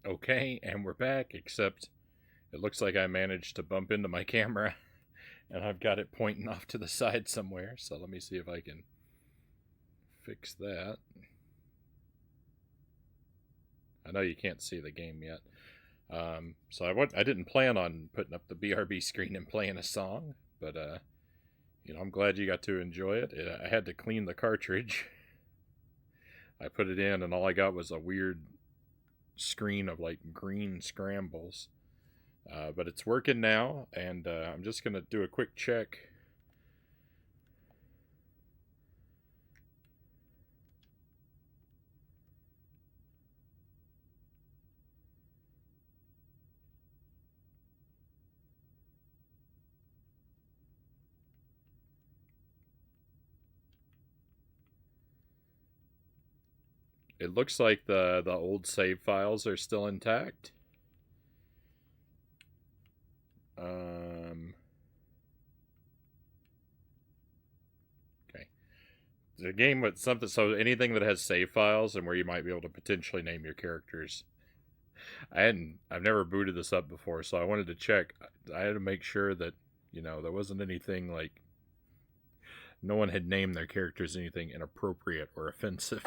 Okay, and we're back, except it looks like I managed to bump into my camera and I've got it pointing off to the side somewhere, so let me see if I can fix that. I know you can't see the game yet. I didn't plan on putting up the BRB screen and playing a song, but I'm glad you got to enjoy it. I had to clean the cartridge. I put it in, and all I got was a weird screen of like green scrambles. But it's working now, and I'm just gonna do a quick check. It looks like the old save files are still intact. Okay. The game with something, so anything that has save files and where you might be able to potentially name your characters. I've never booted this up before, so I wanted to check. I had to make sure that there wasn't anything like no one had named their characters anything inappropriate or offensive.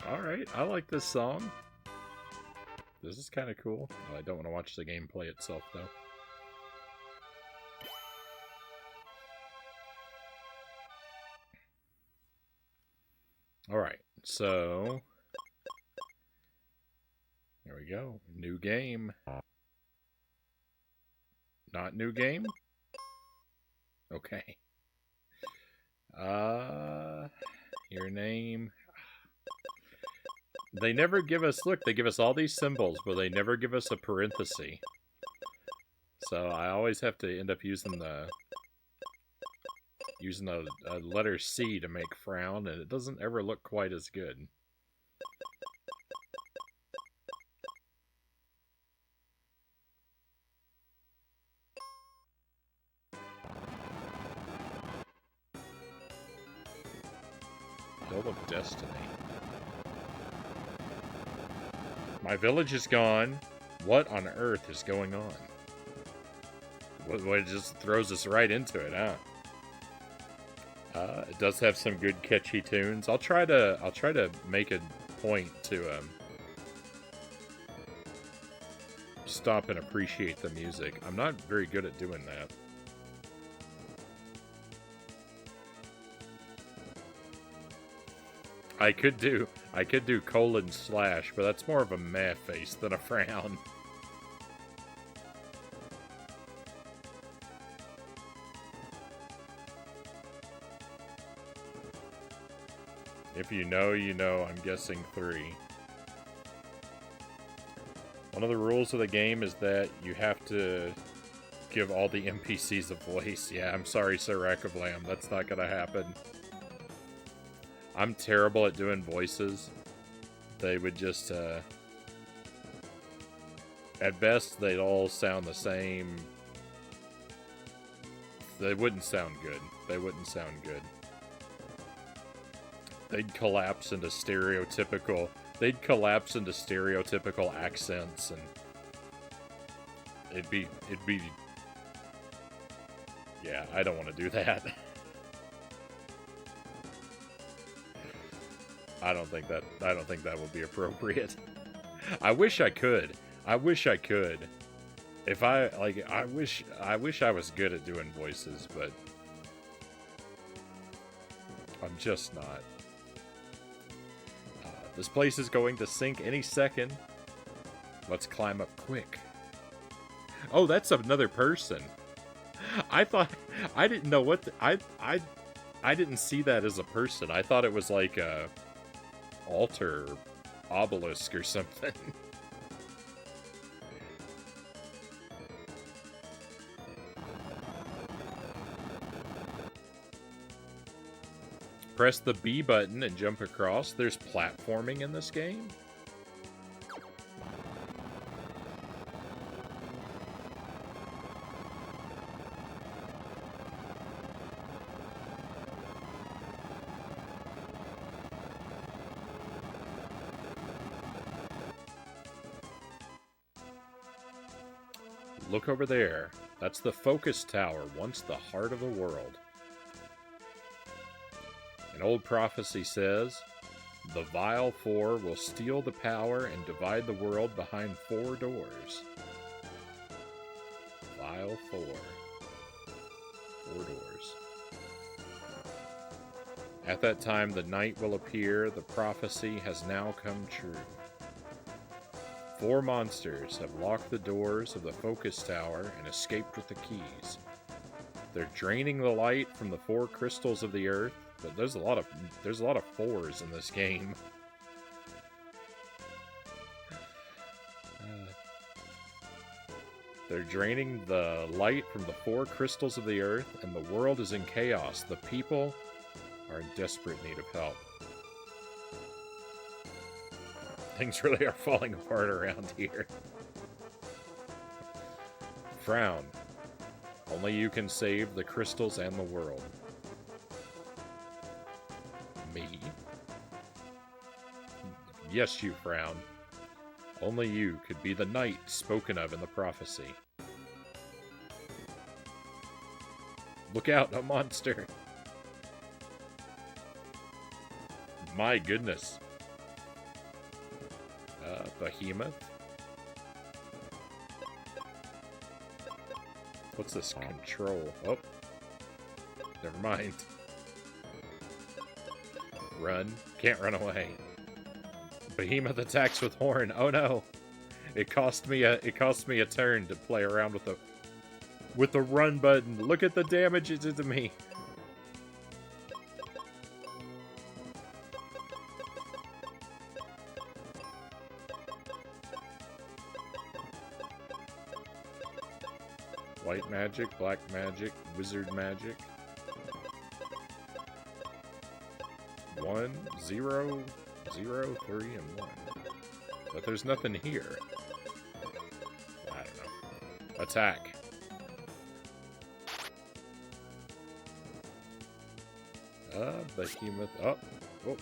All right, I like this song. This is kind of cool. I don't want to watch the gameplay itself, though. All right, so there we go. New game. Not new game? Okay. Your name. They never give us, look, they give us all these symbols, but they never give us a parenthesis. So I always have to end up using a letter C to make frown, and it doesn't ever look quite as good. Bill of Destiny. My village is gone. What on earth is going on? What it just throws us right into it, huh? It does have some good catchy tunes. I'll try to make a point to stop and appreciate the music. I'm not very good at doing that. I could do :/, but that's more of a meh face than a frown. If you know, you know. I'm guessing 3. One of the rules of the game is that you have to give all the NPCs a voice. Yeah, I'm sorry, Sir Rack of Lamb. That's not gonna happen. I'm terrible at doing voices. They would just, at best, they'd all sound the same. They wouldn't sound good. They'd collapse into stereotypical accents, and it'd be yeah, I don't want to do that. I don't think that would be appropriate. I wish I could. If I wish I was good at doing voices, but I'm just not. This place is going to sink any second. Let's climb up quick. Oh, that's another person. I thought... I didn't know what... I didn't see that as a person. I thought it was like a altar obelisk or something. Press the B button and jump across. There's platforming in this game? Look over there. That's the focus tower, once the heart of the world. An old prophecy says, the Vile Four will steal the power and divide the world behind 4 doors. Vile Four. 4 doors. At that time the night will appear, the prophecy has now come true. 4 monsters have locked the doors of the focus tower and escaped with the keys. They're draining the light from the 4 crystals of the earth, but there's a lot of 4s in this game. They're draining the light from the 4 crystals of the earth, and the world is in chaos. The people are in desperate need of help. Things really are falling apart around here. Frown. Only you can save the crystals and the world. Me? Yes, you, Frown. Only you could be the knight spoken of in the prophecy. Look out, a monster! My goodness. Behemoth? What's this control? Oh. Never mind. Run. Can't run away. Behemoth attacks with horn. Oh no. It cost me a turn to play around with the run button. Look at the damage it did to me. White magic, black magic, wizard magic. 1, 0, 0, 3, and 1. But there's nothing here. I don't know. Attack. Behemoth. Oh.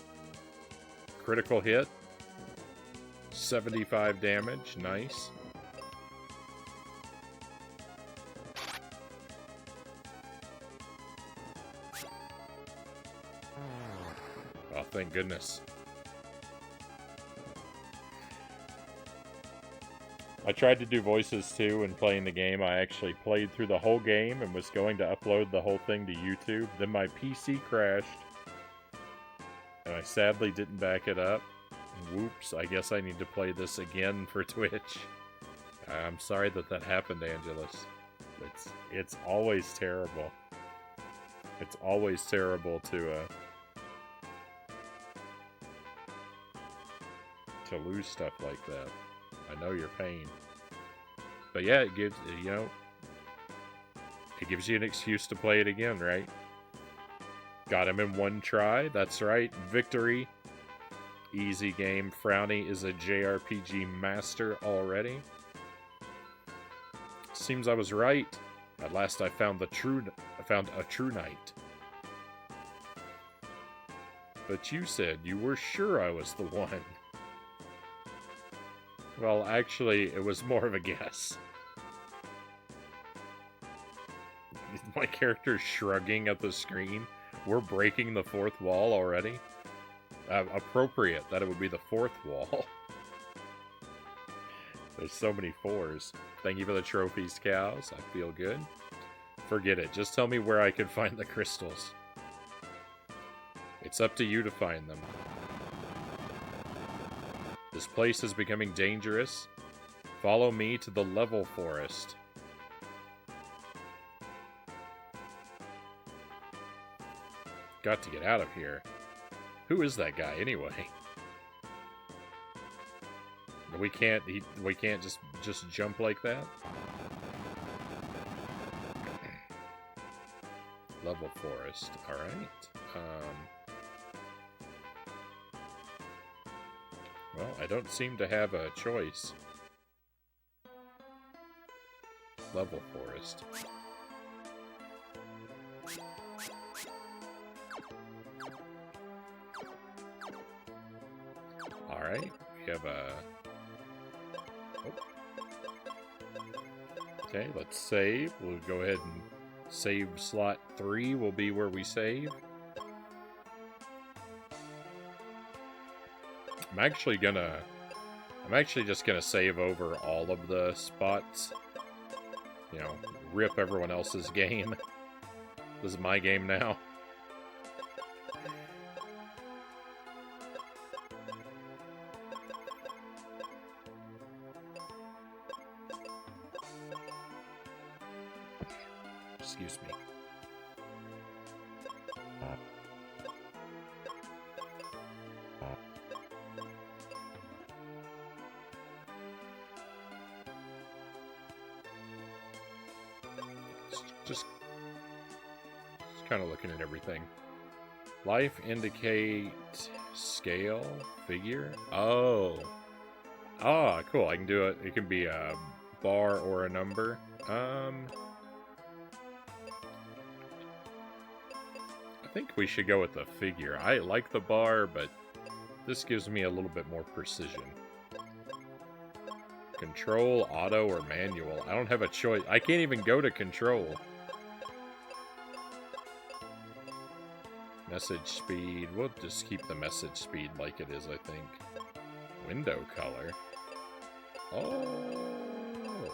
Critical hit. 75 damage. Nice. Oh, thank goodness. I tried to do voices too when playing the game. I actually played through the whole game and was going to upload the whole thing to YouTube. Then my PC crashed. And I sadly didn't back it up. Whoops, I guess I need to play this again for Twitch. I'm sorry that happened, Angelus. It's always terrible. It's always terrible to lose stuff like that. I know your pain. But yeah, it gives, it gives you an excuse to play it again, right? Got him in 1 try. That's right. Victory. Easy game. Frownie is a JRPG master already. Seems I was right. At last I found a true knight. But you said you were sure I was the one. Well, actually, it was more of a guess. My character's shrugging at the screen. We're breaking the 4th wall already. Appropriate that it would be the 4th wall. There's so many 4s. Thank you for the trophies, cows. I feel good. Forget it. Just tell me where I can find the crystals. It's up to you to find them. This place is becoming dangerous. Follow me to the level forest. got to get out of here. Who is that guy anyway? We can't just jump like that. Level forest. All right. Well, I don't seem to have a choice. Level forest. All right. We have a. Oh. Okay, let's save. We'll go ahead and save slot 3 will be where we save. I'm actually just gonna save over all of the spots. You know, rip everyone else's game. This is my game now. Excuse me. Just kind of looking at everything. Life indicate scale figure. Oh. Ah, cool. I can do it. It can be a bar or a number. I think we should go with the figure. I like the bar, but this gives me a little bit more precision. Control, auto, or manual. I don't have a choice. I can't even go to control. Message speed. We'll just keep the message speed like it is, I think. Window color. Oh,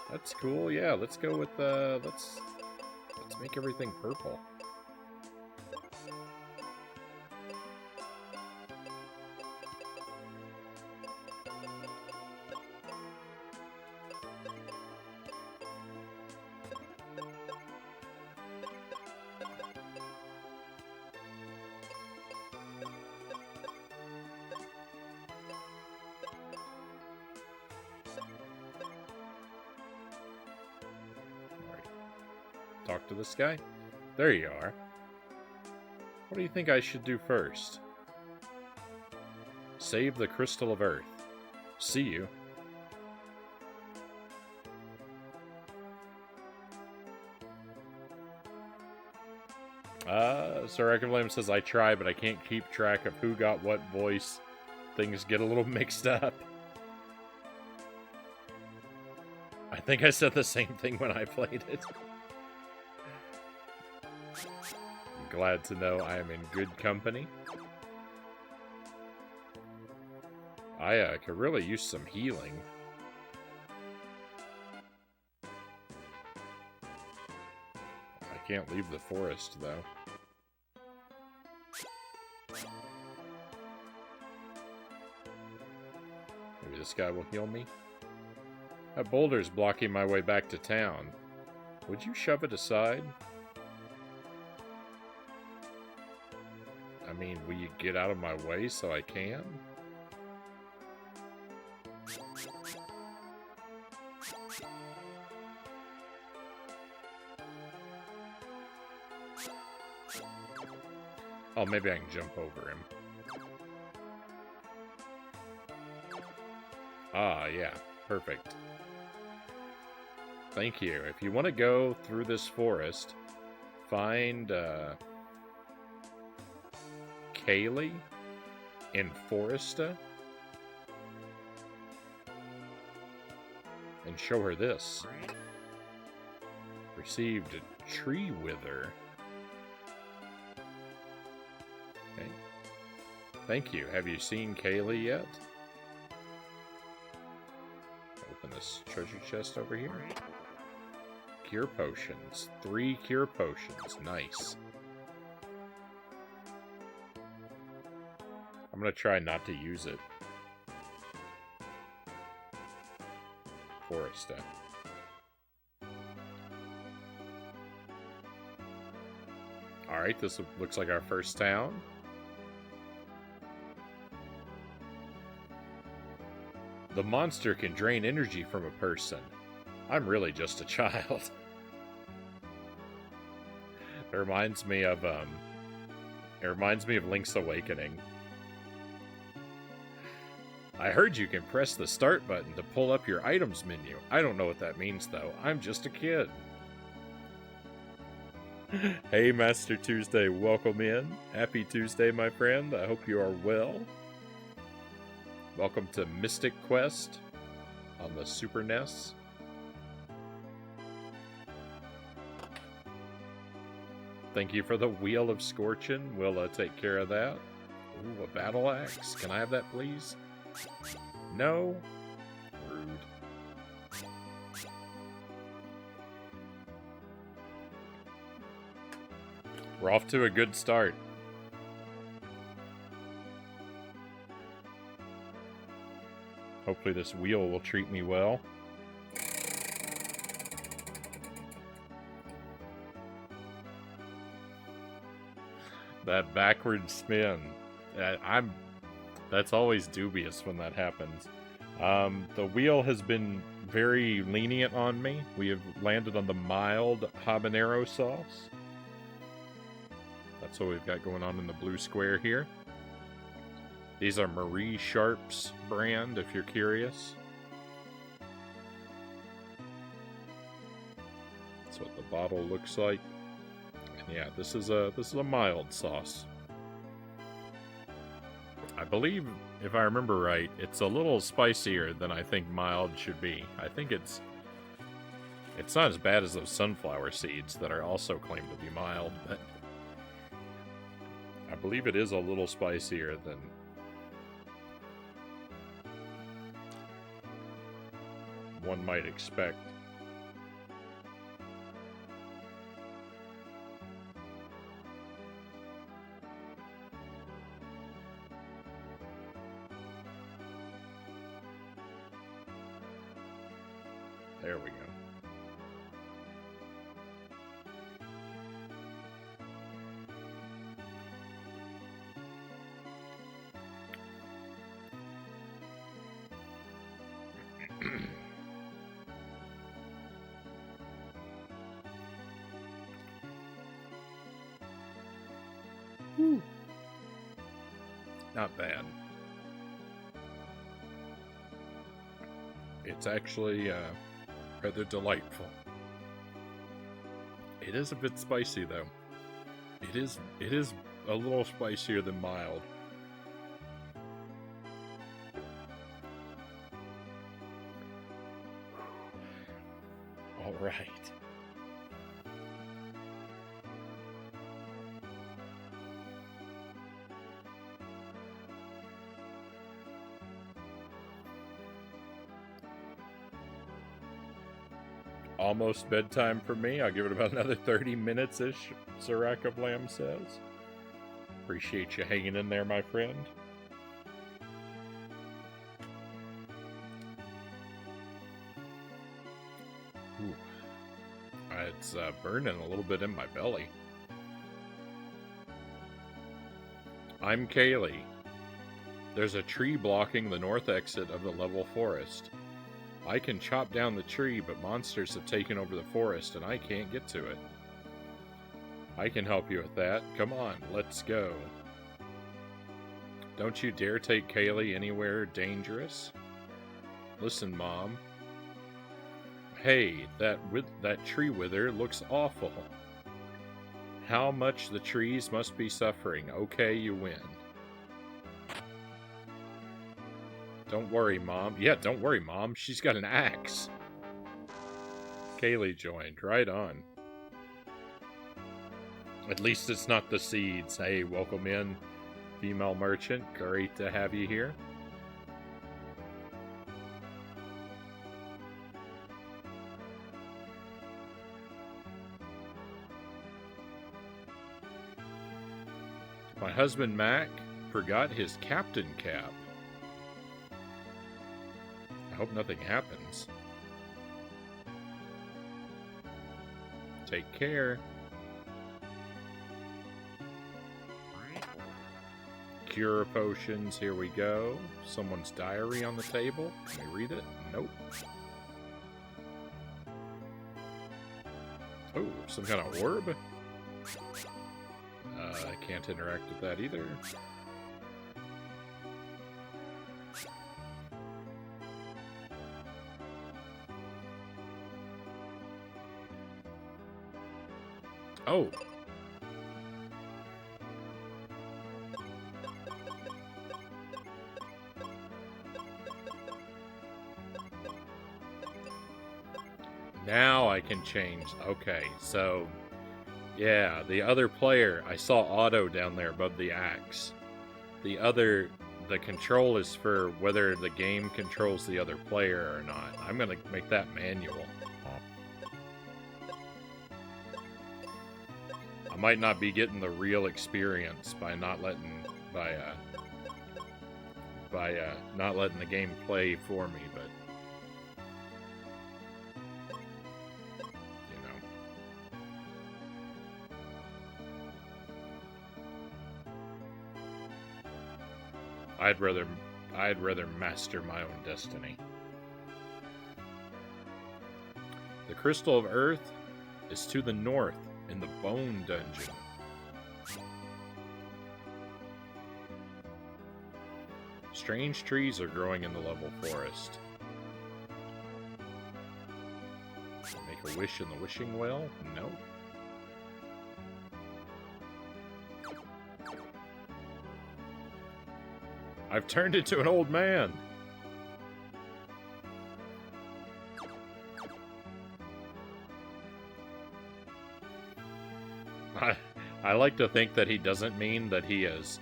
that's cool. Yeah, let's go with let's make everything purple. Talk to this guy. There you are. What do you think I should do first? Save the Crystal of Earth. See you. Sir William says, I try, but I can't keep track of who got what voice. Things get a little mixed up. I think I said the same thing when I played it. Glad to know I am in good company. I could really use some healing. I can't leave the forest, though. Maybe this guy will heal me? That boulder's blocking my way back to town. Would you shove it aside? I mean, will you get out of my way so I can? Oh, maybe I can jump over him. Ah, yeah. Perfect. Thank you. If you want to go through this forest, find, Kaylee in Foresta and show her this. Received a tree wither. Okay. Thank you. Have you seen Kaylee yet? Open this treasure chest over here. Cure potions. 3 cure potions. Nice. I'm gonna try not to use it. Foresta. Alright, this looks like our first town. The monster can drain energy from a person. I'm really just a child. It reminds me of Link's Awakening. I heard you can press the start button to pull up your items menu. I don't know what that means, though. I'm just a kid. Hey, Master Tuesday, welcome in. Happy Tuesday, my friend. I hope you are well. Welcome to Mystic Quest on the Super NES. Thank you for the Wheel of Scorchin. We'll take care of that. Ooh, a battle axe. Can I have that, please? No? Rude. We're off to a good start. Hopefully this wheel will treat me well. That backward spin. That's always dubious when that happens. The wheel has been very lenient on me. We have landed on the mild habanero sauce. That's what we've got going on in the blue square here. These are Marie Sharp's brand, if you're curious. That's what the bottle looks like. And yeah, this is a mild sauce. I believe, if I remember right, it's a little spicier than I think mild should be. I think it's not as bad as those sunflower seeds that are also claimed to be mild, but I believe it is a little spicier than one might expect. There we go. Not bad. It's actually rather delightful. It is a bit spicy, though. It is a little spicier than mild. All right. Almost bedtime for me. I'll give it about another 30 minutes-ish, Sirac of Lamb says. Appreciate you hanging in there, my friend. Ooh. It's burning a little bit in my belly. I'm Kaylee. There's a tree blocking the north exit of the level forest. I can chop down the tree, but monsters have taken over the forest and I can't get to it. I can help you with that. Come on, let's go. Don't you dare take Kaylee anywhere dangerous. Listen, Mom. Hey, that tree wither looks awful. How much the trees must be suffering. Okay, you win. Don't worry, Mom. Yeah, don't worry, Mom. She's got an axe. Kaylee joined. Right on. At least it's not the seeds. Hey, welcome in, female merchant. Great to have you here. My husband, Mac, forgot his captain cap. I hope nothing happens. Take care. cure potions. Here we go. Someone's diary on the table. Can I read it? Nope. Oh, some kind of orb? I can't interact with that either. Oh! Now I can change. Okay, so... yeah, the other player, I saw auto down there above the axe. The control is for whether the game controls the other player or not. I'm gonna make that manual. I might not be getting the real experience by not letting not letting the game play for me, but you know. I'd rather master my own destiny. The Crystal of Earth is to the north in the Bone Dungeon. Strange trees are growing in the level forest. Make a wish in the wishing well? No. I've turned into an old man! I like to think that he doesn't mean that he has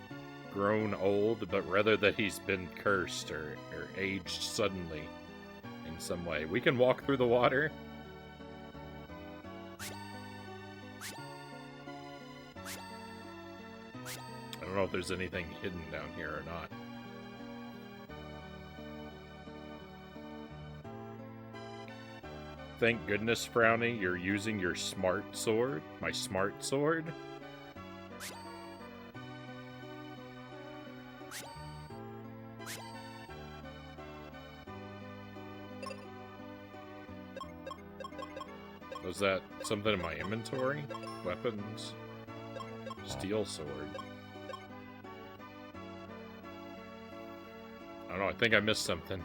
grown old, but rather that he's been cursed or aged suddenly in some way. We can walk through the water. I don't know if there's anything hidden down here or not. Thank goodness, Frownie, you're using your smart sword. My smart sword? Was that something in my inventory? Weapons? Steel sword. I don't know, I think I missed something.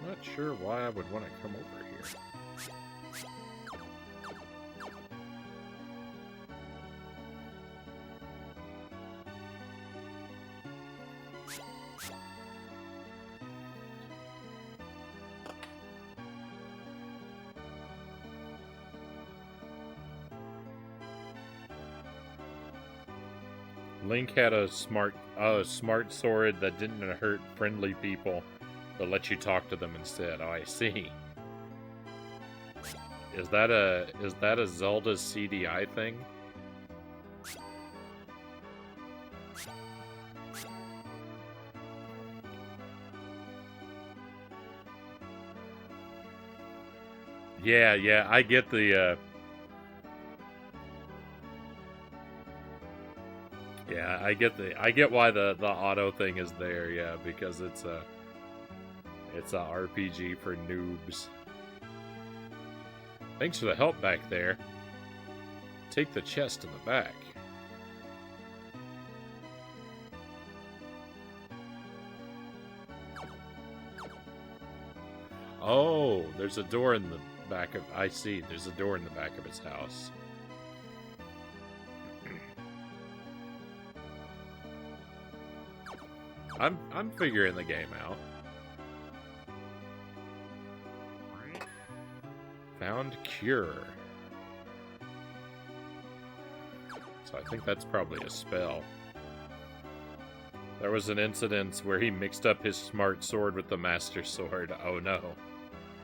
Not sure why I would want to come over here. Link had a smart sword that didn't hurt friendly people, but let you talk to them instead. Oh, I see. Is that a Zelda CDI thing? Yeah, I get the yeah, I get why the auto thing is there, yeah, because it's a RPG for noobs. Thanks for the help back there. Take the chest in the back. Oh, there's a door in the back of... I see, there's a door in the back of his house. I'm figuring the game out. Found cure. So I think that's probably a spell. There was an incident where he mixed up his smart sword with the master sword. Oh no.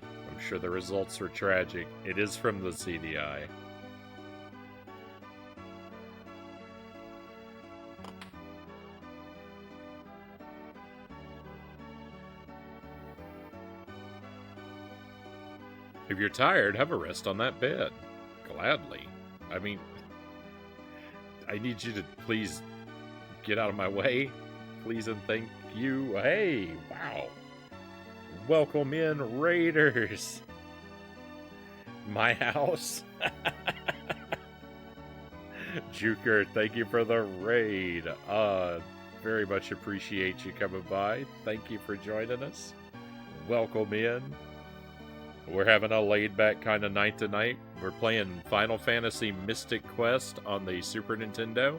I'm sure the results were tragic. It is from the CDI. If you're tired, have a rest on that bed. Gladly. I mean, I need you to please get out of my way. Please and thank you. Hey, wow. Welcome in, Raiders. My house. Juker, thank you for the raid. Very much appreciate you coming by. Thank you for joining us. Welcome in. We're having a laid-back kind of night tonight. We're playing Final Fantasy Mystic Quest on the Super Nintendo.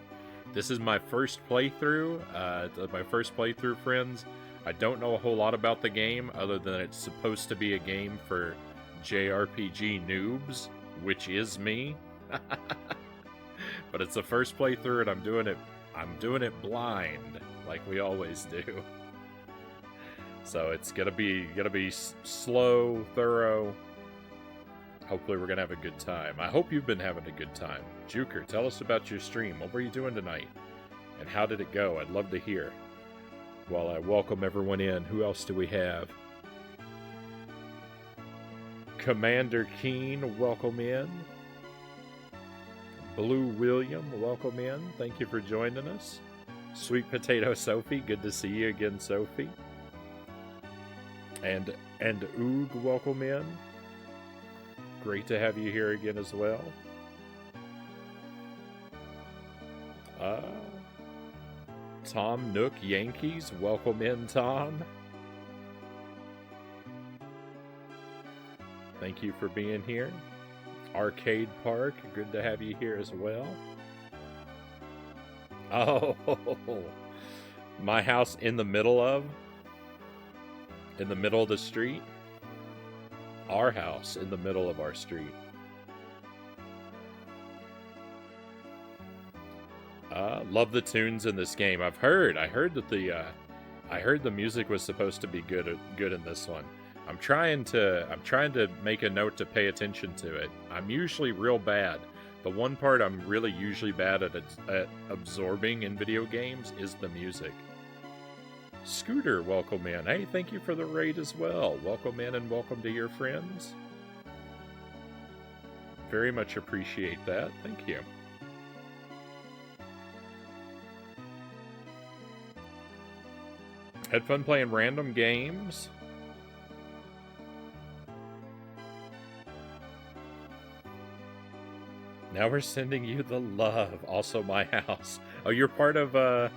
This is my first playthrough. Friends. I don't know a whole lot about the game, other than it's supposed to be a game for JRPG noobs, which is me. But it's the first playthrough, and I'm doing it blind, like we always do. So it's gonna be slow, thorough. Hopefully we're gonna have a good time. I hope you've been having a good time. Juker, tell us about your stream. What were you doing tonight? And how did it go? I'd love to hear. While I welcome everyone in, who else do we have? Commander Keen, welcome in. Blue William, welcome in. Thank you for joining us. Sweet Potato Sophie, good to see you again, Sophie. And Oog, welcome in. Great to have you here again as well. Tom Nook Yankees, welcome in, Tom. Thank you for being here. Arcade Park, good to have you here as well. Oh, my house in the middle of the street. Our house in the middle of our street. Love the tunes in this game. I heard that the music was supposed to be good in this one. I'm trying to make a note to pay attention to it. I'm usually real bad. The one part I'm really usually bad at absorbing in video games is the music. Scooter, welcome in. Hey, thank you for the raid as well. Welcome in and welcome to your friends. Very much appreciate that. Thank you. Had fun playing random games. Now we're sending you the love. Also my house. Oh, you're part of the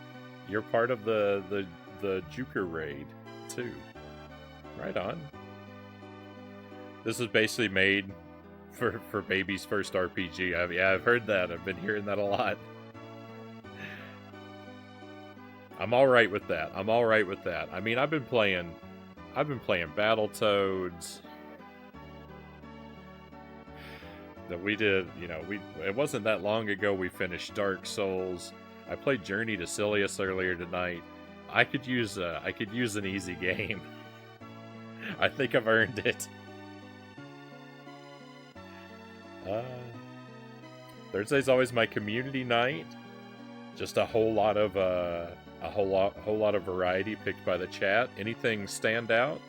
Juker raid too. Right on. This is basically made for baby's first RPG. I've heard that. I've been hearing that a lot. I'm all right with that. I mean, I've been playing Battletoads. That we did, it wasn't that long ago we finished Dark Souls. I played Journey to Silius earlier tonight. I could use an easy game. I think I've earned it. Thursday's always my community night. Just a whole lot of variety picked by the chat. Anything stand out?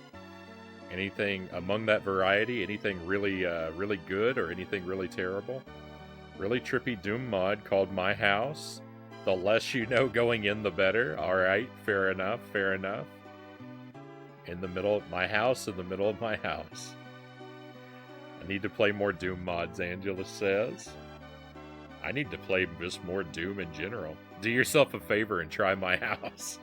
Anything among that variety? Anything really good or anything really terrible? Really trippy Doom mod called My House. The less you know going in, the better. Alright, fair enough. In the middle of my house, I need to play more Doom mods, Angela says. I need to play just more Doom in general. Do yourself a favor and try My House.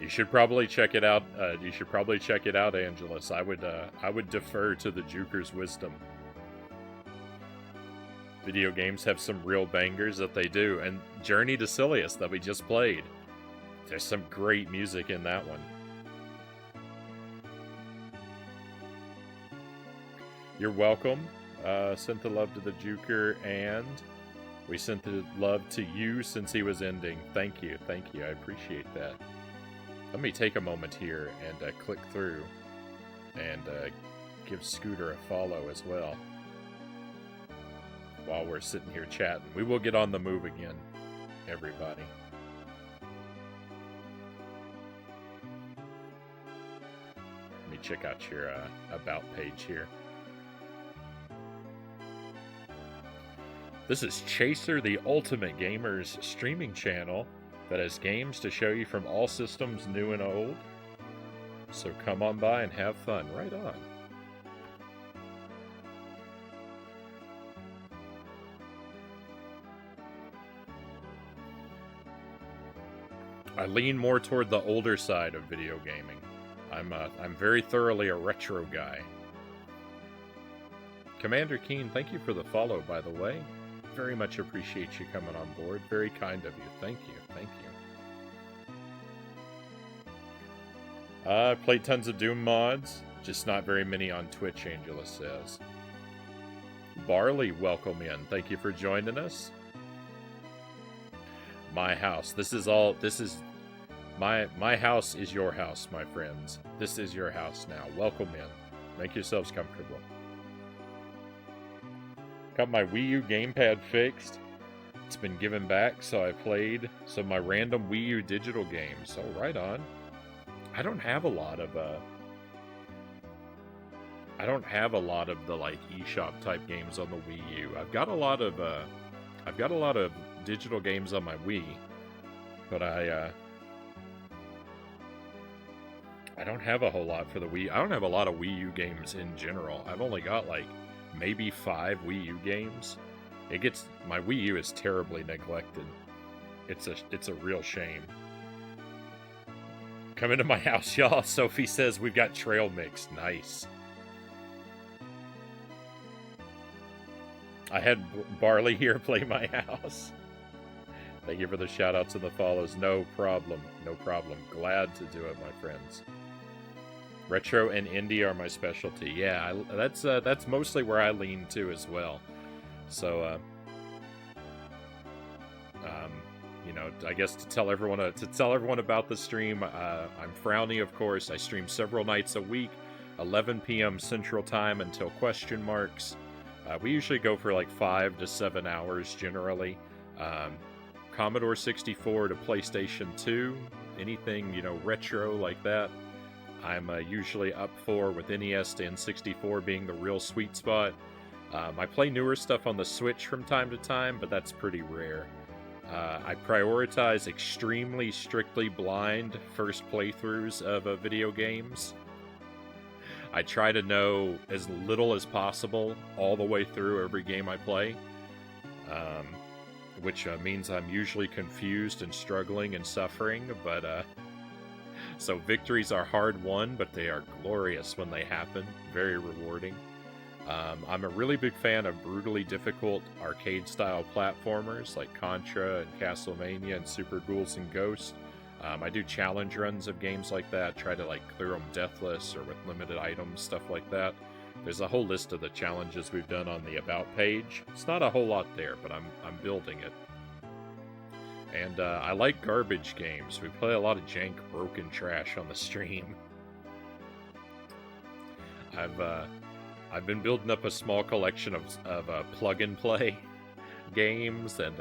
You should probably check it out. Angelus. I would defer to the Juker's wisdom. Video games have some real bangers that they do, and Journey to Silius that we just played. There's some great music in that one. You're welcome. Sent the love to the Juker, and we sent the love to you since he was ending. Thank you. I appreciate that. Let me take a moment here and click through and give Scooter a follow as well. While we're sitting here chatting. We will get on the move again, everybody. me check out your about page here. This is Chaser, the Ultimate Gamer's streaming channel that has games to show you from all systems, new and old. So come on by and have fun. Right on. I lean more toward the older side of video gaming. I'm very thoroughly a retro guy. Commander Keen, thank you for the follow, by the way. Very much appreciate you coming on board. Very kind of you. Thank you. Thank you. I played tons of Doom mods, just not very many on Twitch, Angela says. Barley, welcome in. Thank you for joining us. My house. My house is your house, my friends. This is your house now. Welcome in. Make yourselves comfortable. Got my Wii U gamepad fixed. It's been given back, so I played some of my random Wii U digital games. So right on. I don't have a lot of the like eShop type games on the Wii U. I've got a lot of digital games on my Wii, but I don't have a whole lot for the Wii. I don't have a lot of Wii U games in general. I've only got like maybe 5 Wii U games. My Wii U is terribly neglected. It's a real shame. Come into my house, y'all. Sophie says we've got trail mix. Nice. I had Barley here play my house. Thank you for the shout outs and the follows. No problem. No problem. Glad to do it, my friends. Retro and indie are my specialty. Yeah, that's mostly where I lean to as well. So, you know, I guess to tell everyone about the stream, I'm Frownie, of course. I stream several nights a week, 11 p.m. Central Time until question marks. We usually go for like 5 to 7 hours generally. Commodore 64 to PlayStation 2, anything, you know, retro like that. I'm usually up for, with NES to N64 being the real sweet spot. I play newer stuff on the Switch from time to time, but that's pretty rare. I prioritize extremely strictly blind first playthroughs of video games. I try to know as little as possible all the way through every game I play, which means I'm usually confused and struggling and suffering, but so victories are hard won, but they are glorious when they happen. Very rewarding. I'm a really big fan of brutally difficult arcade-style platformers like Contra and Castlevania and Super Ghouls and Ghosts. I do challenge runs of games like that, try to like clear them deathless or with limited items, stuff like that. There's a whole list of the challenges we've done on the About page. It's not a whole lot there, but I'm building it. And I like garbage games. We play a lot of jank, broken trash on the stream. I've been building up a small collection of plug-and-play games, and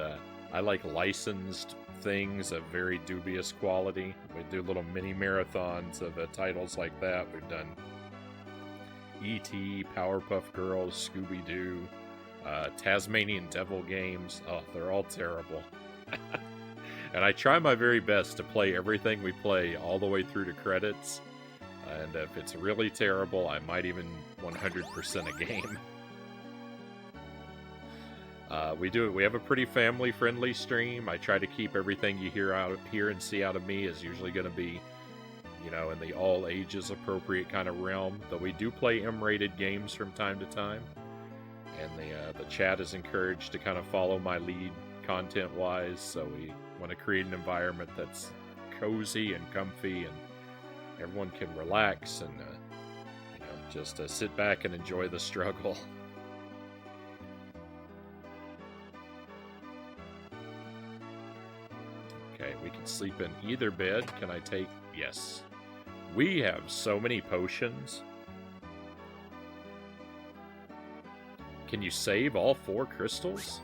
I like licensed things of very dubious quality. We do little mini marathons of titles like that. We've done E.T., Powerpuff Girls, Scooby-Doo, Tasmanian Devil games. Oh, they're all terrible. And I try my very best to play everything we play all the way through to credits. And if it's really terrible, I might even 100% a game. We have a pretty family-friendly stream. I try to keep everything you hear and see out of me is usually going to be, you know, in the all ages appropriate kind of realm. Though we do play M-rated games from time to time, and the chat is encouraged to kind of follow my lead content-wise. So we want to create an environment that's cozy and comfy, and everyone can relax and you know, just sit back and enjoy the struggle. Okay, we can sleep in either bed. Can I take... Yes. We have so many potions. Can you save all 4 crystals?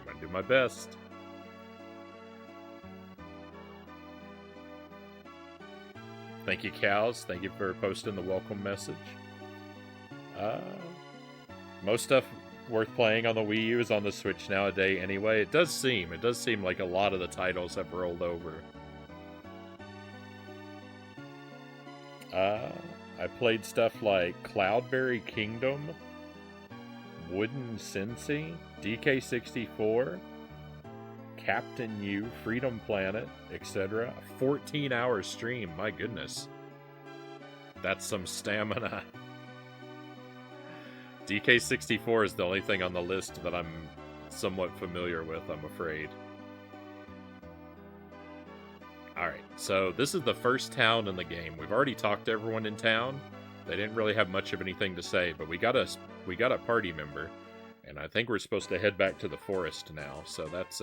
I'm gonna do my best. Thank you, Cows. Thank you for posting the welcome message. Most stuff worth playing on the Wii U is on the Switch nowadays anyway. It does seem like a lot of the titles have rolled over. I played stuff like Cloudberry Kingdom, Wooden Sensi, DK64, Captain U, Freedom Planet, etc. A 14-hour stream, my goodness. That's some stamina. DK64 is the only thing on the list that I'm somewhat familiar with, I'm afraid. Alright, so this is the first town in the game. We've already talked to everyone in town. They didn't really have much of anything to say, but we got a party member, and I think we're supposed to head back to the forest now, so that's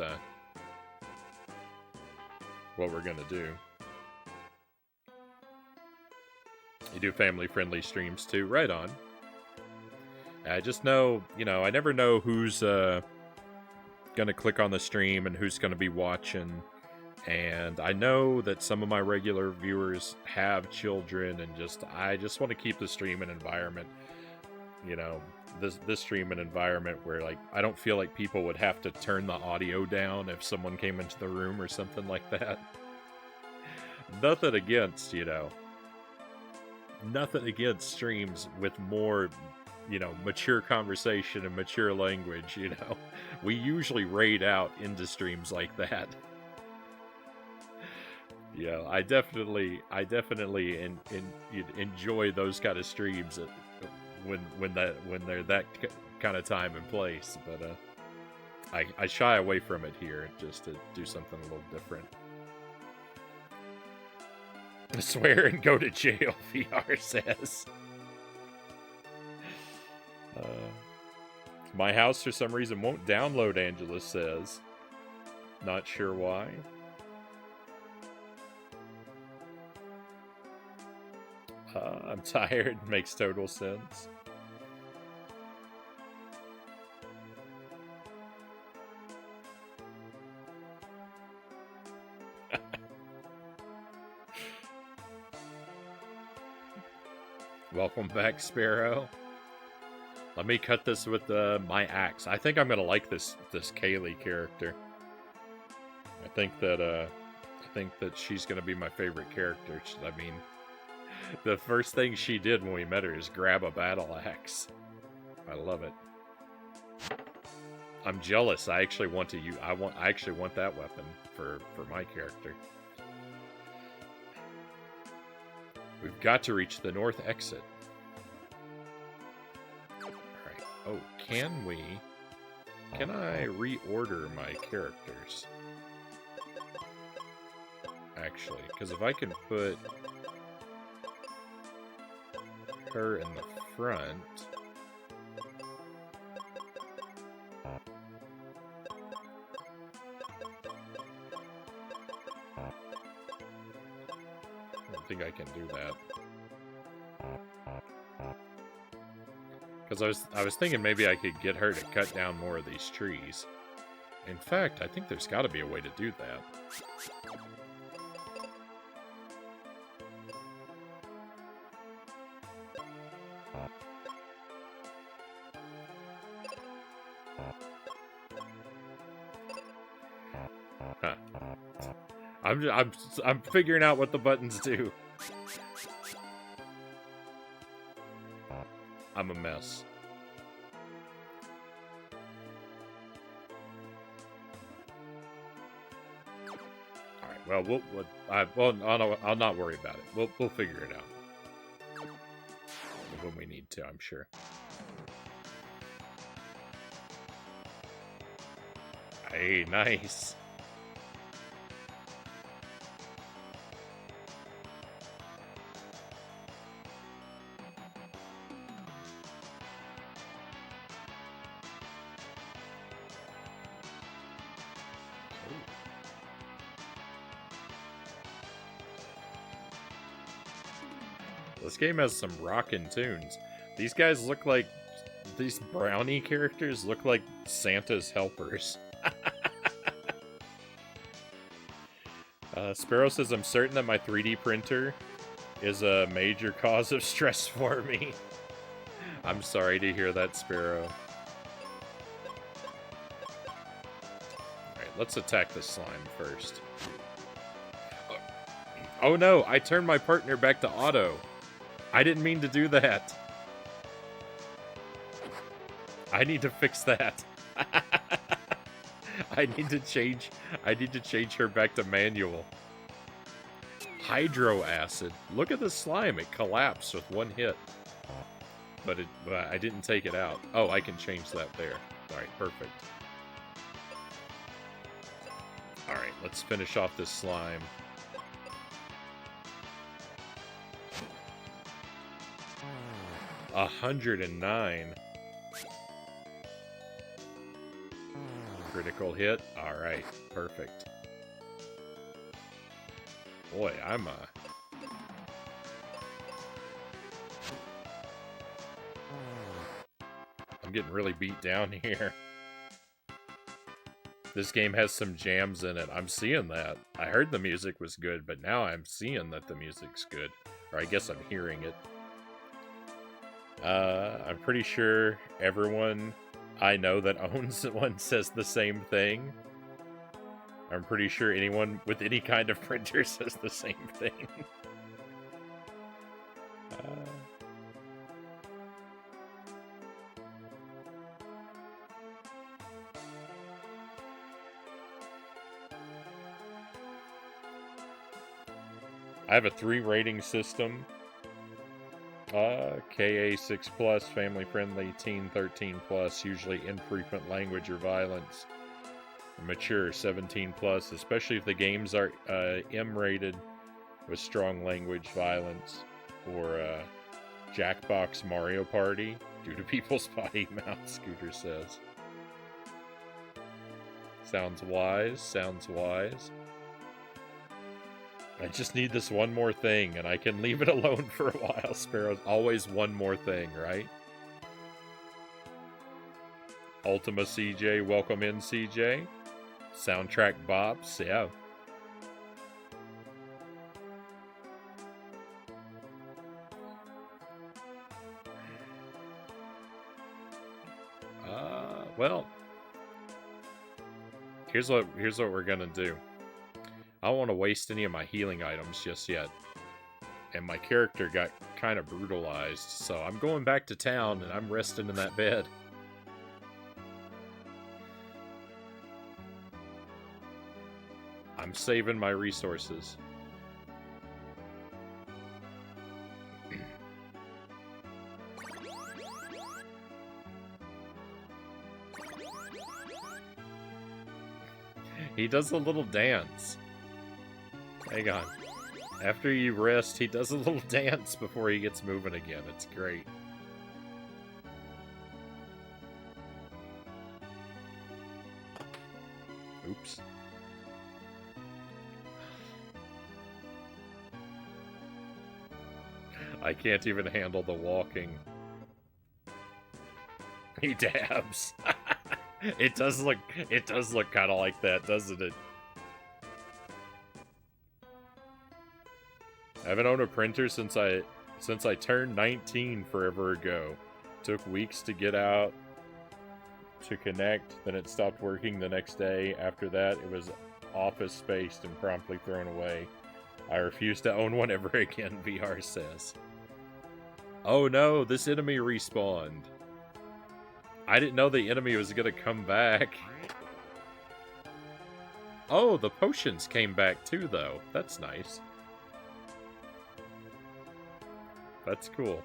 what we're gonna do. You do family-friendly streams too? Right on. I just know, I never know who's gonna click on the stream and who's gonna be watching. And I know that some of my regular viewers have children, and I just want to keep the stream an environment, this stream an environment where, like, I don't feel like people would have to turn the audio down if someone came into the room or something like that. Nothing against, nothing against streams with more, mature conversation and mature language, We usually raid out into streams like that. Yeah, I definitely enjoy those kind of streams when they're that kind of time and place. But I shy away from it here just to do something a little different. I swear and go to jail, VR says. My house for some reason won't download, Angela says. Not sure why. I'm tired. Makes total sense. Welcome back, Sparrow. Let me cut this with my axe. I think I'm gonna like this Kaylee character. I think that she's gonna be my favorite character. I mean, the first thing she did when we met her is grab a battle axe. I love it. I'm jealous. I actually want to use. I actually want that weapon for my character. We've got to reach the north exit. Alright. Oh, can I reorder my characters? Actually, because if I can put her in the front. I don't think I can do that. Because I was thinking maybe I could get her to cut down more of these trees. In fact, I think there's got to be a way to do that. Huh. I'm figuring out what the buttons do. I'm a mess. All right. Well, I'll not worry about it. We'll figure it out when we need to, I'm sure. Hey, nice. This game has some rockin' tunes. These guys look like... These brownie characters look like Santa's helpers. Sparrow says, I'm certain that my 3D printer is a major cause of stress for me. I'm sorry to hear that, Sparrow. Alright, let's attack the slime first. Oh no, I turned my partner back to auto. I didn't mean to do that. I need to fix that. I need to change her back to manual. Hydro acid. Look at the slime. It collapsed with one hit. But I didn't take it out. Oh, I can change that there. Alright, perfect. Alright, let's finish off this slime. A 109. Critical hit. Alright, perfect. Boy, I'm getting really beat down here. This game has some jams in it. I'm seeing that. I heard the music was good, but now I'm seeing that the music's good. Or I guess I'm hearing it. I'm pretty sure everyone I know that owns one says the same thing. I'm pretty sure anyone with any kind of printer says the same thing. I have a 3 rating system. KA 6+, family friendly, teen 13+, usually infrequent language or violence. Mature 17+, especially if the games are M rated with strong language, violence, or Jackbox Mario Party due to people's potty mouth, Scooter says. Sounds wise, sounds wise. I just need this one more thing, and I can leave it alone for a while, Sparrow's always one more thing, right? Ultima CJ, welcome in, CJ. Soundtrack bops, yeah. Well, here's what we're gonna do. I don't want to waste any of my healing items just yet. And my character got kind of brutalized, so I'm going back to town and I'm resting in that bed. I'm saving my resources. He does a little dance. Hang on. After you rest, he does a little dance before he gets moving again. It's great. Oops. I can't even handle the walking. He dabs. It does look kind of like that, doesn't it? I haven't owned a printer since I turned 19 forever ago. Took weeks to get out to connect, then it stopped working the next day. After that, it was office spaced and promptly thrown away. I refuse to own one ever again, VR says. Oh no, this enemy respawned. I didn't know the enemy was gonna come back. Oh, the potions came back too, though. That's nice. That's cool.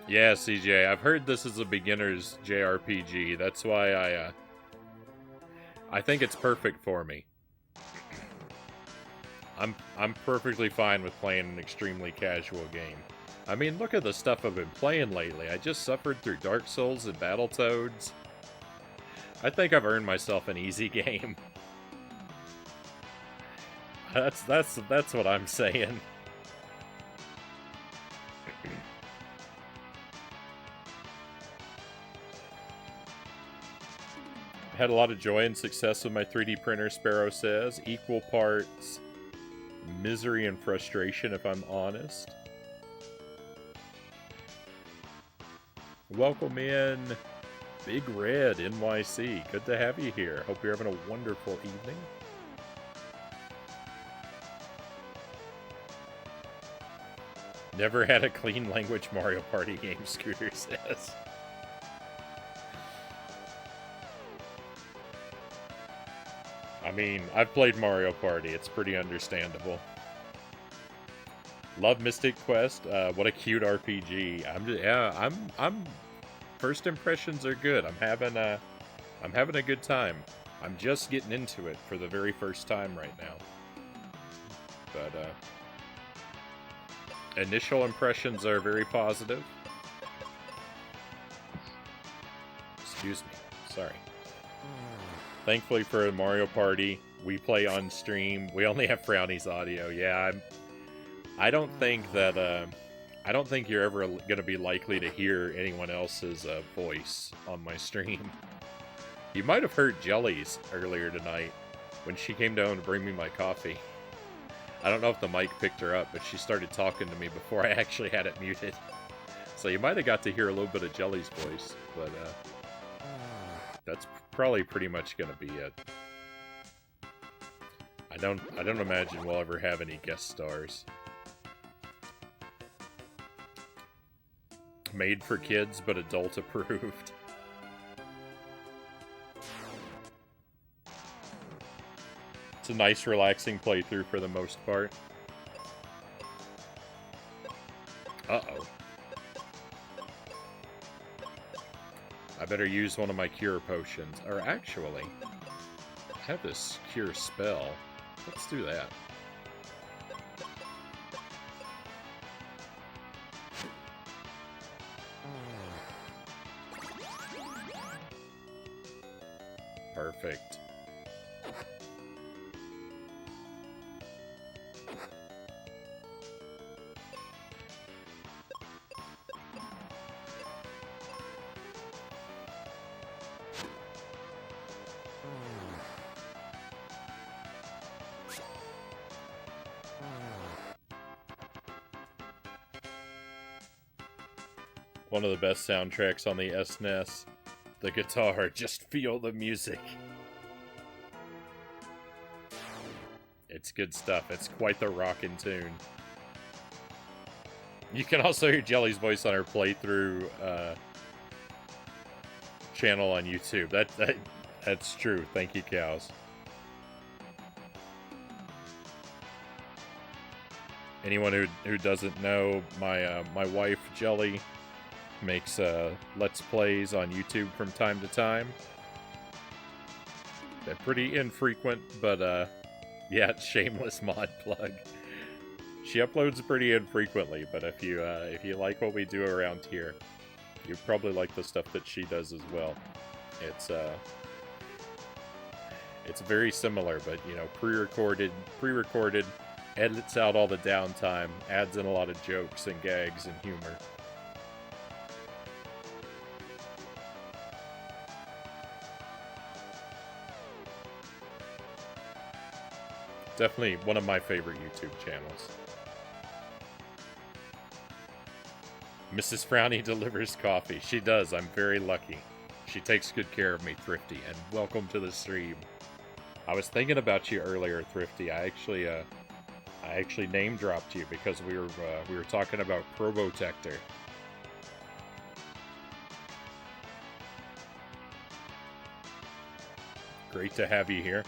Yeah, CJ, I've heard this is a beginner's JRPG. That's why I think it's perfect for me. I'm perfectly fine with playing an extremely casual game. I mean, look at the stuff I've been playing lately. I just suffered through Dark Souls and Battletoads. I think I've earned myself an easy game. That's what I'm saying. I had a lot of joy and success with my 3D printer, Sparrow says. Equal parts misery and frustration, if I'm honest. Welcome in, Big Red NYC. Good to have you here. Hope you're having a wonderful evening. Never had a clean language Mario Party game, Scooter says. I mean, I've played Mario Party. It's pretty understandable. Love Mystic Quest. What a cute RPG. I'm first impressions are good. I'm having a good time. I'm just getting into it for the very first time right now. But initial impressions are very positive. Excuse me. Sorry. Thankfully for Mario Party, we play on stream. We only have Frownie's audio. Yeah, I don't think you're ever going to be likely to hear anyone else's voice on my stream. You might have heard Jelly's earlier tonight when she came down to bring me my coffee. I don't know if the mic picked her up, but she started talking to me before I actually had it muted. So you might have got to hear a little bit of Jelly's voice, but that's probably pretty much going to be it. I don't imagine we'll ever have any guest stars. Made for kids, but adult approved. It's a nice, relaxing playthrough for the most part. Uh-oh. I better use one of my cure potions. Or actually, I have this cure spell. Let's do that. Perfect. One of the best soundtracks on the SNES. The guitar, just feel the music. It's good stuff. It's quite the rockin' tune. You can also hear Jelly's voice on her playthrough channel on YouTube. That's true. Thank you, cows. Anyone who doesn't know, my wife Jelly makes Let's Plays on YouTube from time to time. They're pretty infrequent, but yeah, it's shameless mod plug. She uploads pretty infrequently, but if you like what we do around here, you probably like the stuff that she does as well. It's very similar, but you know, pre-recorded, edits out all the downtime, adds in a lot of jokes and gags and humor. Definitely one of my favorite YouTube channels. Mrs. Frownie delivers coffee. She does. I'm very lucky. She takes good care of me, Thrifty, and welcome to the stream. I was thinking about you earlier, Thrifty. I actually name dropped you because we were talking about Probotector. Great to have you here.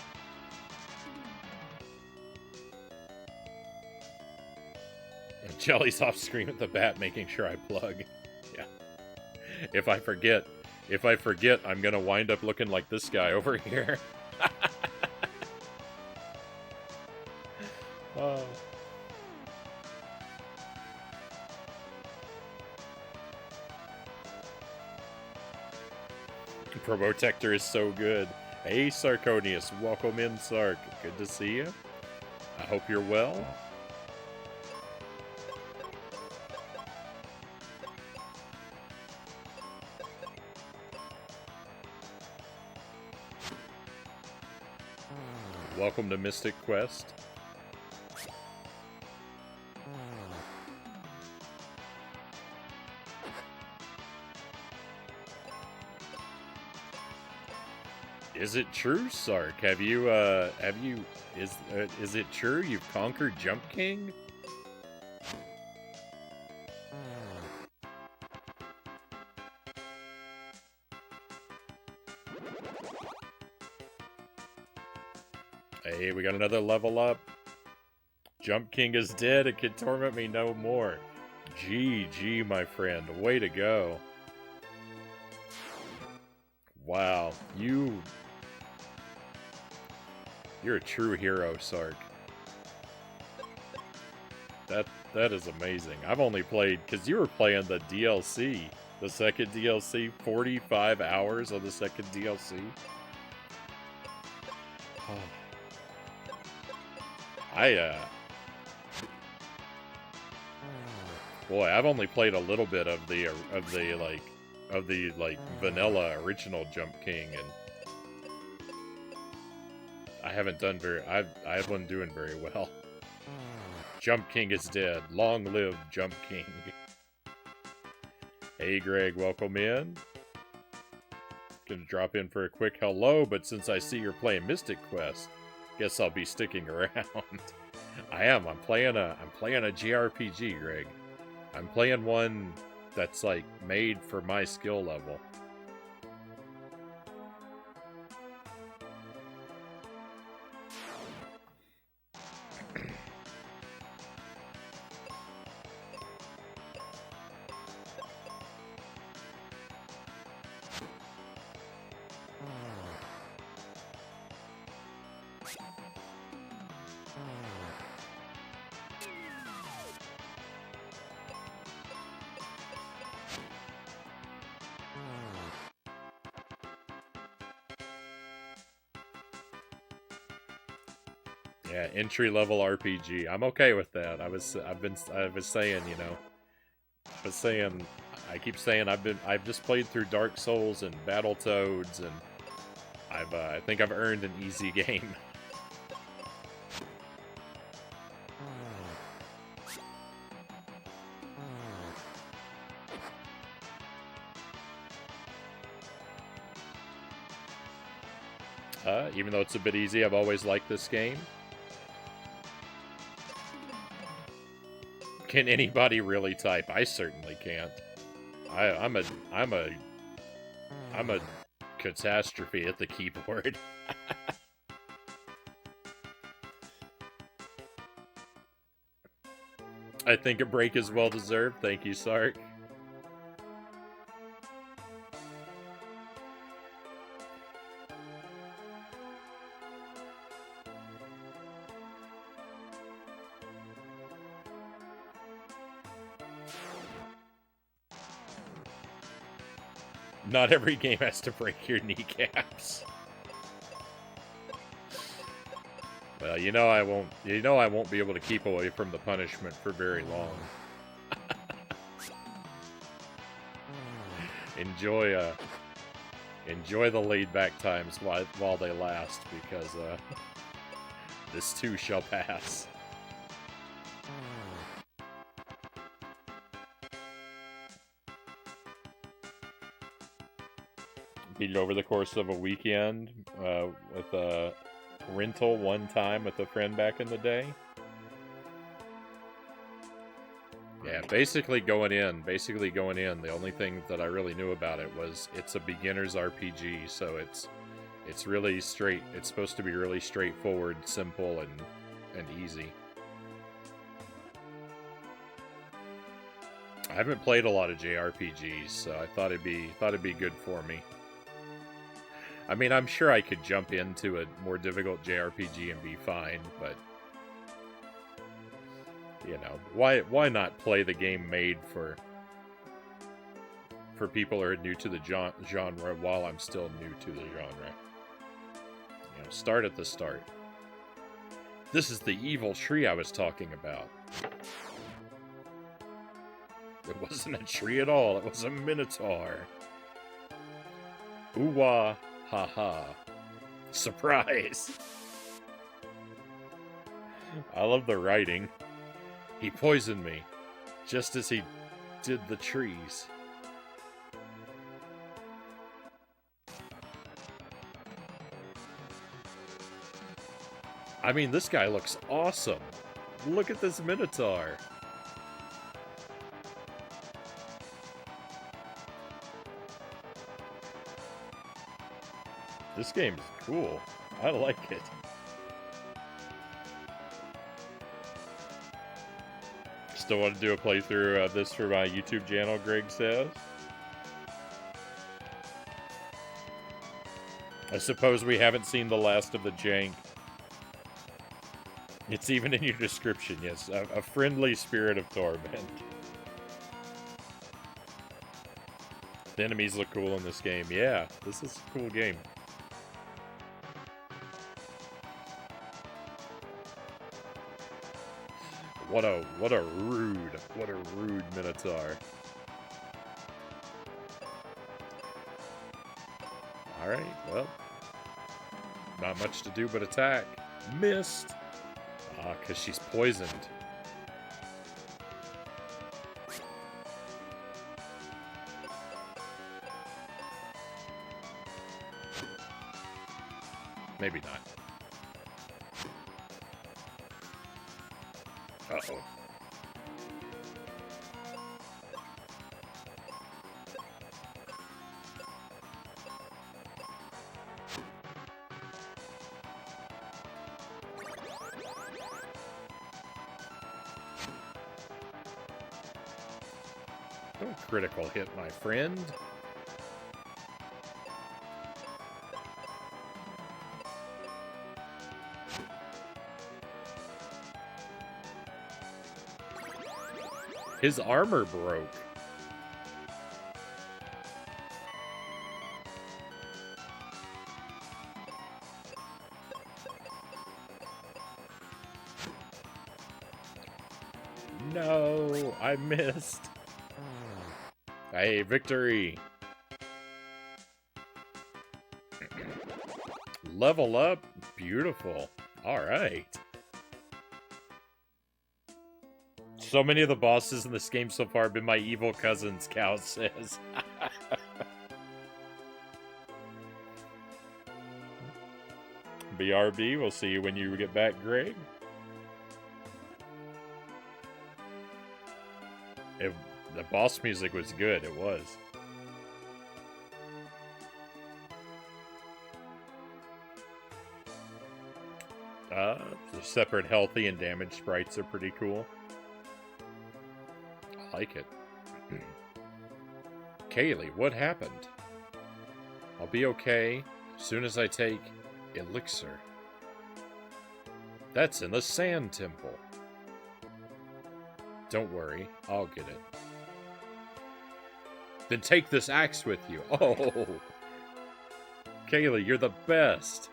Jelly's off screen at the bat, making sure I plug. Yeah. If I forget, I'm gonna wind up looking like this guy over here. Oh. Probotector is so good. Hey, Sarconius, welcome in, Sark. Good to see you. I hope you're well. Welcome to Mystic Quest. Is it true, Sark? Is it true you've conquered Jump King? Hey, we got another level up. Jump King is dead. It can torment me no more. GG, my friend. Way to go. Wow, you're a true hero, Sark. That is amazing. I've only played, because you were playing the DLC, the second DLC, 45 hours on the second DLC. Boy, I've only played a little bit of the vanilla original Jump King, and I haven't done I wasn't doing very well. Jump King is dead. Long live Jump King. Hey Greg, welcome in. Gonna drop in for a quick hello, but since I see you're playing Mystic Quest, guess I'll be sticking around. I am. I'm playing a JRPG, Greg. I'm playing one that's like made for my skill level. Yeah, entry level RPG. I'm okay with that. I was saying, you know, I keep saying I've just played through Dark Souls and Battletoads, and I think I've earned an easy game. Even though it's a bit easy, I've always liked this game. Can anybody really type? I certainly can't. I'm a catastrophe at the keyboard. I think a break is well deserved. Thank you, Sark. Not every game has to break your kneecaps. Well, you know I won't be able to keep away from the punishment for very long. Enjoy the laid-back times while they last, because this too shall pass. Beat it over the course of a weekend with a rental one time with a friend back in the day. Yeah, basically going in, the only thing that I really knew about it was it's a beginner's RPG, so it's really straight. It's supposed to be really straightforward, simple, and easy. I haven't played a lot of JRPGs, so I thought it'd be good for me. I mean, I'm sure I could jump into a more difficult JRPG and be fine, but you know, why not play the game made for people who are new to the genre while I'm still new to the genre? You know, start at the start. This is the evil tree I was talking about. It wasn't a tree at all, it was a minotaur. Ooh-wah, ha-ha. Surprise! I love the writing. He poisoned me, just as he did the trees. I mean, this guy looks awesome. Look at this Minotaur. This game's cool. I like it. Still want to do a playthrough of this for my YouTube channel, Greg says. I suppose we haven't seen the last of the jank. It's even in your description, yes. A friendly spirit of torment. The enemies look cool in this game. Yeah, this is a cool game. What a rude Minotaur. Alright, well. Not much to do but attack. Missed! Ah, because she's poisoned. Maybe not. Uh-oh. Don't critical hit, my friend. His armor broke. No, I missed. Hey, victory. Level up. Beautiful. All right. So many of the bosses in this game so far have been my evil cousins, Cal says. BRB, we'll see you when you get back, Greg. The boss music was good, it was. The separate healthy and damage sprites are pretty cool. I like it. Kaylee, what happened? I'll be okay as soon as I take elixir. That's in the Sand Temple. Don't worry, I'll get it. Then take this axe with you. Oh! Kaylee, you're the best.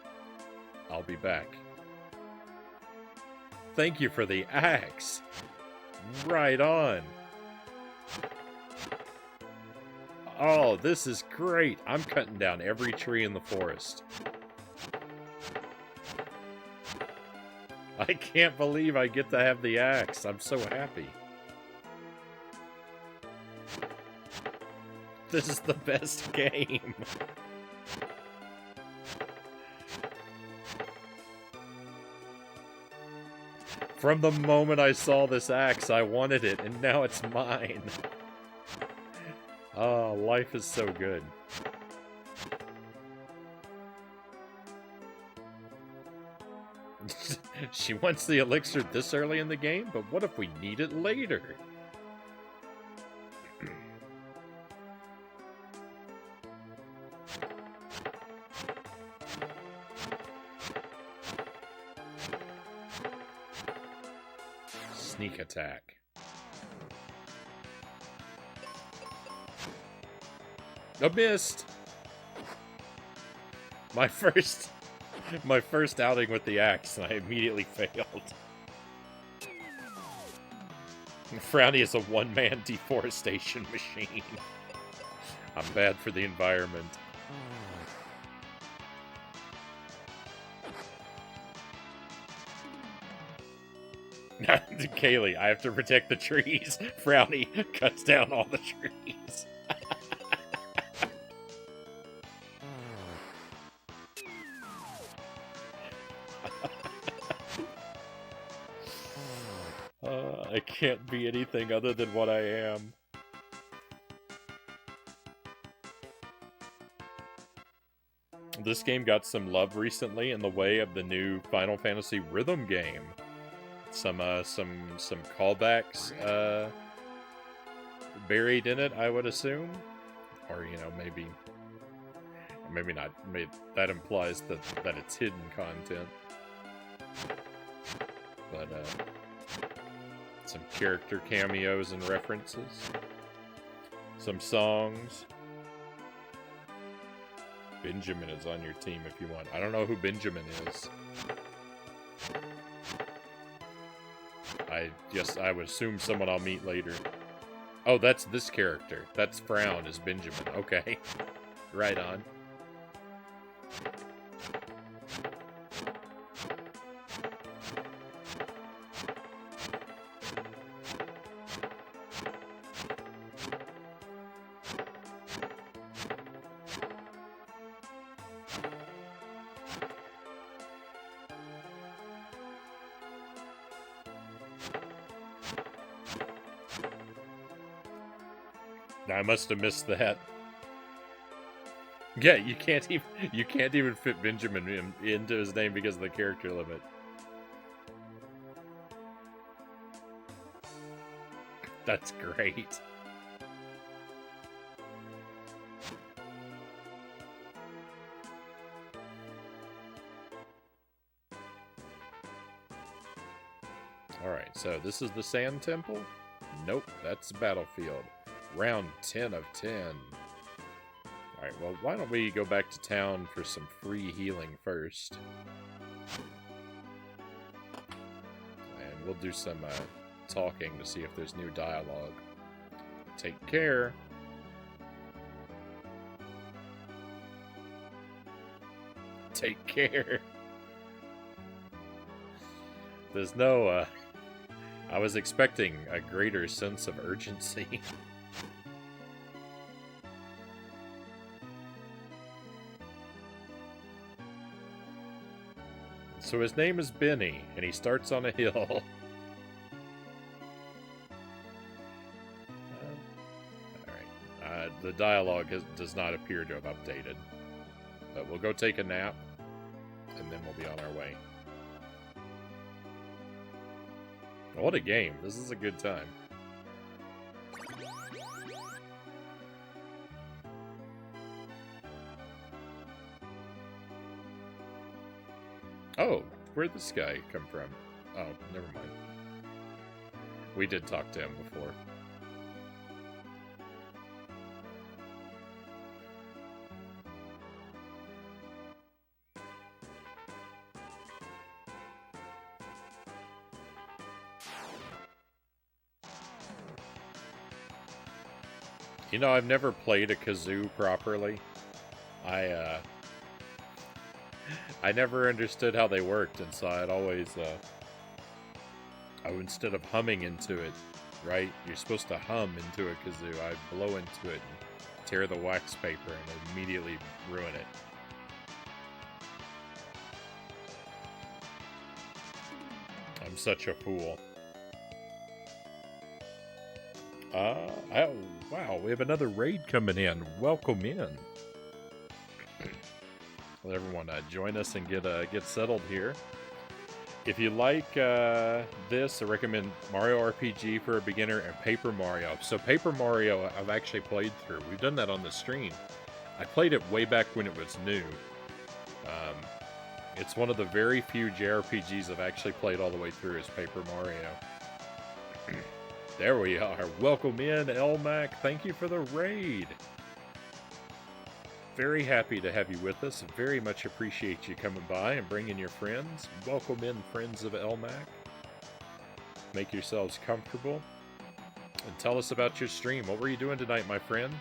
I'll be back. Thank you for the axe. Right on. Oh, this is great. I'm cutting down every tree in the forest. I can't believe I get to have the axe. I'm so happy. This is the best game. From the moment I saw this axe, I wanted it, and now it's mine. Oh, life is so good. She wants the elixir this early in the game, but what if we need it later? Sneak attack. A missed. My first outing with the axe, and I immediately failed. Frownie is a one-man deforestation machine. I'm bad for the environment. Kaylee, I have to protect the trees. Frownie cuts down all the trees. I can't be anything other than what I am. This game got some love recently in the way of the new Final Fantasy rhythm game. Some callbacks buried in it, I would assume, or maybe not. Maybe that implies that it's hidden content. But some character cameos and references, some songs. Benjamin is on your team if you want. I don't know who Benjamin is. I would assume someone I'll meet later. Oh, that's this character. That's Frownie is Benjamin. Okay. Right on. I must have missed that. Yeah, you can't even fit Benjamin into his name because of the character limit. That's great. Alright, so this is the Sand Temple? Nope, that's Battlefield. Round 10 of 10. Alright, well, why don't we go back to town for some free healing first. And we'll do some talking to see if there's new dialogue. Take care. Take care. There's no, I was expecting a greater sense of urgency. So his name is Benny, and he starts on a hill. Alright. The dialogue does not appear to have updated. But we'll go take a nap, and then we'll be on our way. What a game. This is a good time. Oh, where'd this guy come from? Oh, never mind. We did talk to him before. You know, I've never played a kazoo properly. I never understood how they worked, and so I'd always, instead of humming into it, right? You're supposed to hum into a kazoo. I'd blow into it and tear the wax paper and immediately ruin it. I'm such a fool. Oh, wow, we have another raid coming in. Welcome in. Let everyone join us and get settled here. If you like this, I recommend Mario RPG for a beginner and Paper Mario. So Paper Mario, I've actually played through. We've done that on the stream. I played it way back when it was new. It's one of the very few JRPGs I've actually played all the way through is Paper Mario. There we are. Welcome in, Elmac. Thank you for the raid. Very happy to have you with us. Very much appreciate you coming by and bringing your friends. Welcome in, friends of Elmac. Make yourselves comfortable. And tell us about your stream. What were you doing tonight, my friend?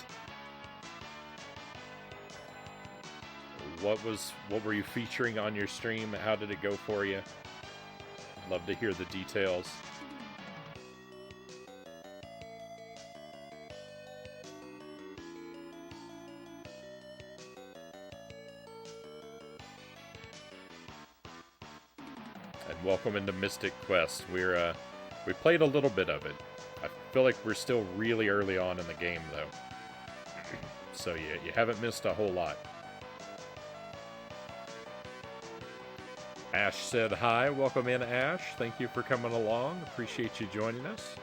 What were you featuring on your stream? How did it go for you? Love to hear the details. And welcome into Mystic Quest. We're We played a little bit of it. I feel like we're still really early on in the game, though. So you haven't missed a whole lot. Ash said hi. Welcome in, Ash. Thank you for coming along. Appreciate you joining us.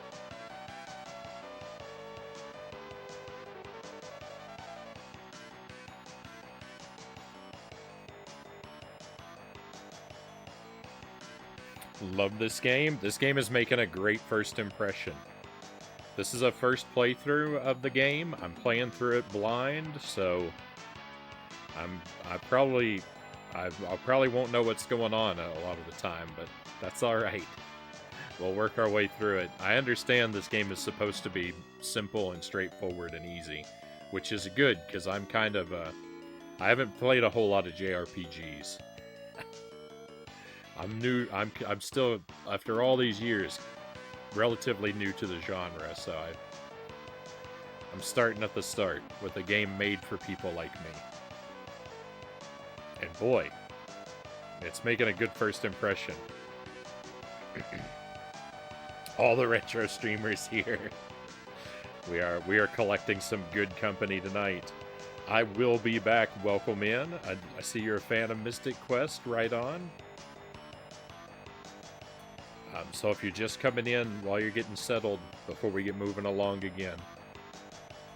Love this game. This game is making a great first impression. This is a first playthrough of the game. I'm playing through it blind, so I probably won't know what's going on a lot of the time, but that's all right. We'll work our way through it. I understand this game is supposed to be simple and straightforward and easy, which is good because I'm kind of I haven't played a whole lot of JRPGs. I'm new. I'm still, after all these years, relatively new to the genre, so I'm starting at the start with a game made for people like me. And boy, it's making a good first impression. All the retro streamers here. We are collecting some good company tonight. I will be back. Welcome in. I see you're a fan of Mystic Quest. Right on. So if you're just coming in while you're getting settled before we get moving along again,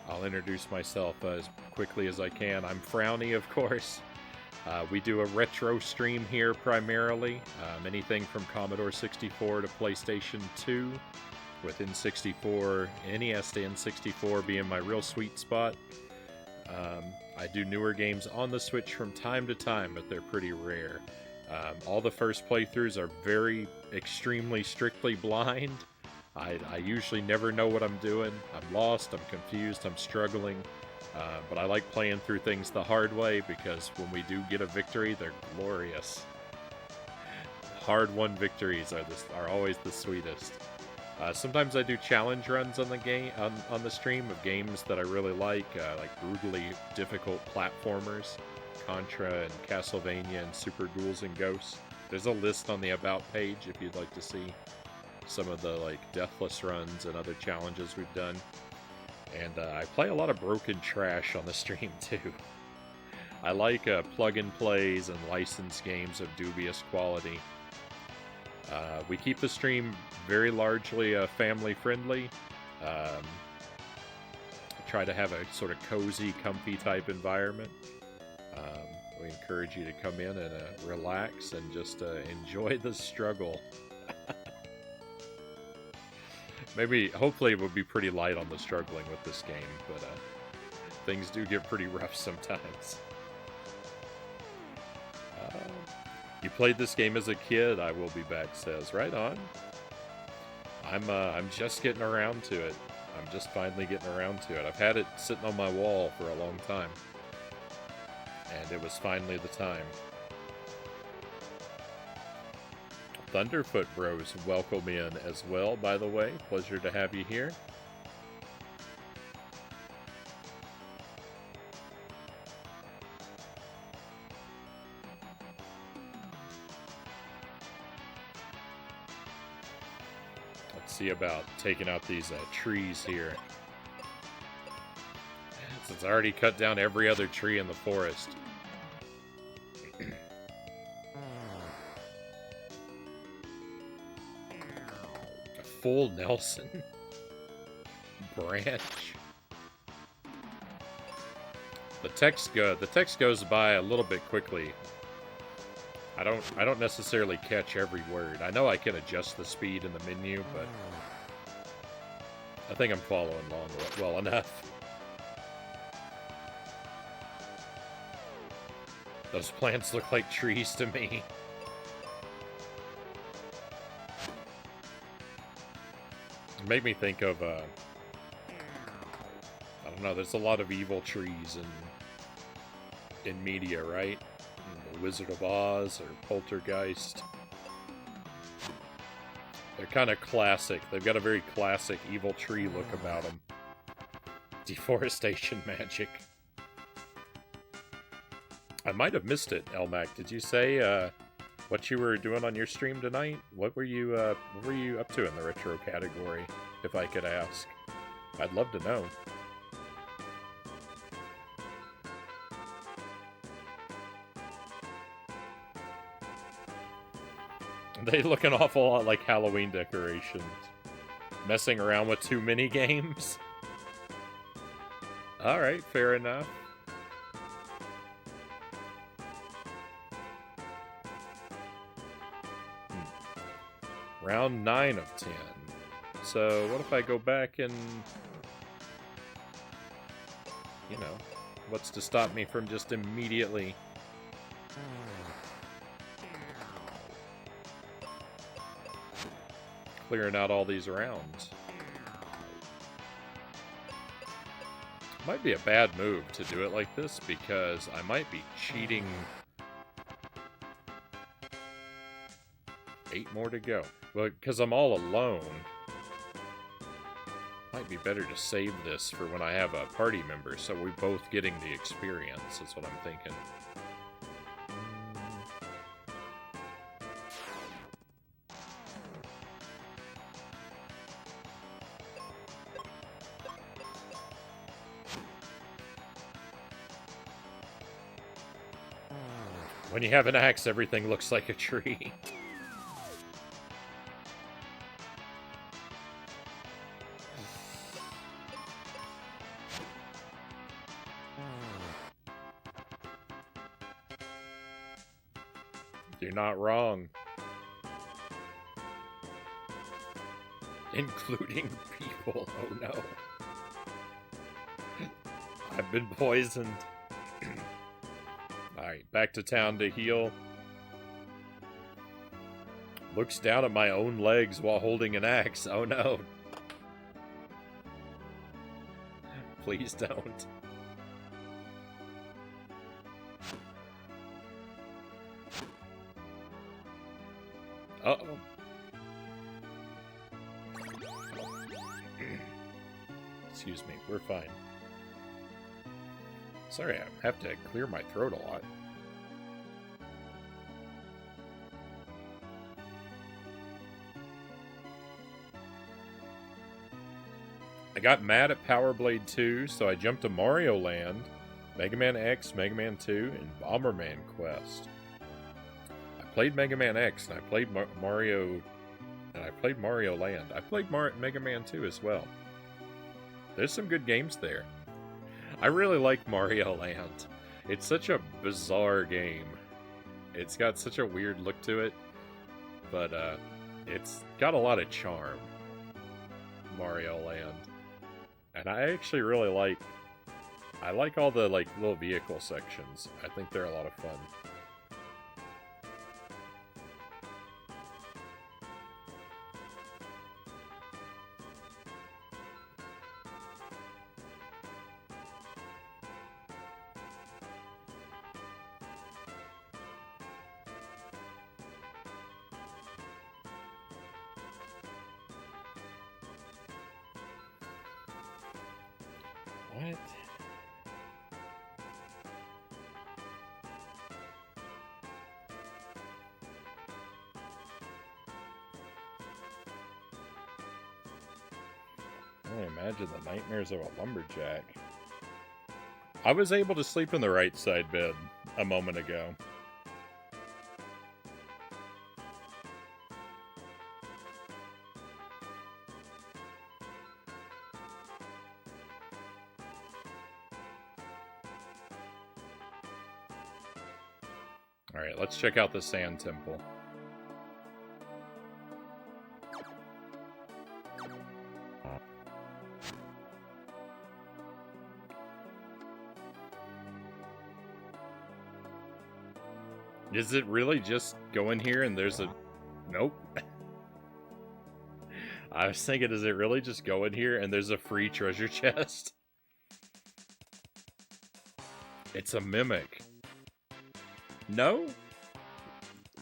I'll introduce myself as quickly as I can. I'm Frownie, of course. We do a retro stream here primarily. Anything from Commodore 64 to PlayStation 2, with N64, NES to N64 being my real sweet spot. I do newer games on the Switch from time to time, but they're pretty rare. All the first playthroughs are extremely strictly blind. I usually never know what I'm doing. I'm lost, I'm confused, I'm struggling. But I like playing through things the hard way because when we do get a victory, they're glorious. Hard-won victories are always the sweetest. Sometimes I do challenge runs on the game on the stream of games that I really like brutally difficult platformers. Contra and Castlevania and Super Ghouls and Ghosts. There's a list on the About page if you'd like to see some of the Deathless runs and other challenges we've done. And I play a lot of broken trash on the stream too. I like plug-and plays and licensed games of dubious quality. We keep the stream very largely family-friendly. Try to have a sort of cozy, comfy type environment. We encourage you to come in and relax and just enjoy the struggle. Hopefully it will be pretty light on the struggling with this game, but things do get pretty rough sometimes. You played this game as a kid, I will be back says. Right on. I'm just getting around to it. I'm just finally getting around to it. I've had it sitting on my wall for a long time. And it was finally the time. Thunderfoot Bros, welcome in as well, by the way. Pleasure to have you here. Let's see about taking out these trees here. Since I already cut down every other tree in the forest. A full Nelson branch. The text goes by a little bit quickly. I don't necessarily catch every word. I know I can adjust the speed in the menu, but I think I'm following along well enough. Those plants look like trees to me. Make me think of, I don't know, there's a lot of evil trees in media, right? The Wizard of Oz or Poltergeist. They're kind of classic. They've got a very classic evil tree look about them. Deforestation magic. I might have missed it, Elmac. Did you say what you were doing on your stream tonight? What were you up to in the retro category, if I could ask? I'd love to know. They look an awful lot like Halloween decorations. Messing around with too many games? Alright, fair enough. Round 9 of 10. So, what if I go back and... You know, what's to stop me from just immediately... clearing out all these rounds? Might be a bad move to do it like this, because I might be cheating. 8 more to go. Well, because I'm all alone, might be better to save this for when I have a party member, so we're both getting the experience, is what I'm thinking. When you have an axe, everything looks like a tree. You're not wrong. Including people. Oh no. I've been poisoned. Alright, back to town to heal. Looks down at my own legs while holding an axe. Oh no. Please don't. Uh-oh. Excuse me, we're fine. Sorry, I have to clear my throat a lot. I got mad at Power Blade 2, so I jumped to Mario Land, Mega Man X, Mega Man 2, and Bomberman Quest. I played Mega Man X, and I played Mario... And I played Mario Land. I played Mega Man 2 as well. There's some good games there. I really like Mario Land. It's such a bizarre game. It's got such a weird look to it, but it's got a lot of charm. Mario Land. And I actually really like... I like all the little vehicle sections. I think they're a lot of fun. What? I imagine the nightmares of a lumberjack. I was able to sleep in the right side bed a moment ago. Alright, let's check out the Sand Temple. Is it really just go in here and there's a... Nope. I was thinking, is it really just go in here and there's a free treasure chest? It's a mimic. No?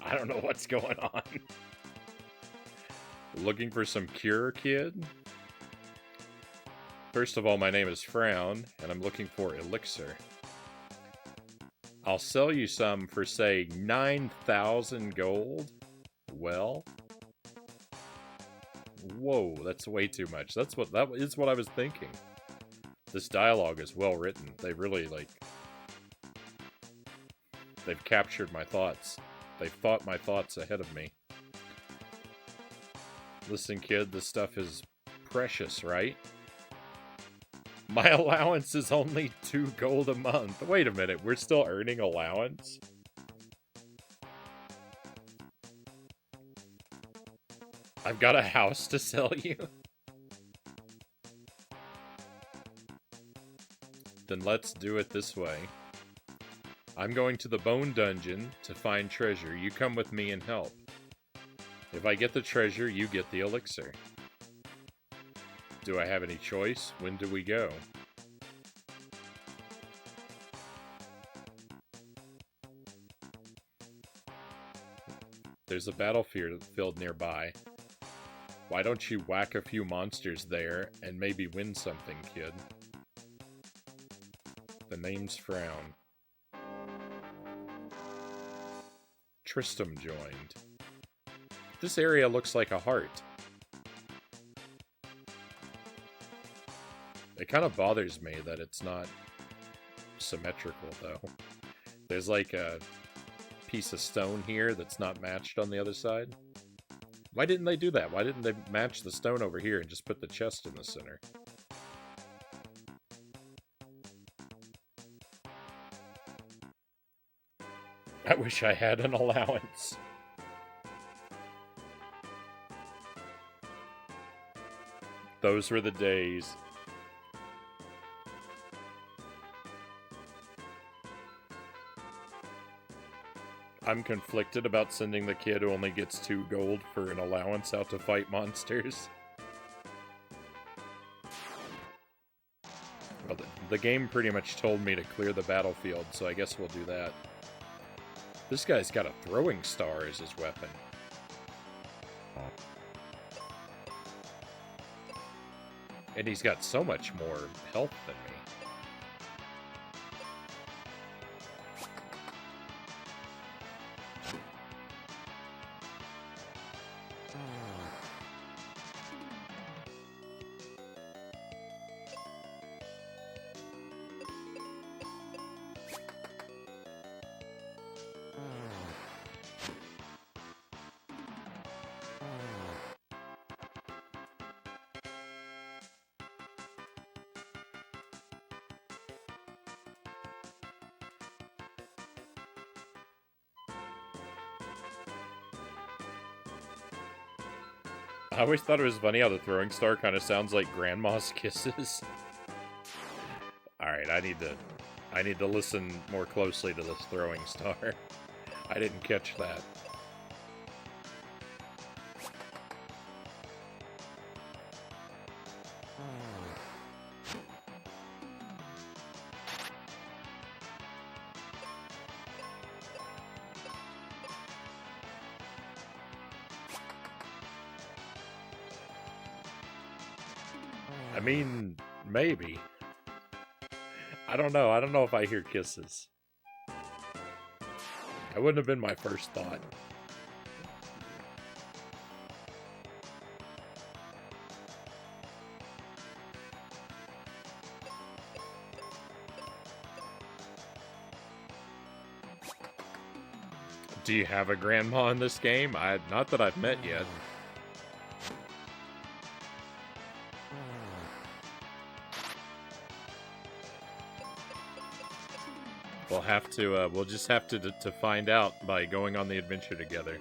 I don't know what's going on. Looking for some cure, kid? First of all, my name is Frown, and I'm looking for elixir. I'll sell you some for, say, 9,000 gold? Well... Whoa, that's way too much. That is what I was thinking. This dialogue is well written. They really, like... They've captured my thoughts. They've thought my thoughts ahead of me. Listen, kid, this stuff is precious, right? My allowance is only 2 gold a month. Wait a minute, we're still earning allowance? I've got a house to sell you? Then let's do it this way. I'm going to the Bone Dungeon to find treasure. You come with me and help. If I get the treasure, you get the elixir. Do I have any choice? When do we go? There's a battlefield nearby. Why don't you whack a few monsters there and maybe win something, kid? The name's Frown. Tristram joined. This area looks like a heart. It kind of bothers me that it's not symmetrical, though. There's like a piece of stone here that's not matched on the other side. Why didn't they do that? Why didn't they match the stone over here and just put the chest in the center? I wish I had an allowance. Those were the days. I'm conflicted about sending the kid who only gets 2 gold for an allowance out to fight monsters. Well, the game pretty much told me to clear the battlefield, so I guess we'll do that. This guy's got a throwing star as his weapon. And he's got so much more health than me. I always thought it was funny how the throwing star kind of sounds like Grandma's kisses. Alright, I need to listen more closely to this throwing star. I didn't catch that. I mean, maybe. I don't know. I don't know if I hear kisses. That wouldn't have been my first thought. Do you have a grandma in this game? Not that I've met yet. We'll just have to find out by going on the adventure together.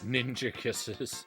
Ninja kisses.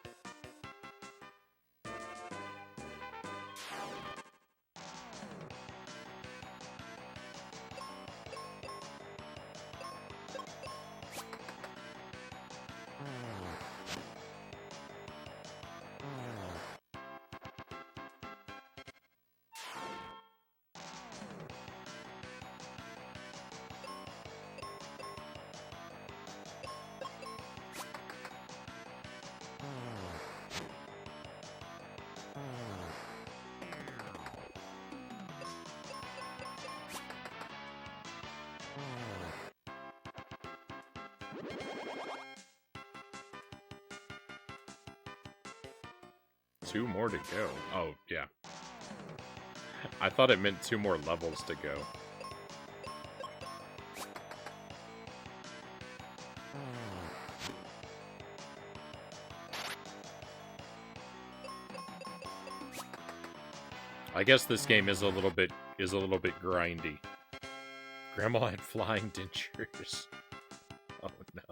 2 more to go. Oh, yeah. I thought it meant 2 more levels to go. I guess this game is a little bit grindy. Grandma had flying dentures. Oh no.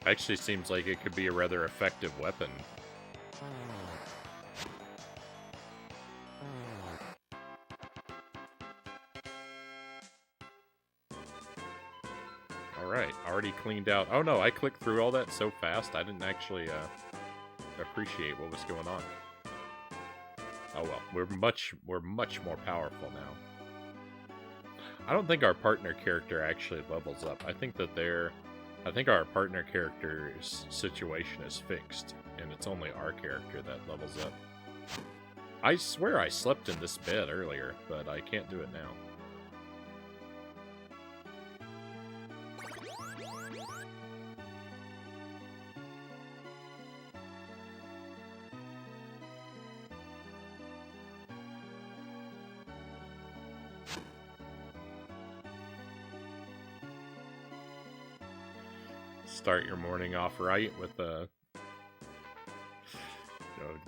Actually seems like it could be a rather effective weapon. Alright, already cleaned out. Oh no, I clicked through all that so fast I didn't actually appreciate what was going on. Oh well, we're much more powerful now. I don't think our partner character actually levels up. I think our partner character's situation is fixed, and it's only our character that levels up. I swear I slept in this bed earlier, but I can't do it now. Start your morning off right with a,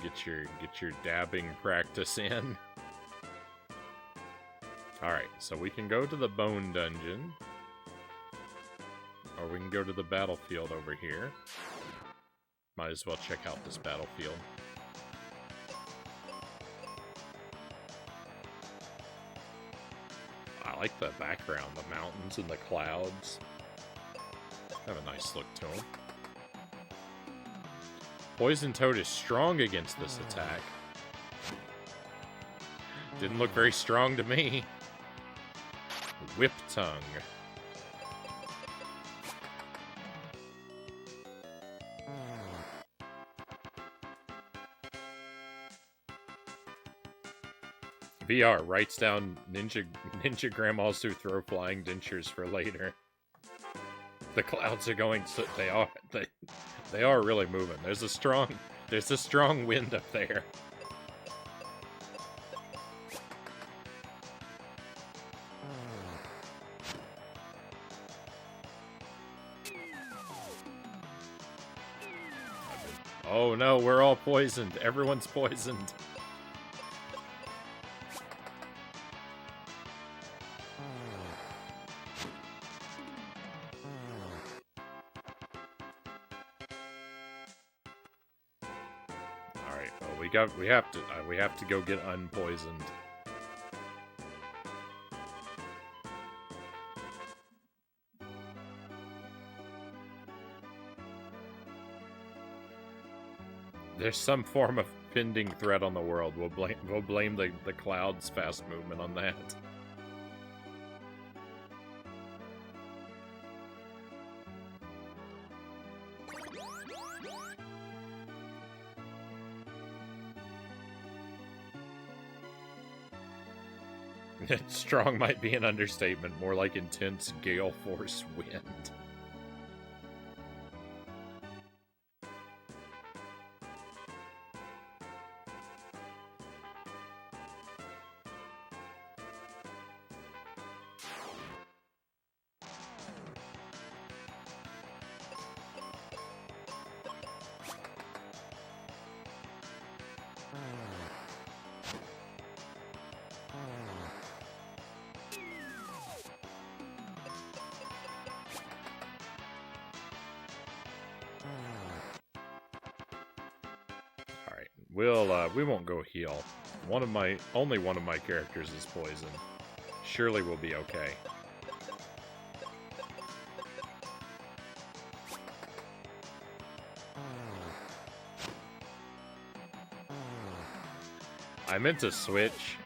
get your dabbing practice in. Alright, so we can go to the bone dungeon. Or we can go to the battlefield over here. Might as well check out this battlefield. I like the background, the mountains and the clouds. Have a nice look to him. Poison Toad is strong against this attack. Didn't look very strong to me. Whip Tongue. VR writes down ninja grandmas who throw flying dentures for later. The clouds are going. They are really moving. There's a strong wind up there. Oh no, we're all poisoned. Everyone's poisoned. We have to go get unpoisoned. There's some form of pending threat on the world. We'll blame the cloud's fast movement on that. Strong might be an understatement, more like intense gale force wind. We won't go heal. Only one of my characters is poisoned. Surely we'll be okay. I meant to switch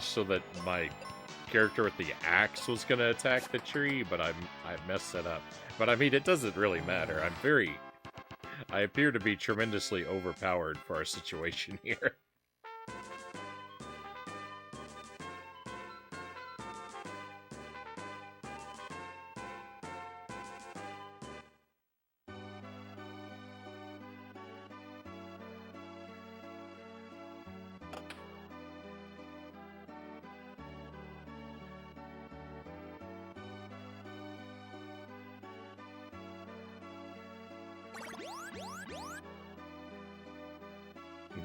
so that my character with the axe was gonna attack the tree, but I messed it up. But I mean, it doesn't really matter. I appear to be tremendously overpowered for our situation here.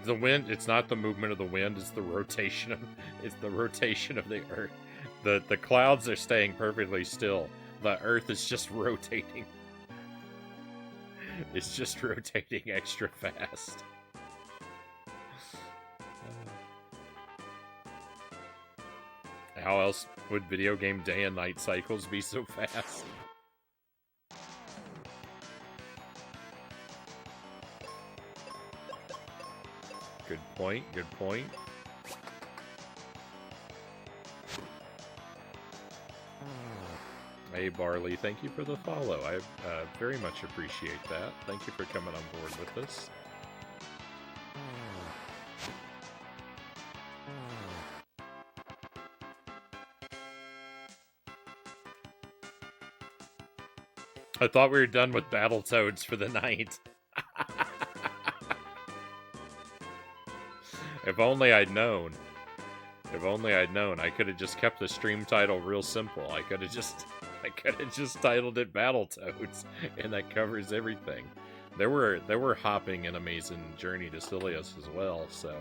The wind, it's not the movement of the wind, it's the rotation of the earth. The clouds are staying perfectly still. The earth is just rotating. It's just rotating extra fast. How else would video game day and night cycles be so fast? Good point, good point. Hey Barley, thank you for the follow. I very much appreciate that. Thank you for coming on board with us. I thought we were done with Battletoads for the night. If only I'd known. If only I'd known. I could have just kept the stream title real simple. I could have just titled it Battletoads, and that covers everything. There were hopping and amazing Journey to Silius as well, so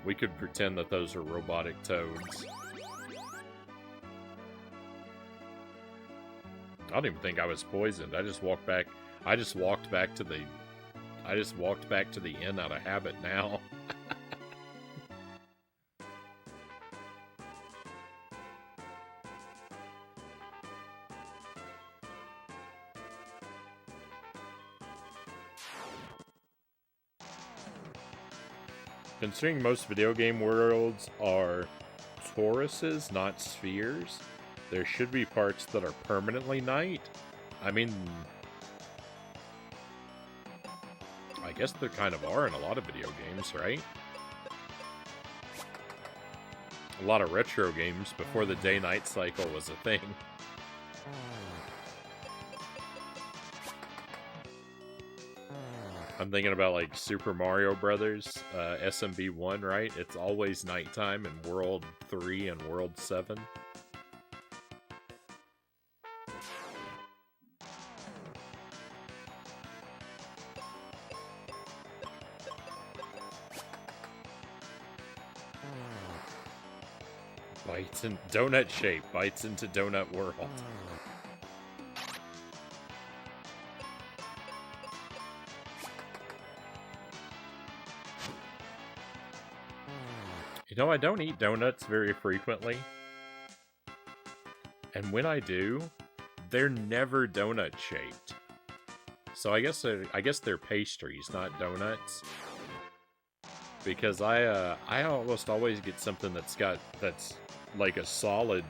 we could pretend that those are robotic toads. I don't even think I was poisoned. I just walked back to the inn out of habit now. Considering most video game worlds are toruses, not spheres, there should be parts that are permanently night. I mean, I guess there kind of are in a lot of video games, right? A lot of retro games before the day-night cycle was a thing. I'm thinking about like Super Mario Brothers, SMB1, right? It's always nighttime in World 3 and World 7. Bites in donut shape, bites into Donut World. You know, I don't eat donuts very frequently. And when I do, they're never donut shaped. So I guess they're pastries, not donuts. Because I almost always get something that's like a solid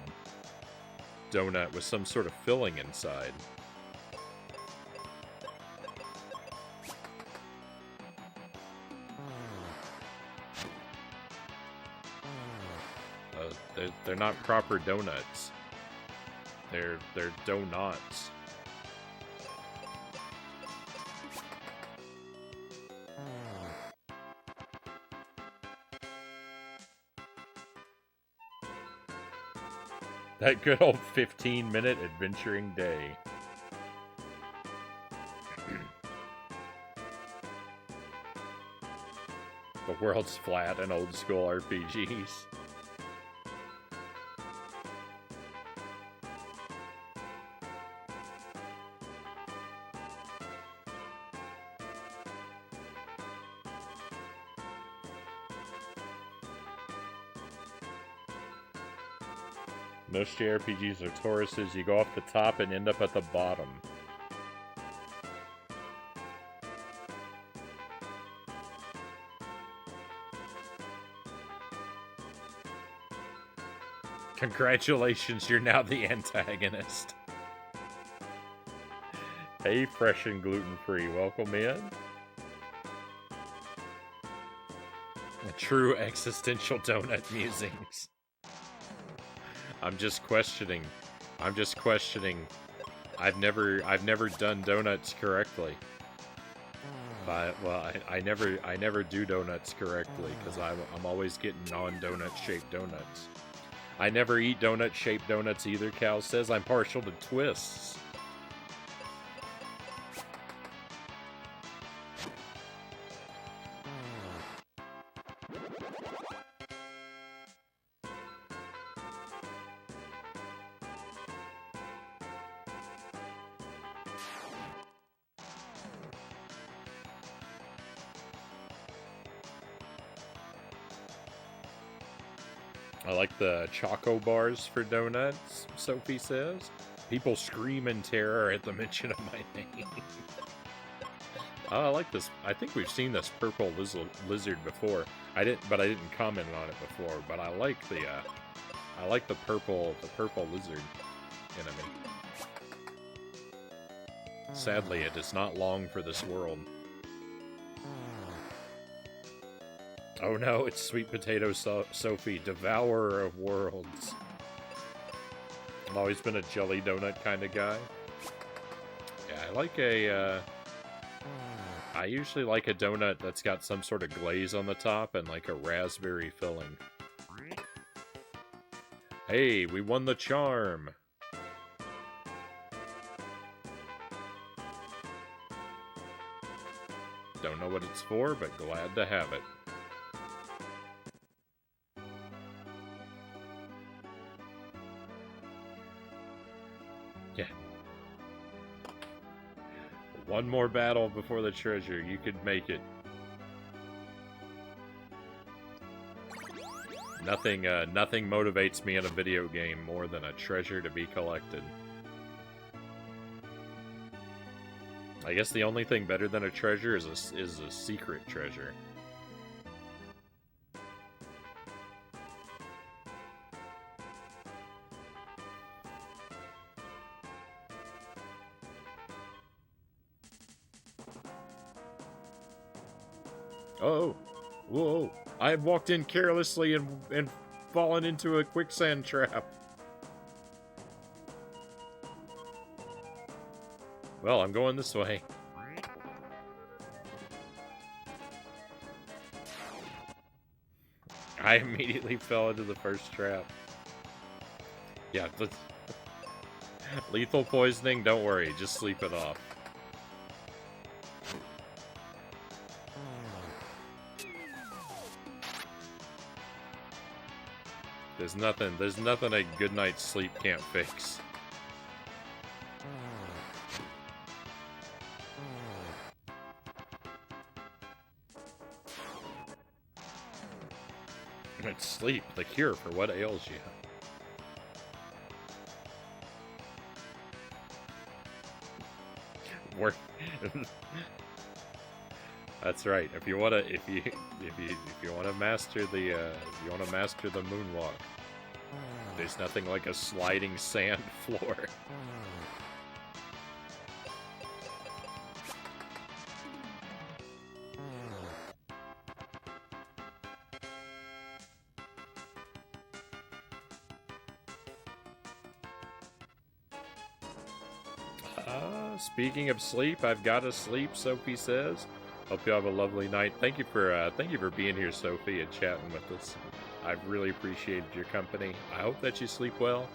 donut with some sort of filling inside. They're not proper donuts. They're donuts. That good old 15-minute adventuring day. The world's flat and old school RPGs. Most JRPGs are toruses. You go off the top and end up at the bottom. Congratulations, you're now the antagonist. Hey, fresh and gluten-free, welcome in. True existential donut musings. I'm just questioning. I've never done donuts correctly. Well, I never do donuts correctly because I'm always getting non-donut shaped donuts. I never eat donut shaped donuts either. Cal says I'm partial to twists. I like the Choco Bars for donuts, Sophie says. People scream in terror at the mention of my name. Oh, I like this. I think we've seen this purple lizard before. I didn't comment on it before. But I like the purple lizard enemy. Sadly, it is not long for this world. Oh no, it's Sweet Potato Sophie, devourer of worlds. I've always been a jelly donut kind of guy. Yeah, I like I usually like a donut that's got some sort of glaze on the top and like a raspberry filling. Hey, we won the charm! Don't know what it's for, but glad to have it. Yeah. One more battle before the treasure. You could make it. Nothing motivates me in a video game more than a treasure to be collected. I guess the only thing better than a treasure is a secret treasure. Oh, whoa! I have walked in carelessly and fallen into a quicksand trap. Well, I'm going this way. I immediately fell into the first trap. Yeah, lethal poisoning, don't worry, just sleep it off. There's nothing a good night's sleep can't fix. It's sleep, the cure for what ails you. That's right. If you wanna master the moonwalk, there's nothing like a sliding sand floor. Speaking of sleep, I've got to sleep, Sophie says. Hope you have a lovely night. Thank you for being here, Sophie, and chatting with us. I've really appreciated your company. I hope that you sleep well,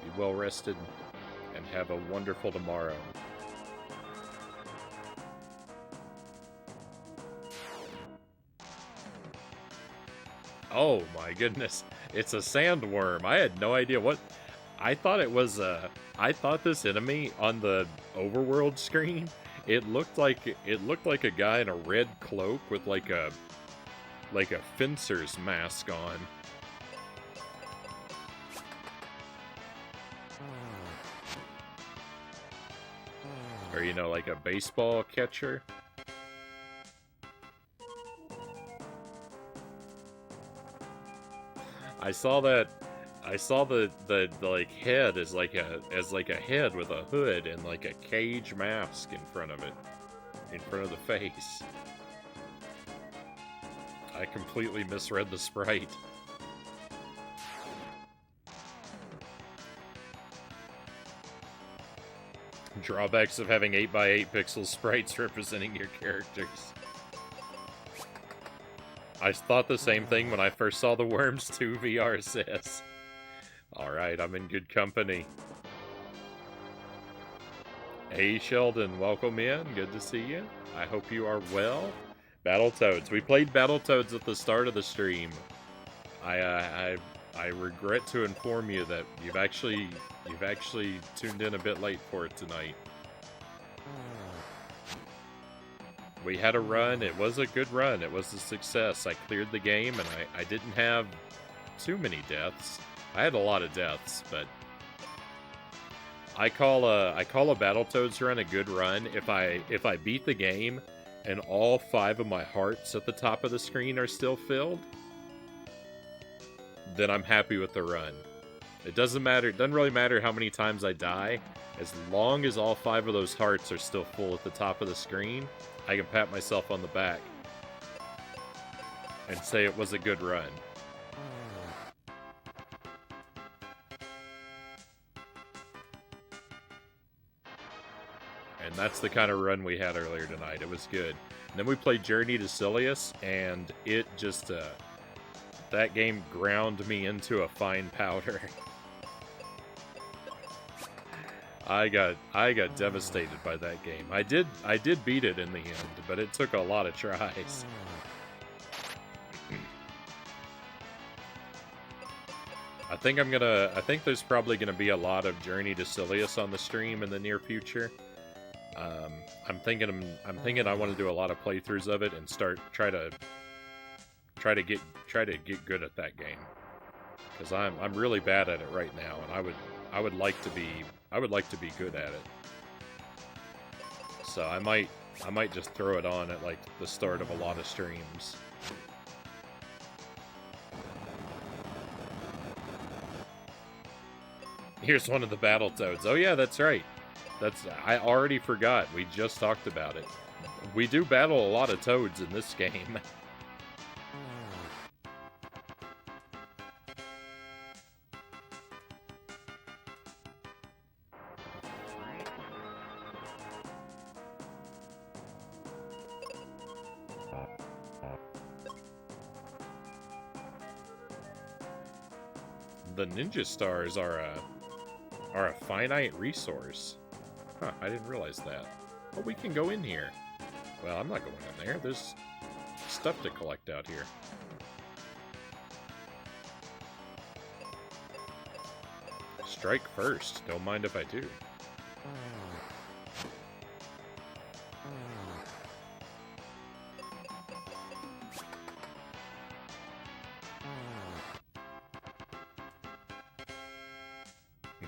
be well rested, and have a wonderful tomorrow. Oh my goodness, it's a sandworm. I had no idea what. I thought it was I thought this enemy on the overworld screen, it looked like a guy in a red cloak with like a fencer's mask on. Or like a baseball catcher. I saw the like head as like a head with a hood and like a cage mask in front of it, in front of the face. I completely misread the sprite. Drawbacks of having 8x8 pixel sprites representing your characters. I thought the same thing when I first saw the Worms 2 VR says. Alright, I'm in good company. Hey Sheldon, welcome in. Good to see you. I hope you are well. Battletoads. We played Battletoads at the start of the stream. I regret to inform you that you've actually tuned in a bit late for it tonight. We had a run. It was a good run. It was a success. I cleared the game, and I didn't have too many deaths. I had a lot of deaths, but I call a Battletoads run a good run if I beat the game and all 5 of my hearts at the top of the screen are still filled. Then I'm happy with the run. It doesn't matter. It doesn't really matter how many times I die. As long as all 5 of those hearts are still full at the top of the screen, I can pat myself on the back and say it was a good run. And that's the kind of run we had earlier tonight. It was good. And then we played Journey to Silius, and it just, that game ground me into a fine powder. I got devastated by that game. I did beat it in the end, but it took a lot of tries. I think there's probably gonna be a lot of Journey to Silius on the stream in the near future. I'm thinking I want to do a lot of playthroughs of it and try to get good at that game, because I'm really bad at it right now, and I would like to be good at it. So I might just throw it on at like the start of a lot of streams. Here's one of the Battletoads. Oh yeah, that's right. I already forgot. We just talked about it. We do battle a lot of toads in this game. The ninja stars are a finite resource. Huh, I didn't realize that. But we can go in here. Well, I'm not going in there. There's stuff to collect out here. Strike first. Don't mind if I do.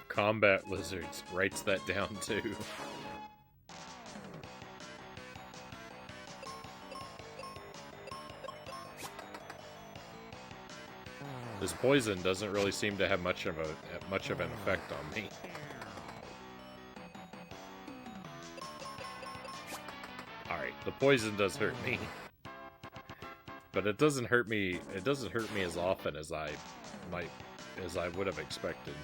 Combat Lizards writes that down too. This poison doesn't really seem to have much of an effect on me. Alright, the poison does hurt me. But it doesn't hurt me as often as I would have expected.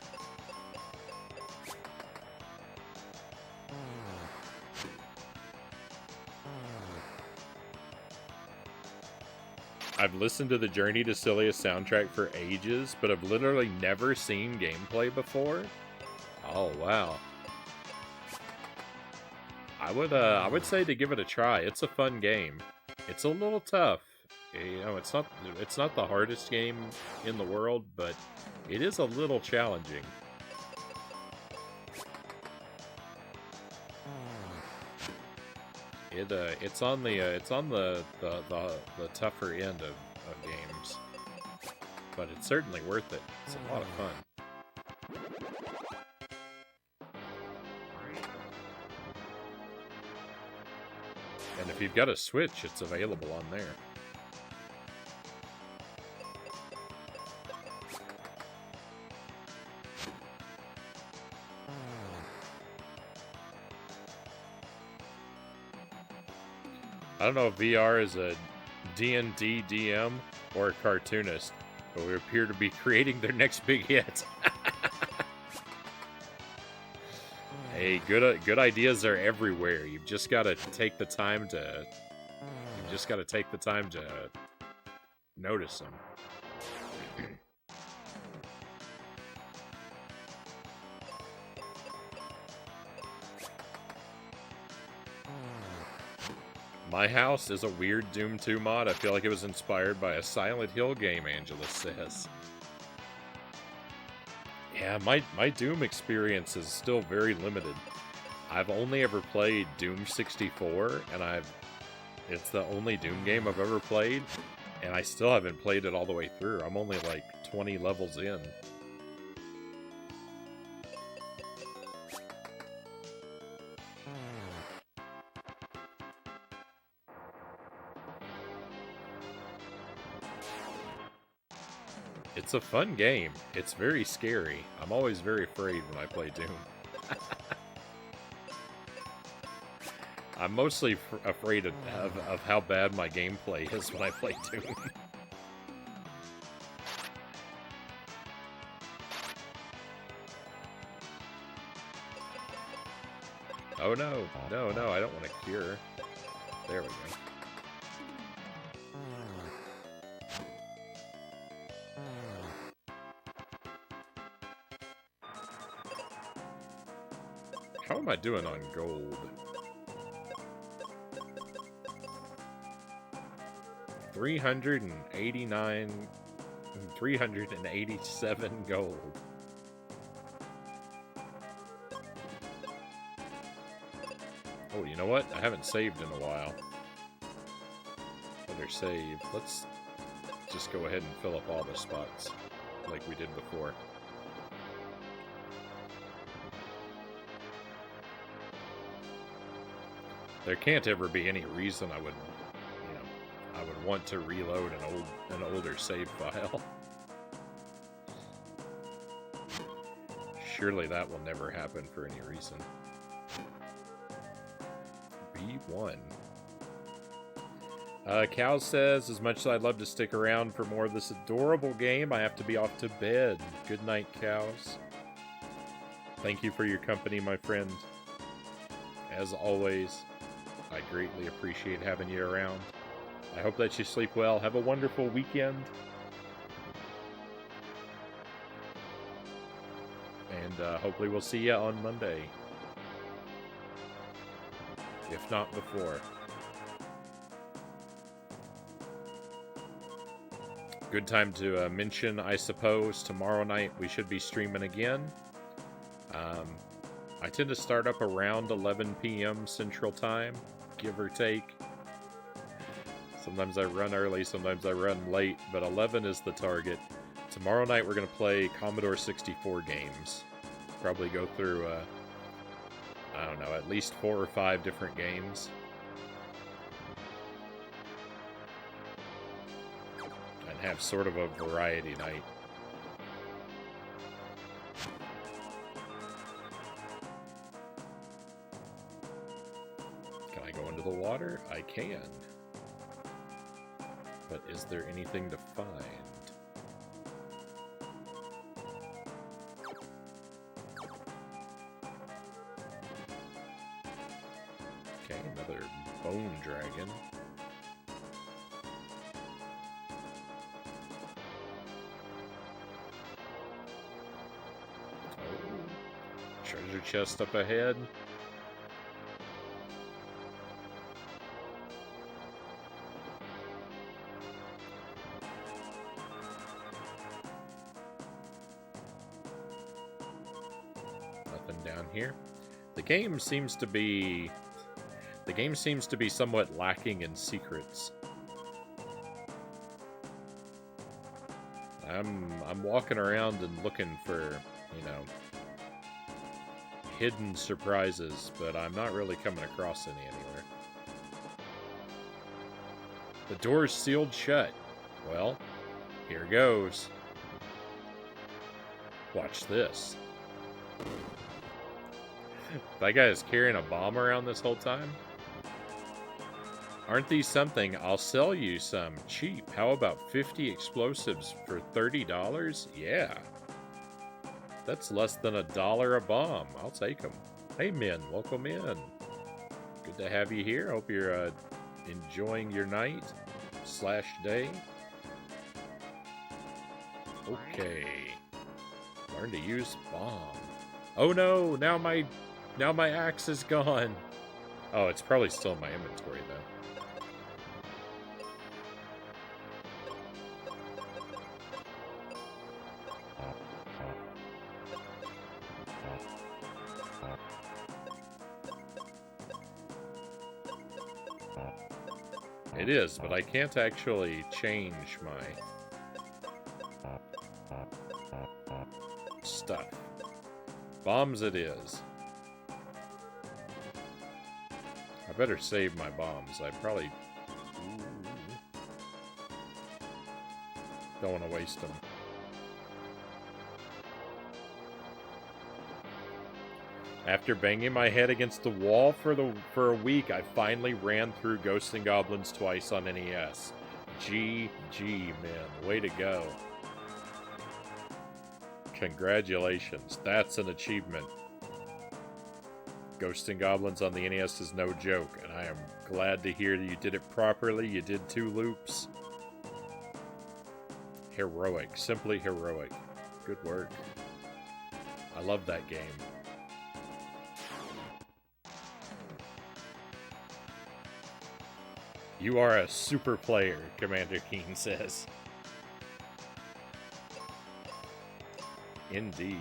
I've listened to the Journey to Silius soundtrack for ages, but I've literally never seen gameplay before. Oh wow. I would say to give it a try. It's a fun game. It's a little tough. You know, it's not the hardest game in the world, but it is a little challenging. It's on the tougher end of games, but it's certainly worth it. It's a lot of fun. And if you've got a Switch, it's available on there. I don't know if VR is a D&D DM or a cartoonist, but we appear to be creating their next big hit. Hey, good ideas are everywhere. You've just got to take the time to notice them. My house is a weird Doom 2 mod. I feel like it was inspired by a Silent Hill game, Angela says. Yeah, my Doom experience is still very limited. I've only ever played Doom 64, and it's the only Doom game I've ever played. And I still haven't played it all the way through. I'm only like 20 levels in. It's a fun game. It's very scary. I'm always very afraid when I play Doom. I'm mostly afraid of how bad my gameplay is when I play Doom. Oh no, no, no, I don't want to cure. There we go. How am I doing on gold? 389, 387 gold. Oh, you know what? I haven't saved in a while. Better save. Let's just go ahead and fill up all the spots like we did before. There can't ever be any reason I would, I would want to reload an older save file. Surely that will never happen for any reason. B1. Cal says, as much as I'd love to stick around for more of this adorable game, I have to be off to bed. Good night, cows. Thank you for your company, my friend. As always, I greatly appreciate having you around. I hope that you sleep well. Have a wonderful weekend. And hopefully we'll see you on Monday. If not before. Good time to mention, I suppose, tomorrow night we should be streaming again. I tend to start up around 11 p.m. Central Time, give or take. Sometimes I run early, sometimes I run late, but 11 is the target. Tomorrow night we're going to play Commodore 64 games. Probably go through, I don't know, at least 4 or 5 different games. And have sort of a variety night. Can I go into the water? I can. But is there anything to find? Okay, another bone dragon. Oh, treasure chest up ahead. Down here. The game seems to be somewhat lacking in secrets. I'm walking around and looking for, hidden surprises, but I'm not really coming across any anywhere. The door's sealed shut. Well, here goes. Watch this. That guy is carrying a bomb around this whole time? Aren't these something? I'll sell you some. Cheap. How about 50 explosives for $30? Yeah. That's less than $1 a bomb. I'll take them. Hey, men. Welcome in. Good to have you here. Hope you're enjoying your night/day. Okay. Learn to use bomb. Oh no! Now my axe is gone. Oh, it's probably still in my inventory, though. It is, but I can't actually change my stuff. Bombs it is. I better save my bombs. I probably don't want to waste them. After banging my head against the wall for a week, I finally ran through Ghosts and Goblins twice on NES. GG, man. Way to go. Congratulations. That's an achievement. Ghosts and Goblins on the NES is no joke, and I am glad to hear that you did it properly. You did 2 loops. Heroic. Simply heroic. Good work. I love that game. You are a super player, Commander Keen says. Indeed.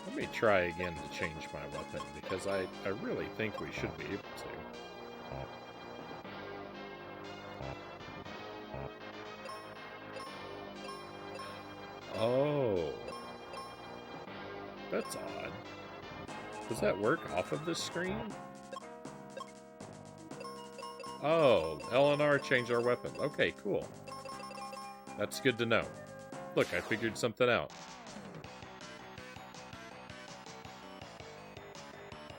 Let me try again to change my weapon, because I really think we should be able to. Oh. That's odd. Does that work off of this screen? Oh, L and R change our weapon. Okay, cool. That's good to know. Look, I figured something out.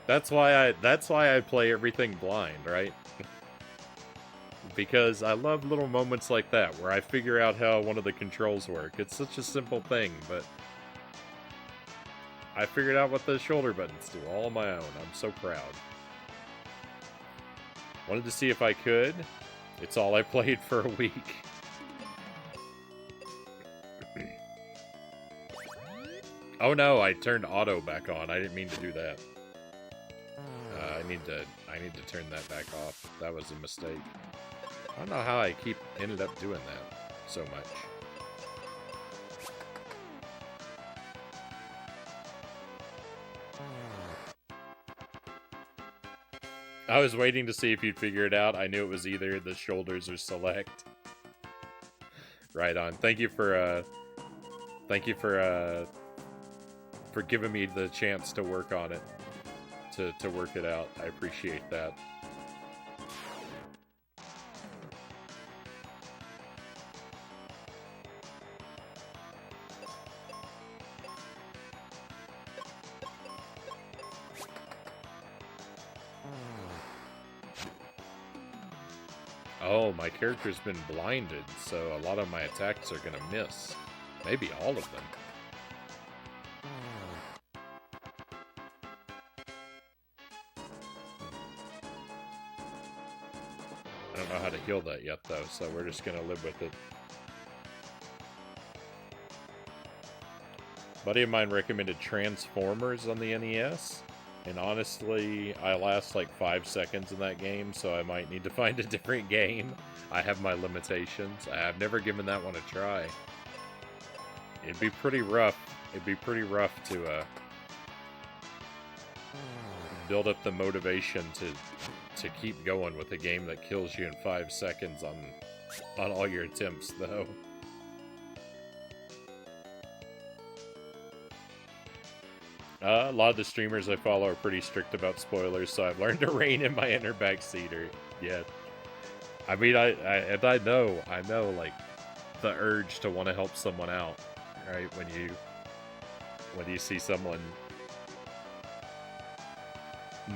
That's why I play everything blind, right? Because I love little moments like that, where I figure out how one of the controls work. It's such a simple thing, but I figured out what the shoulder buttons do all on my own. I'm so proud. Wanted to see if I could. It's all I played for a week. Oh no, I turned auto back on. I didn't mean to do that. I need to turn that back off. That was a mistake. I don't know how I ended up doing that so much. I was waiting to see if you'd figure it out. I knew it was either the shoulders or select. Right on. Thank you for giving me the chance to work on it. To work it out. I appreciate that. Oh, my character's been blinded, so a lot of my attacks are gonna miss. Maybe all of them. I don't know how to heal that yet, though, so we're just gonna live with it. A buddy of mine recommended Transformers on the NES, and honestly, I last like 5 seconds in that game, so I might need to find a different game. I have my limitations. I've never given that one a try. It'd be pretty rough. It'd be pretty rough to build up the motivation to keep going with a game that kills you in 5 seconds on all your attempts, though. A lot of the streamers I follow are pretty strict about spoilers, so I've learned to rein in my inner backseater. Yeah, I mean, I know, like, the urge to want to help someone out, right? When you see someone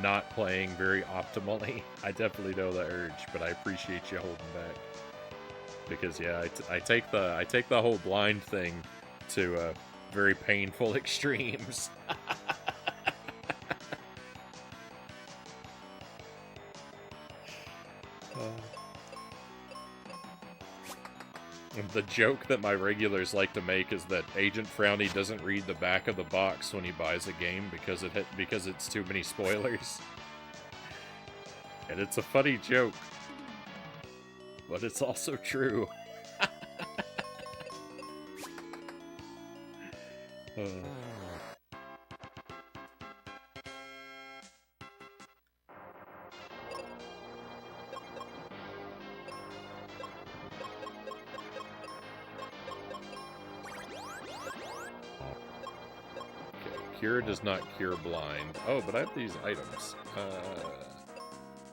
not playing very optimally, I definitely know the urge, but I appreciate you holding back. Because yeah, I take the whole blind thing to very painful extremes. The joke that my regulars like to make is that Agent Frownie doesn't read the back of the box when he buys a game because it's too many spoilers. And it's a funny joke. but it's also true. Cure does not cure blind. Oh, but I have these items.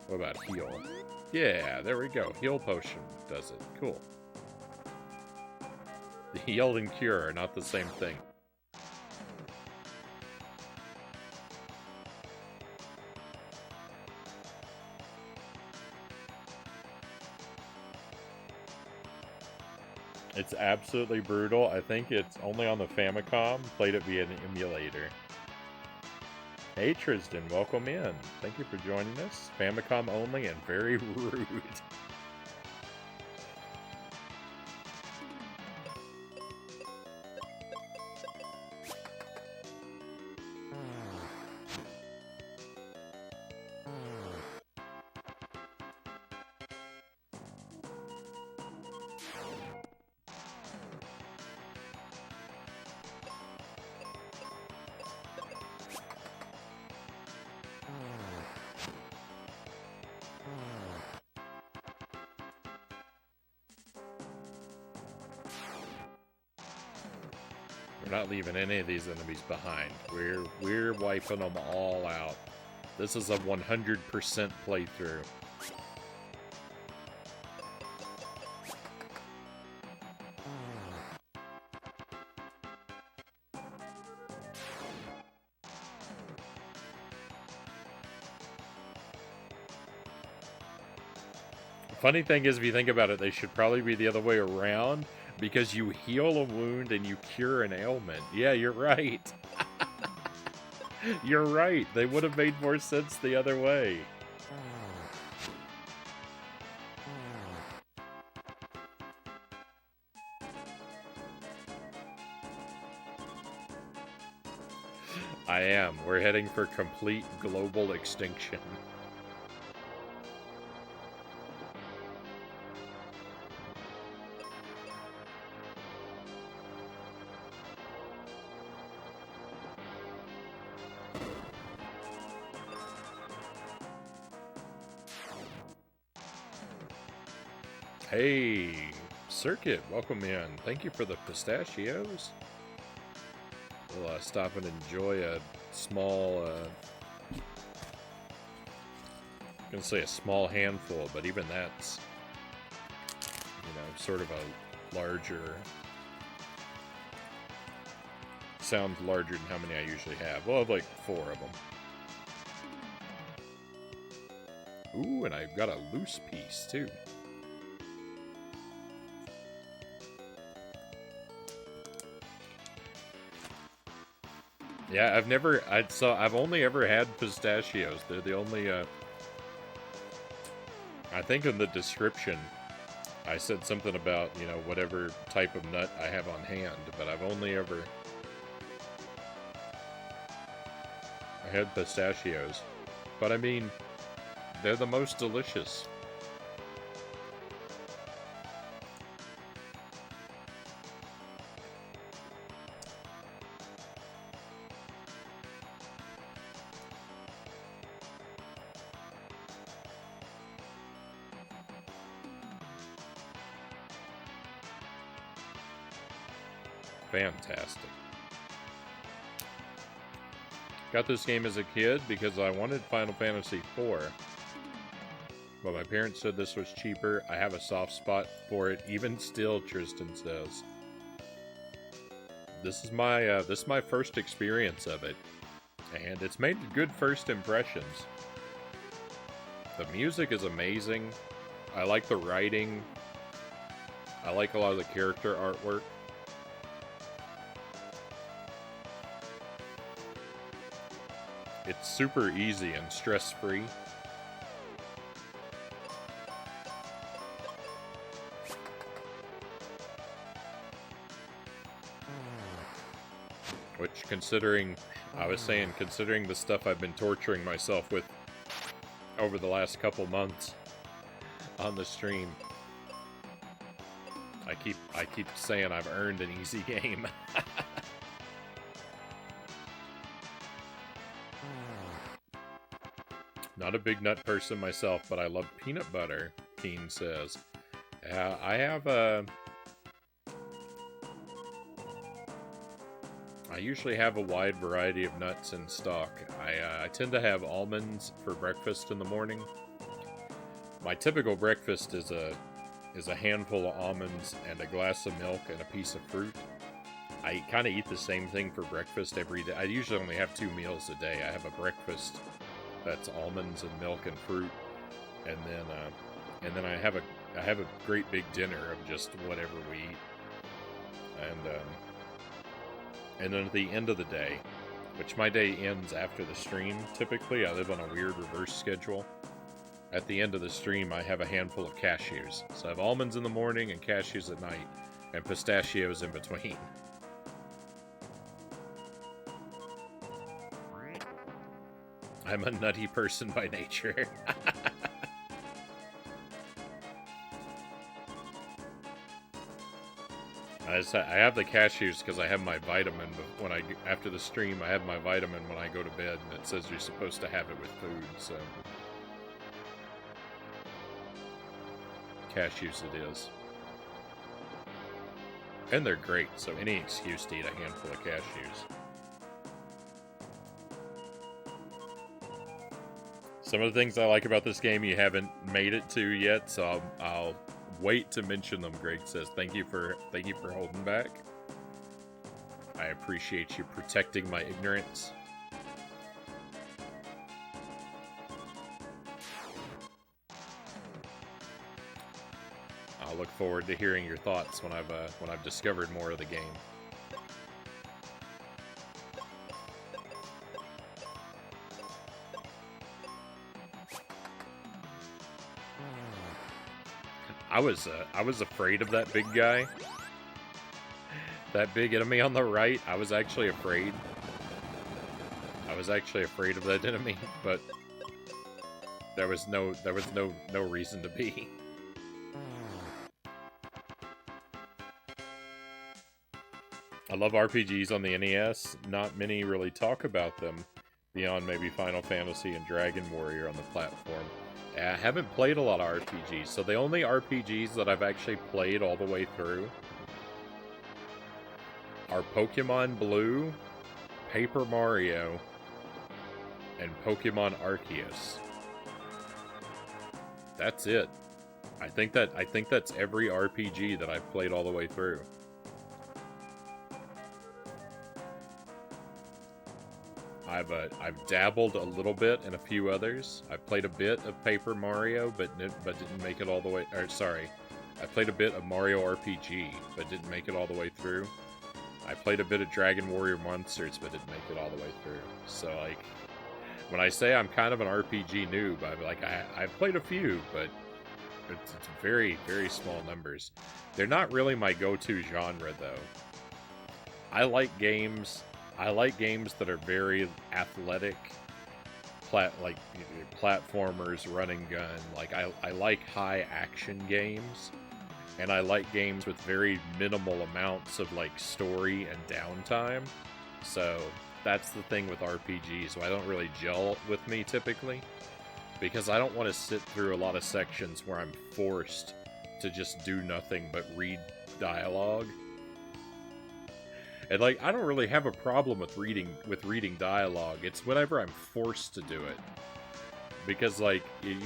What about heal? Yeah, there we go. Heal potion does it. Cool. The heal and cure are not the same thing. It's absolutely brutal. I think it's only on the Famicom. Played it via an emulator. Hey Tristan, welcome in. Thank you for joining us. Famicom only and very rude. We're not leaving any of these enemies behind. We're wiping them all out. This is a 100% playthrough. Funny thing is, if you think about it, they should probably be the other way around. Because you heal a wound and you cure an ailment. Yeah, you're right. You're right. They would have made more sense the other way. I am. We're heading for complete global extinction. Hey, Circuit, welcome in. Thank you for the pistachios. We'll stop and enjoy a small, I'm gonna say a small handful, but even that's, you know, sort of a larger, sounds larger than how many I usually have. Well, I have like 4 of them. Ooh, and I've got a loose piece too. Yeah, I've only ever had pistachios. They're the only, I think in the description, I said something about, you know, whatever type of nut I have on hand, but I've only ever had pistachios. But I mean, they're the most delicious. Fantastic. Got this game as a kid because I wanted Final Fantasy IV. But my parents said this was cheaper. I have a soft spot for it. Even still, Tristan says. This is my first experience of it. And it's made good first impressions. The music is amazing. I like the writing. I like a lot of the character artwork. It's super easy and stress-free. Which, considering the stuff I've been torturing myself with over the last couple months on the stream, I keep saying I've earned an easy game. Not a big nut person myself, but I love peanut butter, Keen says. I have I usually have a wide variety of nuts in stock. I tend to have almonds for breakfast in the morning. My typical breakfast is a handful of almonds and a glass of milk and a piece of fruit. I kind of eat the same thing for breakfast every day. I usually only have 2 meals a day. I have a breakfast that's almonds and milk and fruit, and then I have a great big dinner of just whatever we eat. And then at the end of the day, which my day ends after the stream, typically I live on a weird reverse schedule. At the end of the stream, I have a handful of cashews. So I have almonds in the morning and cashews at night, and pistachios in between. I'm a nutty person by nature. I have the cashews because I have my vitamin. But after the stream, I have my vitamin when I go to bed, and it says you're supposed to have it with food. So cashews it is, and they're great. So any excuse to eat a handful of cashews. Some of the things I like about this game you haven't made it to yet, so I'll wait to mention them. Greg says, thank you for holding back. I appreciate you protecting my ignorance. I'll look forward to hearing your thoughts when I've discovered more of the game. I was afraid of that big guy. That big enemy on the right, I was actually afraid. I was actually afraid of that enemy, but there was no reason to be. I love RPGs on the NES. Not many really talk about them beyond maybe Final Fantasy and Dragon Warrior on the platform. I haven't played a lot of RPGs, so the only RPGs that I've actually played all the way through are Pokemon Blue, Paper Mario, and Pokemon Arceus. That's it. I think that's every RPG that I've played all the way through. I've dabbled a little bit in a few others. I played a bit of Paper Mario, but didn't make it all the way. Or sorry, I played a bit of Mario RPG, but didn't make it all the way through. I played a bit of Dragon Warrior Monsters, but didn't make it all the way through. So like, when I say I'm kind of an RPG noob, I've played a few, but it's very, very small numbers. They're not really my go-to genre though. I like games that are very athletic, platformers, run and gun. Like, I like high action games, and I like games with very minimal amounts of, like, story and downtime. So, that's the thing with RPGs. So I don't really gel with me, typically, because I don't want to sit through a lot of sections where I'm forced to just do nothing but read dialogue. And, like, I don't really have a problem with reading dialogue. It's whenever I'm forced to do it. Because, like, you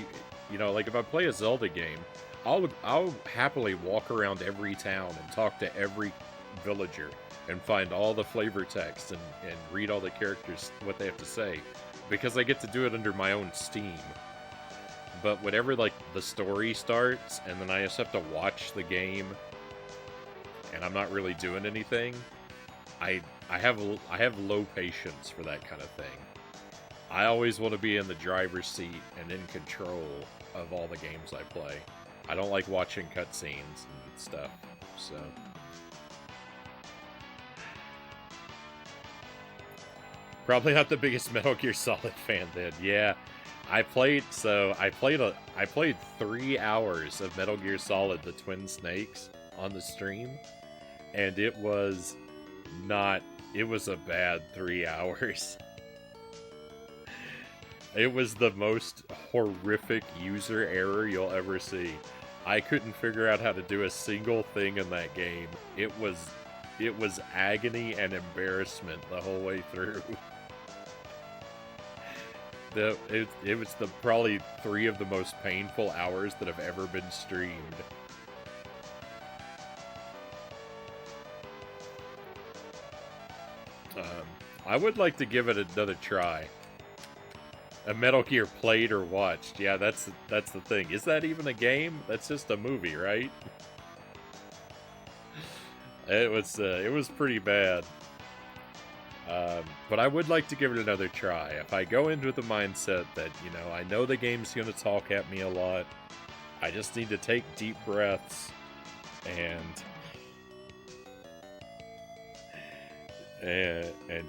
know, like, if I play a Zelda game, I'll happily walk around every town and talk to every villager and find all the flavor text and read all the characters, what they have to say. Because I get to do it under my own steam. But whenever, like, the story starts, and then I just have to watch the game, and I'm not really doing anything, I have low patience for that kind of thing. I always want to be in the driver's seat and in control of all the games I play. I don't like watching cutscenes and stuff, so. Probably not the biggest Metal Gear Solid fan then. Yeah, I played 3 hours of Metal Gear Solid: The Twin Snakes on the stream, and it was not. It was a bad 3 hours. It was the most horrific user error you'll ever see. I couldn't figure out how to do a single thing in that game. It was agony and embarrassment the whole way through. It was probably 3 of the most painful hours that have ever been streamed. I would like to give it another try. A Metal Gear played or watched. Yeah, that's the thing. Is that even a game? That's just a movie, right? It was pretty bad. But I would like to give it another try. If I go into the mindset that, I know the game's going to talk at me a lot. I just need to take deep breaths and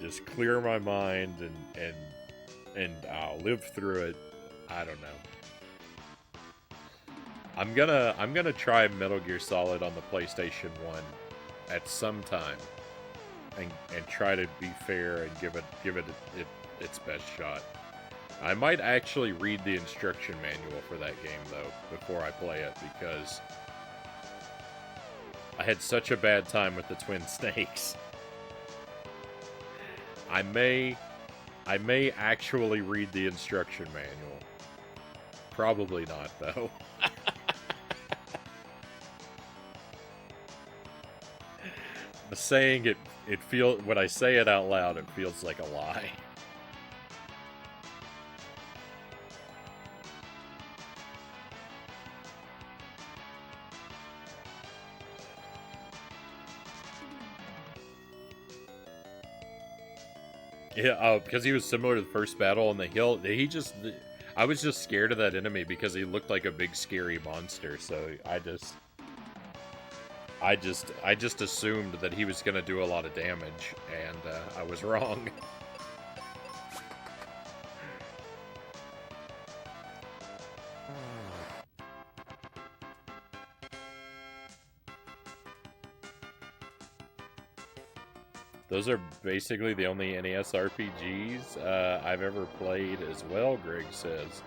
just clear my mind and I'll live through it. I don't know. I'm gonna try Metal Gear Solid on the PlayStation 1 at some time, and try to be fair and give it its best shot. I might actually read the instruction manual for that game though before I play it, because I had such a bad time with the Twin Snakes. I may actually read the instruction manual. Probably not, though. Saying it when I say it out loud, it feels like a lie. Yeah, because he was similar to the first battle on the hill. I was just scared of that enemy because he looked like a big scary monster. So I just assumed that he was going to do a lot of damage, and I was wrong. Those are basically the only NES RPGs I've ever played as well, Greg says.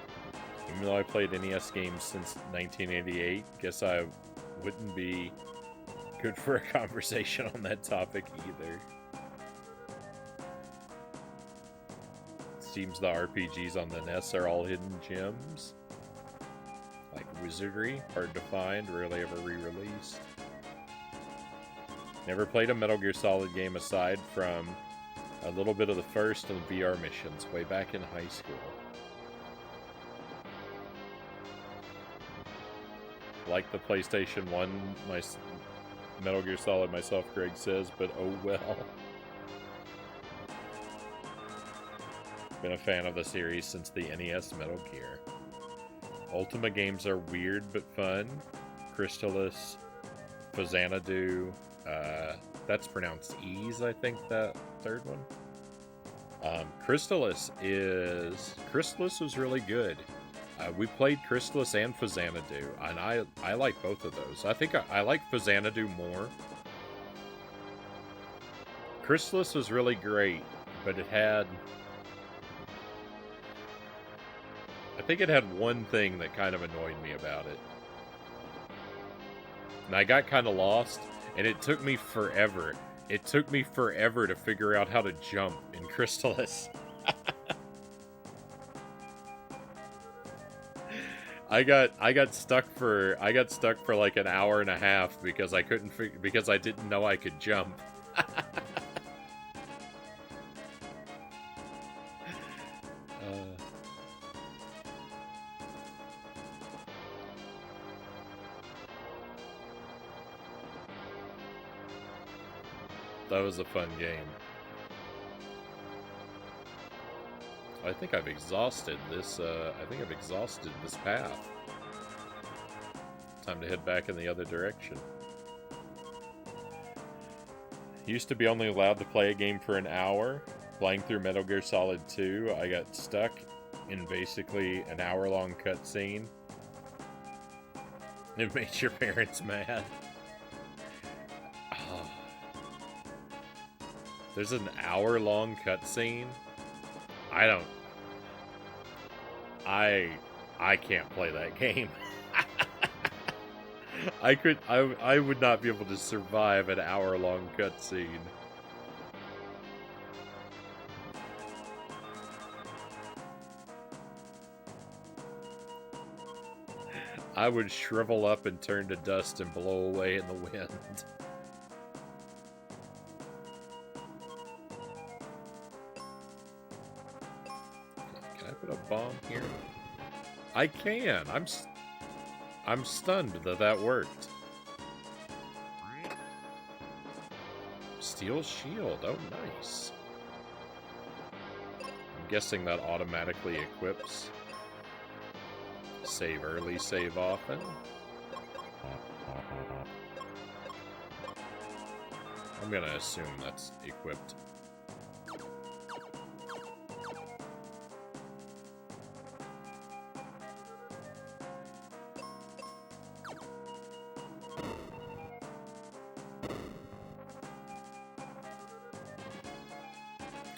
Even though I played NES games since 1988, guess I wouldn't be good for a conversation on that topic either. Seems the RPGs on the NES are all hidden gems. Like Wizardry, hard to find, rarely ever re-released. Never played a Metal Gear Solid game aside from a little bit of the first and the VR missions way back in high school. Like the PlayStation 1, my Metal Gear Solid myself, Greg says, but oh well. Been a fan of the series since the NES Metal Gear. Ultima games are weird but fun. Crystalis, Xanadu, that's pronounced Ease, I think, that third one. Crystalis was really good. We played Crystalis and Xanadu, and I like both of those. I think I like Xanadu more. Crystalis was really great, but I think it had one thing that kind of annoyed me about it. And I got kind of lost, and it took me forever. It took me forever to figure out how to jump in Crystalis. I got stuck for like an hour and a half because I didn't know I could jump. That was a fun game. I think I've exhausted this. This path. Time to head back in the other direction. Used to be only allowed to play a game for an hour. Playing through Metal Gear Solid 2, I got stuck in basically an hour-long cutscene. It made your parents mad. There's an hour-long cutscene. I can't play that game. I would not be able to survive an hour-long cutscene. I would shrivel up and turn to dust and blow away in the wind. Can I put a bomb here? I can. I'm stunned that worked. Steel shield. Oh, nice. I'm guessing that automatically equips. Save early, save often. I'm gonna assume that's equipped.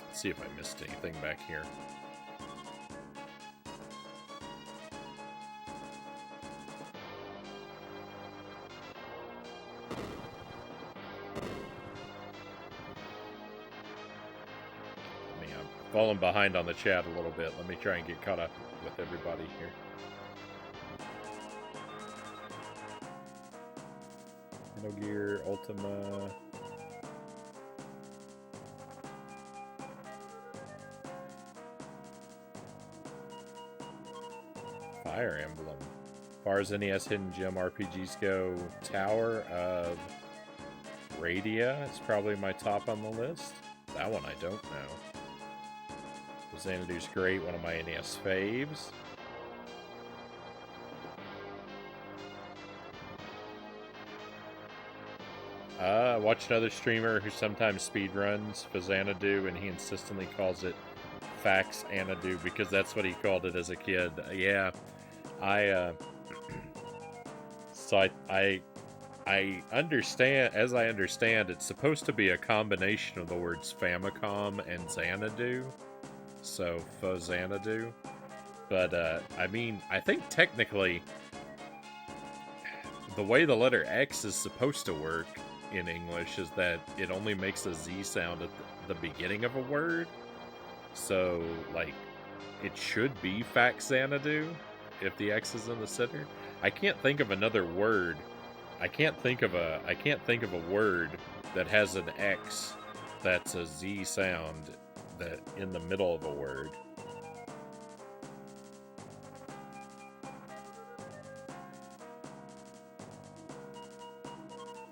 Let's see if I missed anything back here. Falling behind on the chat a little bit. Let me try and get caught up with everybody here. Metal Gear, Ultima. Fire Emblem. As far as NES Hidden Gem RPGs go, Tower of Radia is probably my top on the list. That one I don't know. Xanadu's great, one of my NES faves. I watch another streamer who sometimes speedruns Xanadu, and he insistently calls it Fax Anadu because that's what he called it as a kid. Yeah, so I understand, as I understand, it's supposed to be a combination of the words Famicom and Xanadu. So, Xanadu. But, I mean, I think technically the way the letter X is supposed to work in English is that it only makes a Z sound at the beginning of a word. So, like, it should be Faxanadu if the X is in the center. I can't think of another word. I can't think of a word that has an X that's a Z sound that in the middle of a word.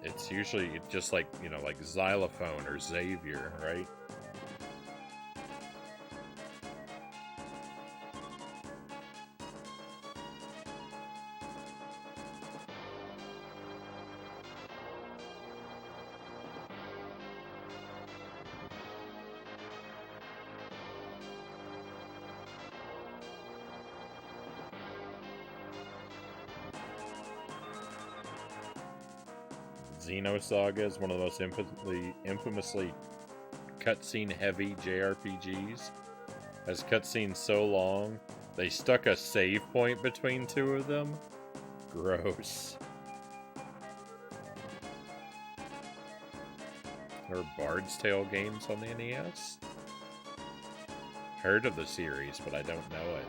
It's usually just like, you know, like xylophone or Xavier, right? Xenosaga is one of the most infamously cutscene-heavy JRPGs. As cutscenes so long, they stuck a save point between two of them. Gross. There are Bard's Tale games on the NES. Heard of the series, but I don't know it.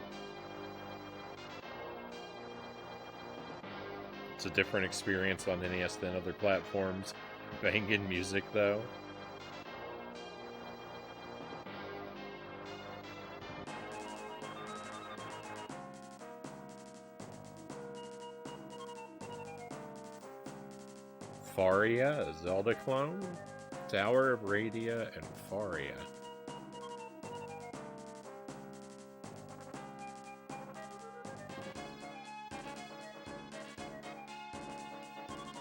It's a different experience on NES than other platforms. Banging music, though. Faria, a Zelda clone? Tower of Radia and Faria.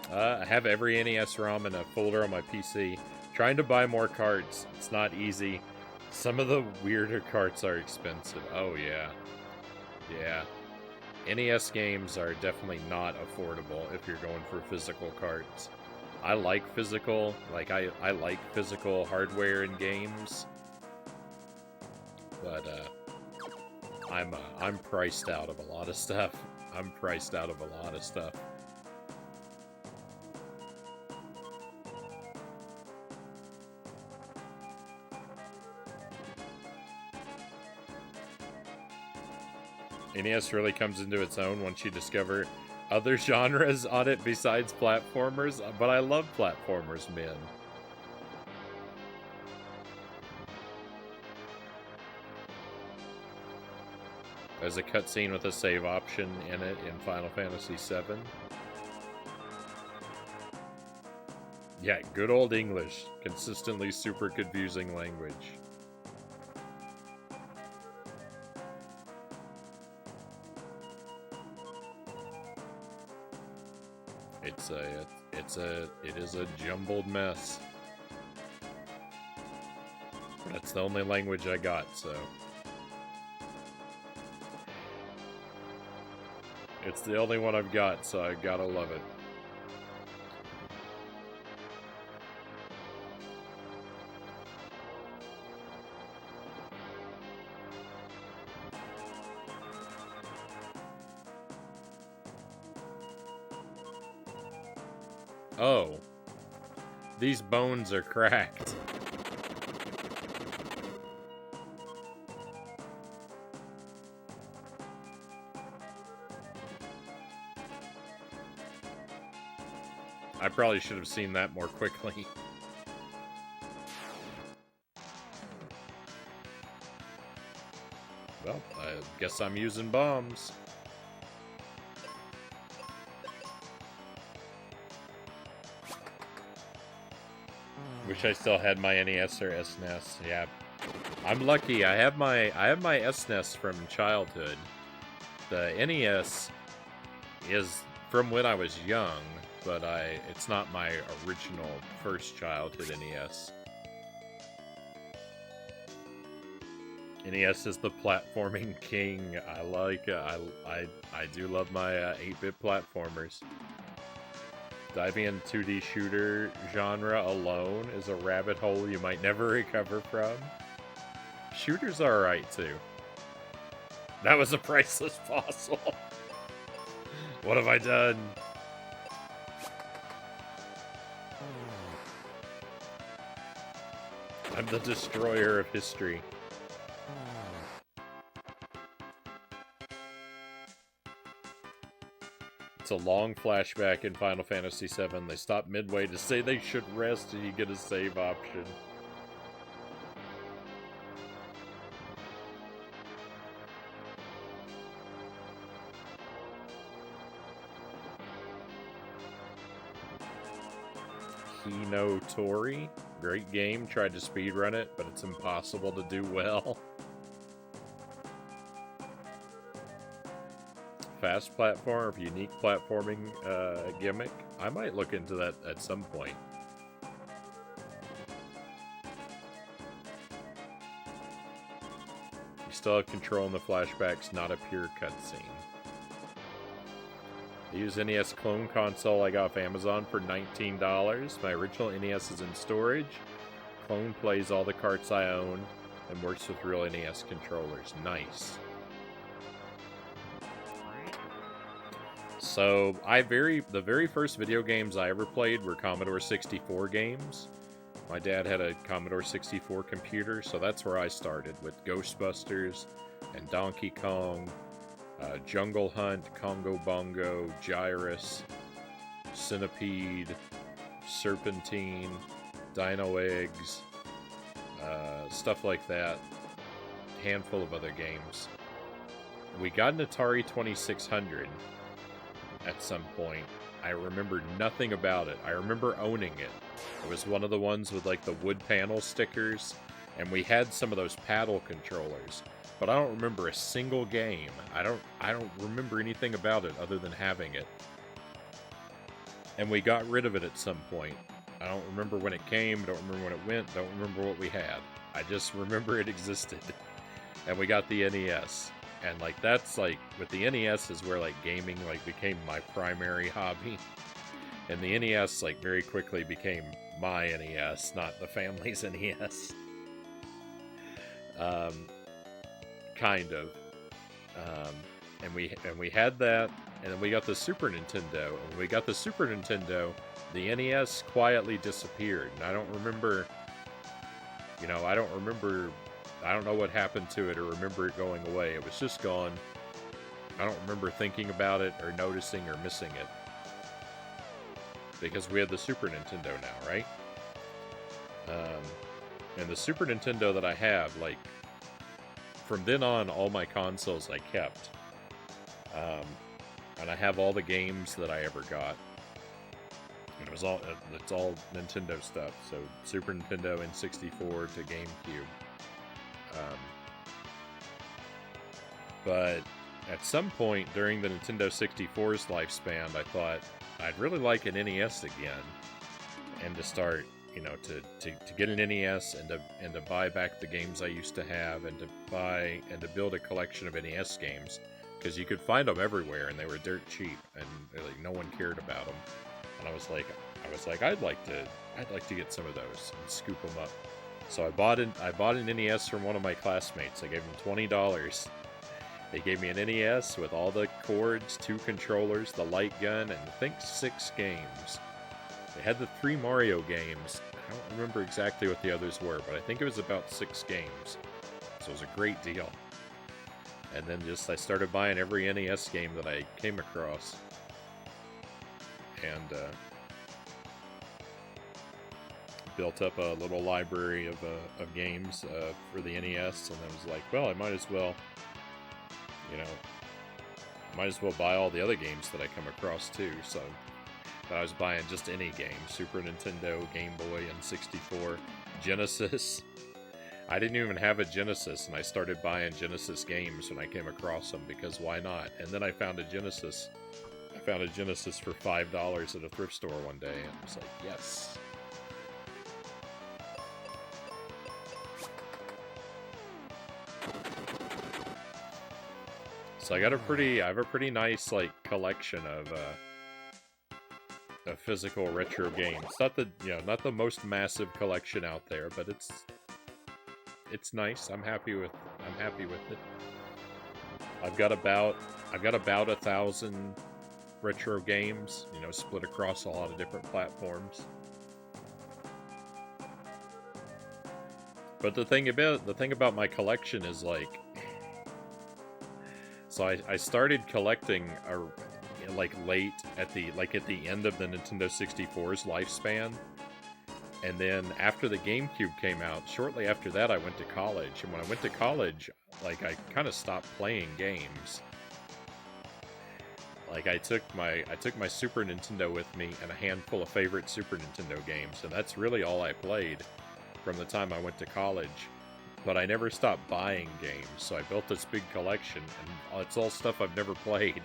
I have every NES ROM in a folder on my PC. Trying to buy more carts. It's not easy. Some of the weirder carts are expensive. Oh, yeah. Yeah. NES games are definitely not affordable if you're going for physical carts. I like physical, like I like physical hardware in games, but I'm priced out of a lot of stuff. I'm priced out of a lot of stuff. NES really comes into its own once you discover other genres on it besides platformers, but I love platformers, man. There's a cutscene with a save option in it in Final Fantasy VII. Yeah, good old English. Consistently super confusing language. It is a jumbled mess. That's the only language I got, so. It's the only one I've got, so I gotta love it. Oh. These bones are cracked. I probably should have seen that more quickly. Well, I guess I'm using bombs. Wish I still had my NES or SNES. Yeah, I'm lucky. I have my SNES from childhood. The NES is from when I was young, but it's not my original first childhood NES. NES is the platforming king. I like I do love my 8-bit platformers. Diving in 2D shooter genre alone is a rabbit hole you might never recover from. Shooters are alright too. That was a priceless fossil. What have I done? I'm the destroyer of history. It's a long flashback in Final Fantasy VII. They stop midway to say they should rest and you get a save option. Hino Tori. Great game. Tried to speedrun it, but it's impossible to do well. Fast platform, unique platforming gimmick. I might look into that at some point. You still have control in the flashbacks, not a pure cutscene. I use NES clone console I got off Amazon for $19. My original NES is in storage. Clone plays all the carts I own and works with real NES controllers. Nice. So, the very first video games I ever played were Commodore 64 games. My dad had a Commodore 64 computer, so that's where I started, with Ghostbusters and Donkey Kong, Jungle Hunt, Congo Bongo, Gyrus, Centipede, Serpentine, Dino Eggs, stuff like that. Handful of other games. We got an Atari 2600 at some point. I remember nothing about it. I remember owning it. It was one of the ones with like the wood panel stickers, and we had some of those paddle controllers, but I don't remember a single game. I don't remember anything about it other than having it. And we got rid of it at some point. I don't remember when it came, don't remember when it went, don't remember what we had. I just remember it existed. And we got the NES. And like that's like with the NES is where like gaming like became my primary hobby. And the NES, like, very quickly became my NES, not the family's NES. Kind of. And we had that, and then we got the Super Nintendo. And when we got the Super Nintendo, the NES quietly disappeared. And I don't remember, you know, I don't know what happened to it or remember it going away. It was just gone. I don't remember thinking about it or noticing or missing it. Because we had the Super Nintendo now, right? And the Super Nintendo that I have, like, from then on, all my consoles I kept. And I have all the games that I ever got. And it's all Nintendo stuff. So Super Nintendo, N64 to GameCube. But at some point during the Nintendo 64's lifespan, I thought I'd really like an NES again, and to start, you know, to get an NES and to buy back the games I used to have, and to build a collection of NES games, because you could find them everywhere and they were dirt cheap and like no one cared about them. And I was like, I'd like to get some of those and scoop them up. So I bought an NES from one of my classmates. I gave him $20. They gave me an NES with all the cords, 2 controllers, the light gun, and I think 6 games. They had the 3 Mario games. I don't remember exactly what the others were, but I think it was about 6 games. So it was a great deal. And then I started buying every NES game that I came across. And built up a little library of games for the NES, and I was like, well, I might as well buy all the other games that I come across too. So I was buying just any game: Super Nintendo, Game Boy, and 64, Genesis. I didn't even have a Genesis, and I started buying Genesis games when I came across them, because why not? And then I found a Genesis for $5 at a thrift store one day, and I was like, yes. So I have a pretty nice, like, collection of physical retro games. Not the most massive collection out there, but it's nice. I'm happy with it. I've got about 1,000 retro games, you know, split across a lot of different platforms. But the thing about my collection is, like, so I started collecting late at the end of the Nintendo 64's lifespan, and then after the GameCube came out, shortly after that I went to college, and when I went to college, like, I kind of stopped playing games. Like, I took my Super Nintendo with me and a handful of favorite Super Nintendo games, and that's really all I played from the time I went to college. But I never stopped buying games, so I built this big collection, and it's all stuff I've never played.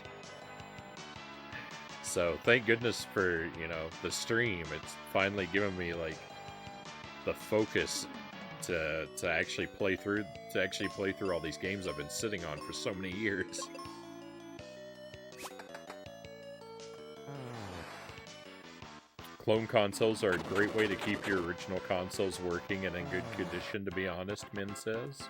So thank goodness for, you know, the stream. It's finally given me, like, the focus to actually play through all these games I've been sitting on for so many years. Clone consoles are a great way to keep your original consoles working and in good condition, to be honest, Min says.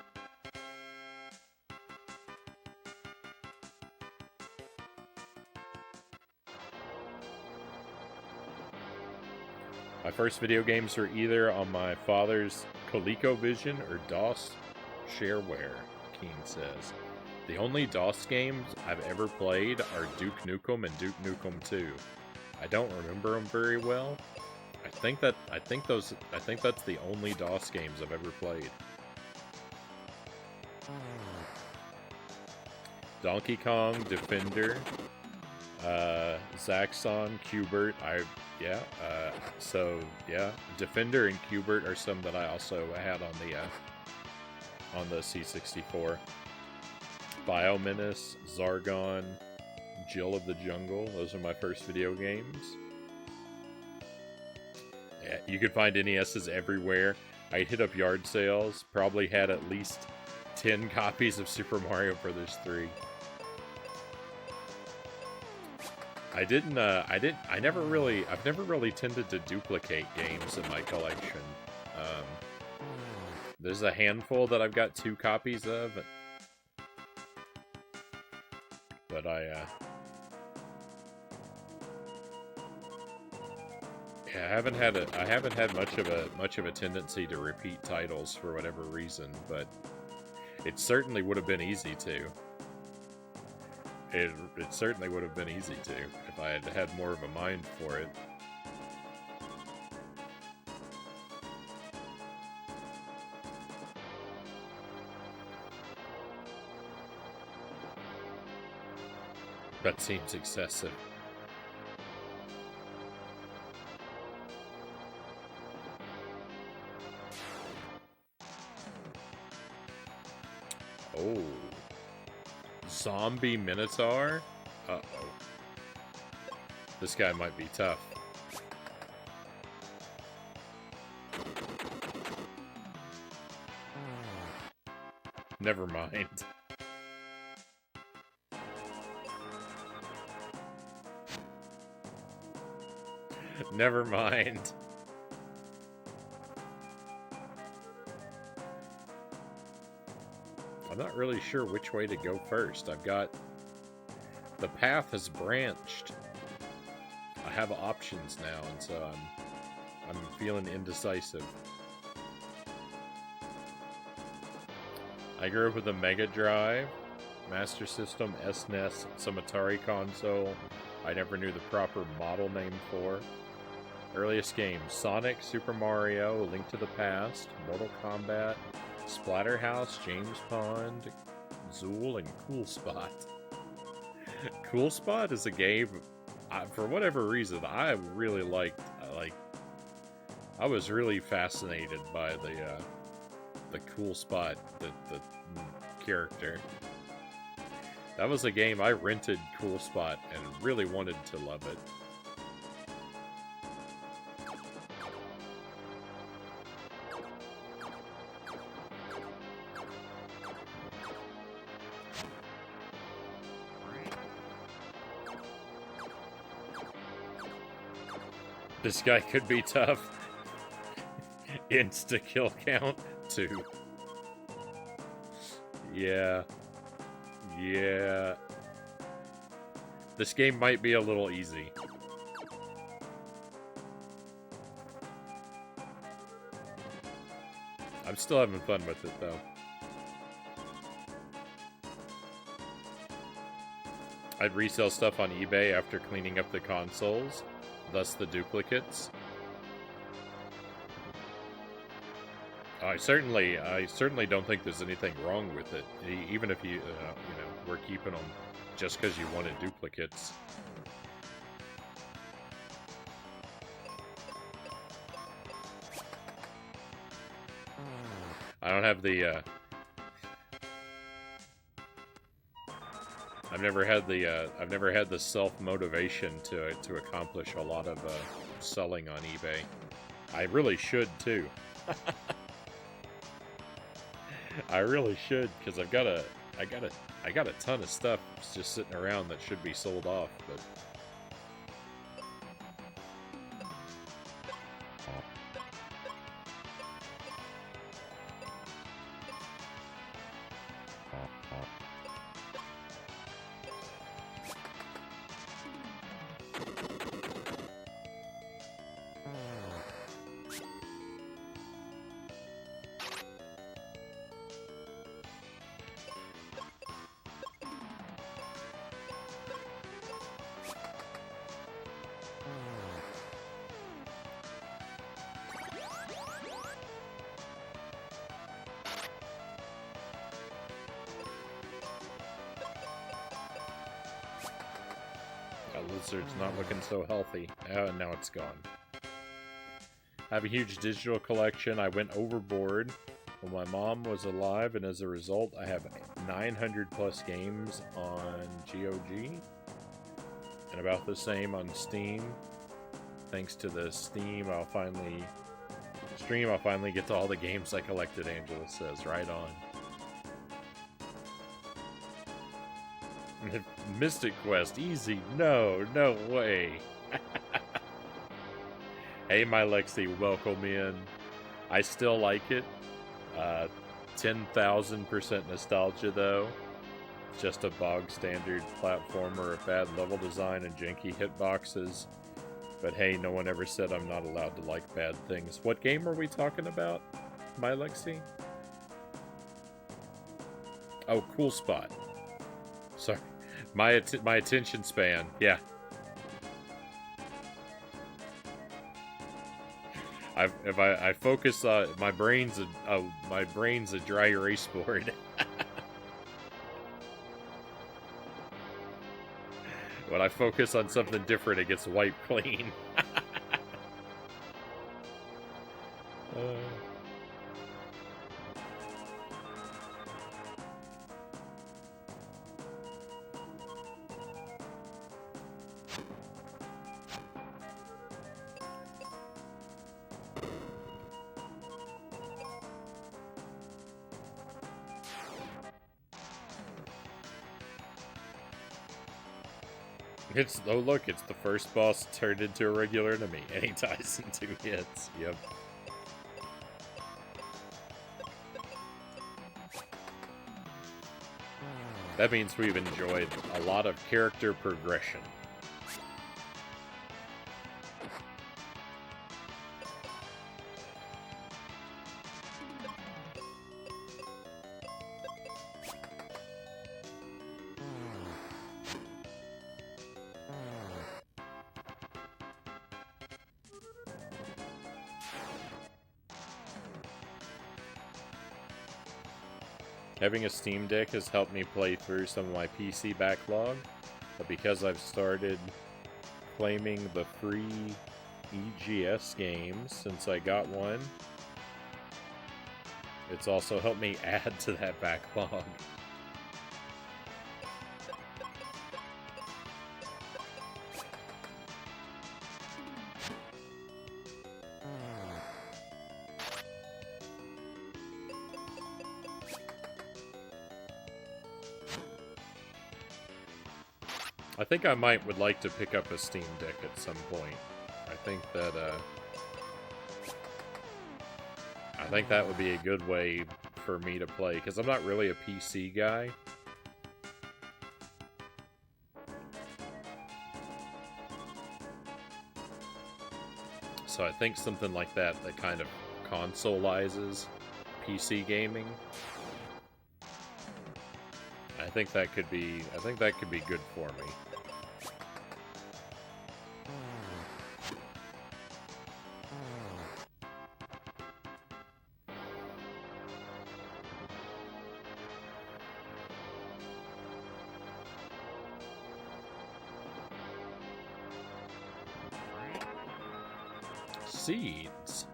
My first video games were either on my father's ColecoVision or DOS shareware, Keen says. The only DOS games I've ever played are Duke Nukem and Duke Nukem 2. I don't remember them very well. I think that's the only DOS games I've ever played. Donkey Kong, Defender, Zaxxon, Q*bert. Defender and Q*bert are some that I also had on the C64. Biomenace, Zargon, Jill of the Jungle. Those are my first video games. Yeah, you could find NESs everywhere. I'd hit up yard sales. Probably had at least 10 copies of Super Mario Bros. 3. I've never really tended to duplicate games in my collection. Um, there's a handful that I've got 2 copies of, but yeah, I haven't had much of a tendency to repeat titles for whatever reason, but it certainly would have been easy to. It certainly would have been easy to if I had had more of a mind for it. That seems excessive. Oh. Zombie Minotaur? Uh-oh. This guy might be tough. Never mind. Never mind. I'm not really sure which way to go first. I've got... The path has branched. I have options now, and so I'm feeling indecisive. I grew up with a Mega Drive, Master System, SNES, some Atari console I never knew the proper model name for. Earliest games: Sonic, Super Mario, Link to the Past, Mortal Kombat, Splatterhouse, James Pond, Zool, and Cool Spot. Cool Spot is a game, for whatever reason, I really liked. I was really fascinated by the Cool Spot, the character. That was a game I rented Cool Spot and really wanted to love it. This guy could be tough. Insta kill count 2. Yeah. Yeah. This game might be a little easy. I'm still having fun with it, though. I'd resell stuff on eBay after cleaning up the consoles, thus the duplicates. I certainly don't think there's anything wrong with it, even if you were keeping them just because you wanted duplicates. I don't have the. I've never had the self-motivation to accomplish a lot of selling on eBay. I really should too. I really should, because I got a ton of stuff just sitting around that should be sold off, but lizard's not looking so healthy. Oh, now it's gone. I have a huge digital collection. I went overboard when my mom was alive, and as a result, I have 900 plus games on GOG, and about the same on Steam. Thanks to the Steam, I'll finally get to all the games I collected, Angela says. Right on. Mystic Quest, easy. No, no way. Hey, my Lexi, welcome in. I still like it. 10,000% nostalgia, though. Just a bog standard platformer with bad level design and janky hitboxes. But hey, no one ever said I'm not allowed to like bad things. What game are we talking about, my Lexi? Oh, Cool Spot. Sorry. My attention span. Yeah. If I focus on my brain's a dry erase board. When I focus on something different, it gets wiped clean. Oh look, it's the first boss turned into a regular enemy, and he dies in 2 hits. Yep. That means we've enjoyed a lot of character progression. Having a Steam Deck has helped me play through some of my PC backlog, but because I've started claiming the free EGS games since I got one, it's also helped me add to that backlog. I think I would like to pick up a Steam Deck at some point. I think that would be a good way for me to play, because I'm not really a PC guy. So I think something like that kind of consoleizes PC gaming. I think that could be good for me. Seeds.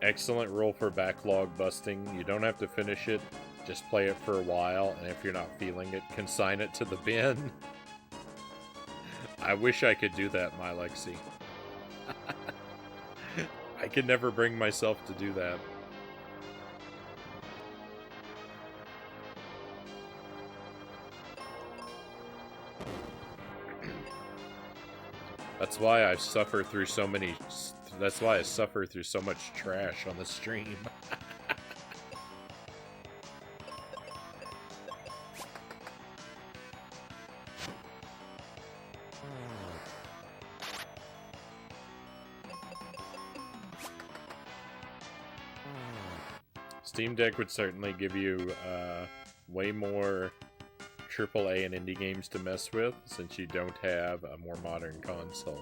Excellent rule for backlog busting. You don't have to finish it, just play it for a while, and if you're not feeling it, consign it to the bin. I wish I could do that, my Lexi. I could never bring myself to do that. That's why I suffer through so many... That's why I suffer through so much trash on the stream. Steam Deck would certainly give you way more AAA and indie games to mess with, since you don't have a more modern console.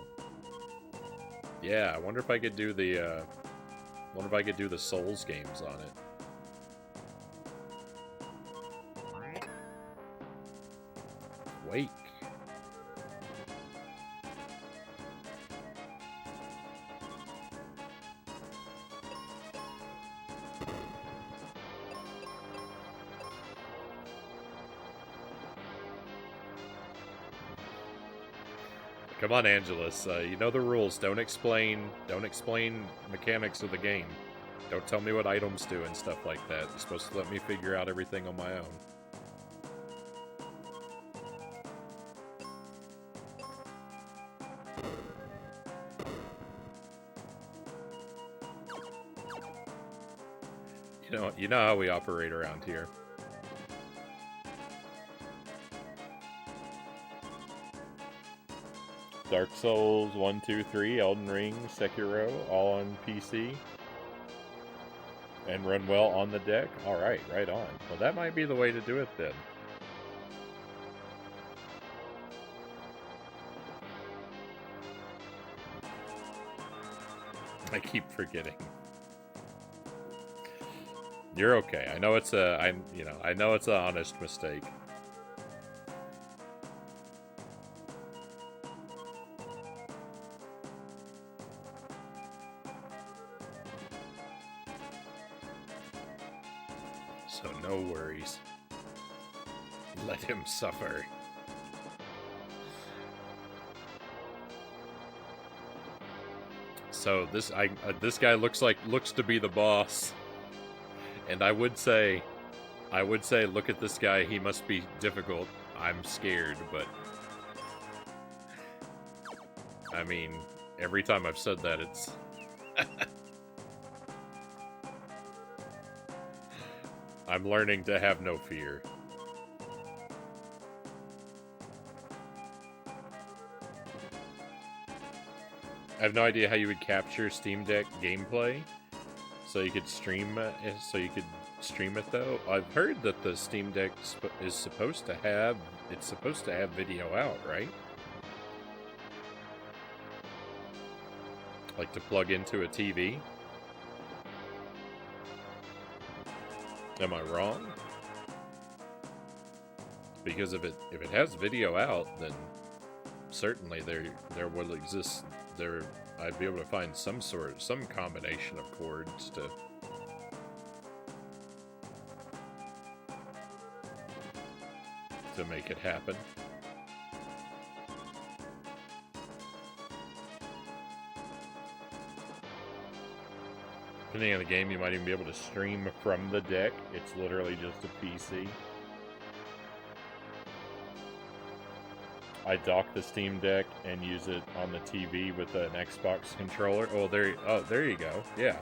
Yeah, I wonder if I could do the Souls games on it. Wake. Come on, Angelus. You know the rules. Don't explain mechanics of the game. Don't tell me what items do and stuff like that. You're supposed to let me figure out everything on my own. You know how we operate around here. Dark Souls 1, 2, 3, Elden Ring, Sekiro, all on PC. And run well on the deck? Alright, right on. Well, that might be the way to do it then. I keep forgetting. You're okay. I know it's I know it's an honest mistake. So no worries. Let him suffer. So this guy looks to be the boss. And I would say, look at this guy, he must be difficult. I'm scared, but... I mean, every time I've said that, it's... I'm learning to have no fear. I have no idea how you would capture Steam Deck gameplay. So you could stream it though. I've heard that the Steam Deck is supposed to have video out, right? Like to plug into a TV. Am I wrong? Because if it has video out, then certainly there will exist I'd be able to find some combination of chords to make it happen. Depending on the game, you might even be able to stream from the deck. It's literally just a PC. I dock the Steam Deck and use it on the TV with an Xbox controller. Oh, there you go. Yeah.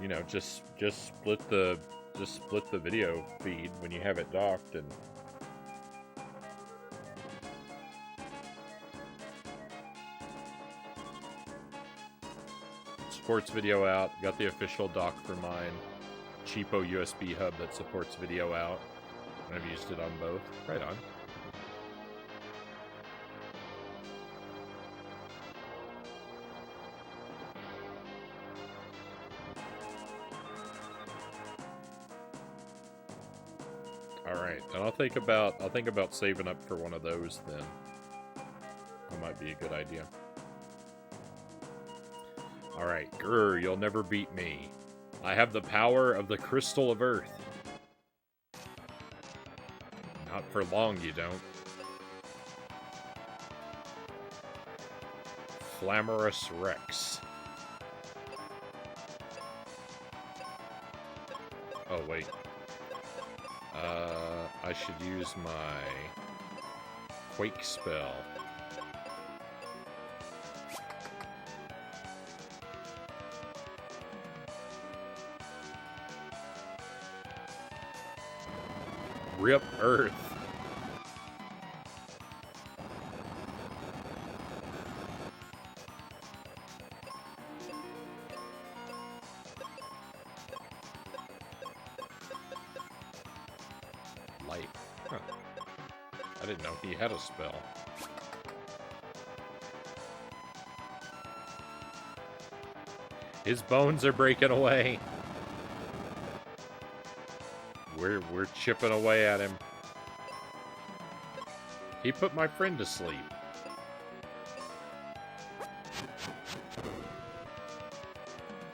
You know, just split the video feed when you have it docked and supports video out. Got the official dock for mine. Cheapo USB hub that supports video out. And I've used it on both. Right on. Alright, and I'll think about saving up for one of those then. That might be a good idea. Alright, grr, you'll never beat me. I have the power of the crystal of earth. Not for long, you don't. Flamorous Rex. Oh, wait. I should use my Quake spell. Rip Earth. Light. Huh. I didn't know he had a spell. His bones are breaking away. We're chipping away at him. He put my friend to sleep.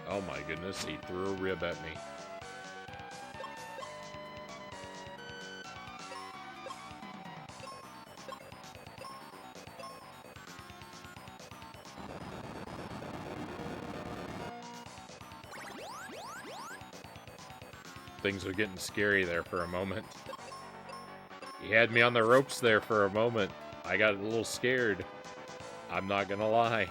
Oh my goodness, he threw a rib at me. things were getting scary there for a moment. He had me on the ropes there for a moment. I got a little scared. I'm not gonna lie.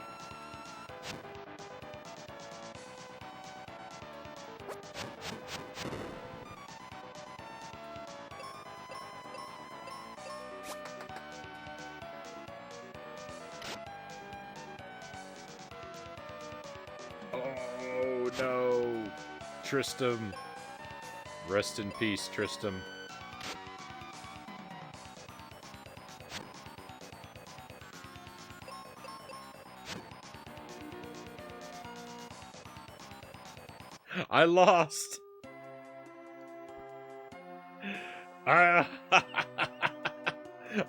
Oh no! Tristram. Rest in peace, Tristram. I lost!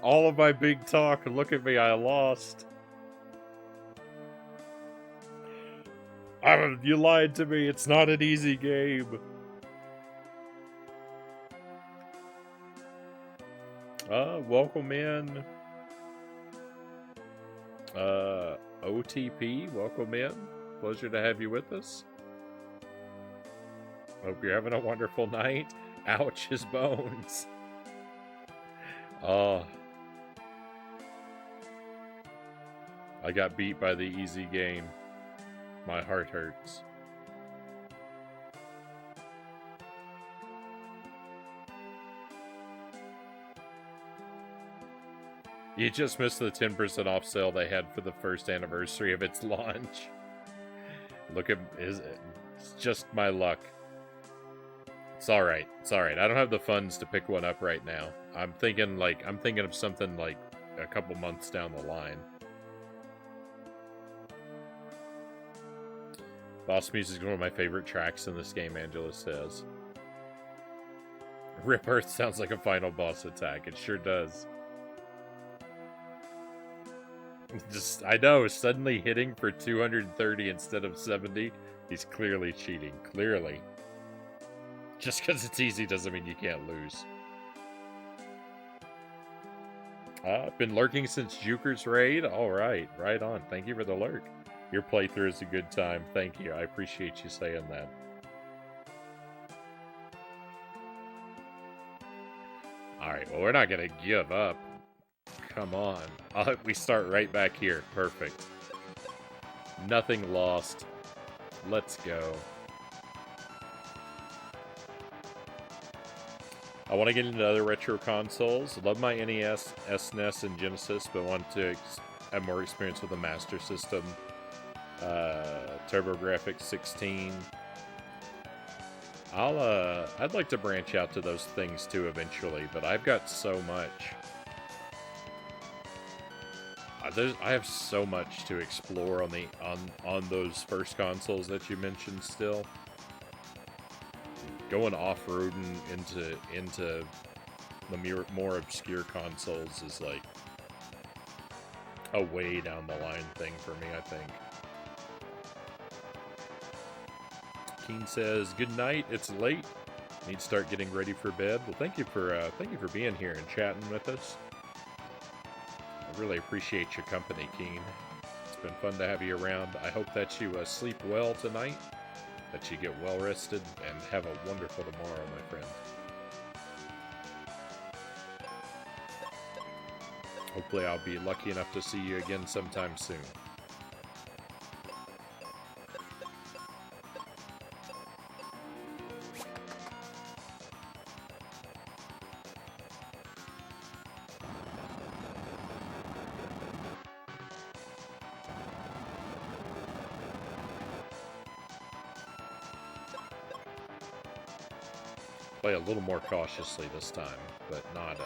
All of my big talk, look at me, I lost. You lied to me, it's not an easy game. Welcome in. OTP, welcome in. Pleasure to have you with us. Hope you're having a wonderful night. Ouch, his bones. Oh. I got beat by the easy game. My heart hurts. You just missed the 10% off sale they had for the first anniversary of its launch. Look at it's just my luck. It's alright. It's alright. I don't have the funds to pick one up right now. I'm thinking of something like a couple months down the line. Boss music is one of my favorite tracks in this game, Angela says. Rip Earth sounds like a final boss attack. It sure does. I know, suddenly hitting for 230 instead of 70. He's clearly cheating. Clearly. Just because it's easy doesn't mean you can't lose. I've been lurking since Juker's raid. Alright, right on. Thank you for the lurk. Your playthrough is a good time. Thank you. I appreciate you saying that. Alright, well, we're not going to give up. Come on. We start right back here. Perfect. Nothing lost. Let's go. I want to get into other retro consoles. Love my NES, SNES, and Genesis, but want to have more experience with the Master System. TurboGrafx 16. I'd like to branch out to those things too eventually, but I've got so much. I have so much to explore on those first consoles that you mentioned still. Going off-roading into the more obscure consoles is like a way down the line thing for me, I think. Keen says, "Good night. It's late. Need to start getting ready for bed." Well, thank you for being here and chatting with us. I really appreciate your company, Keen. It's been fun to have you around. I hope that you sleep well tonight, that you get well rested, and have a wonderful tomorrow, my friend. Hopefully I'll be lucky enough to see you again sometime soon. Play a little more cautiously this time, but not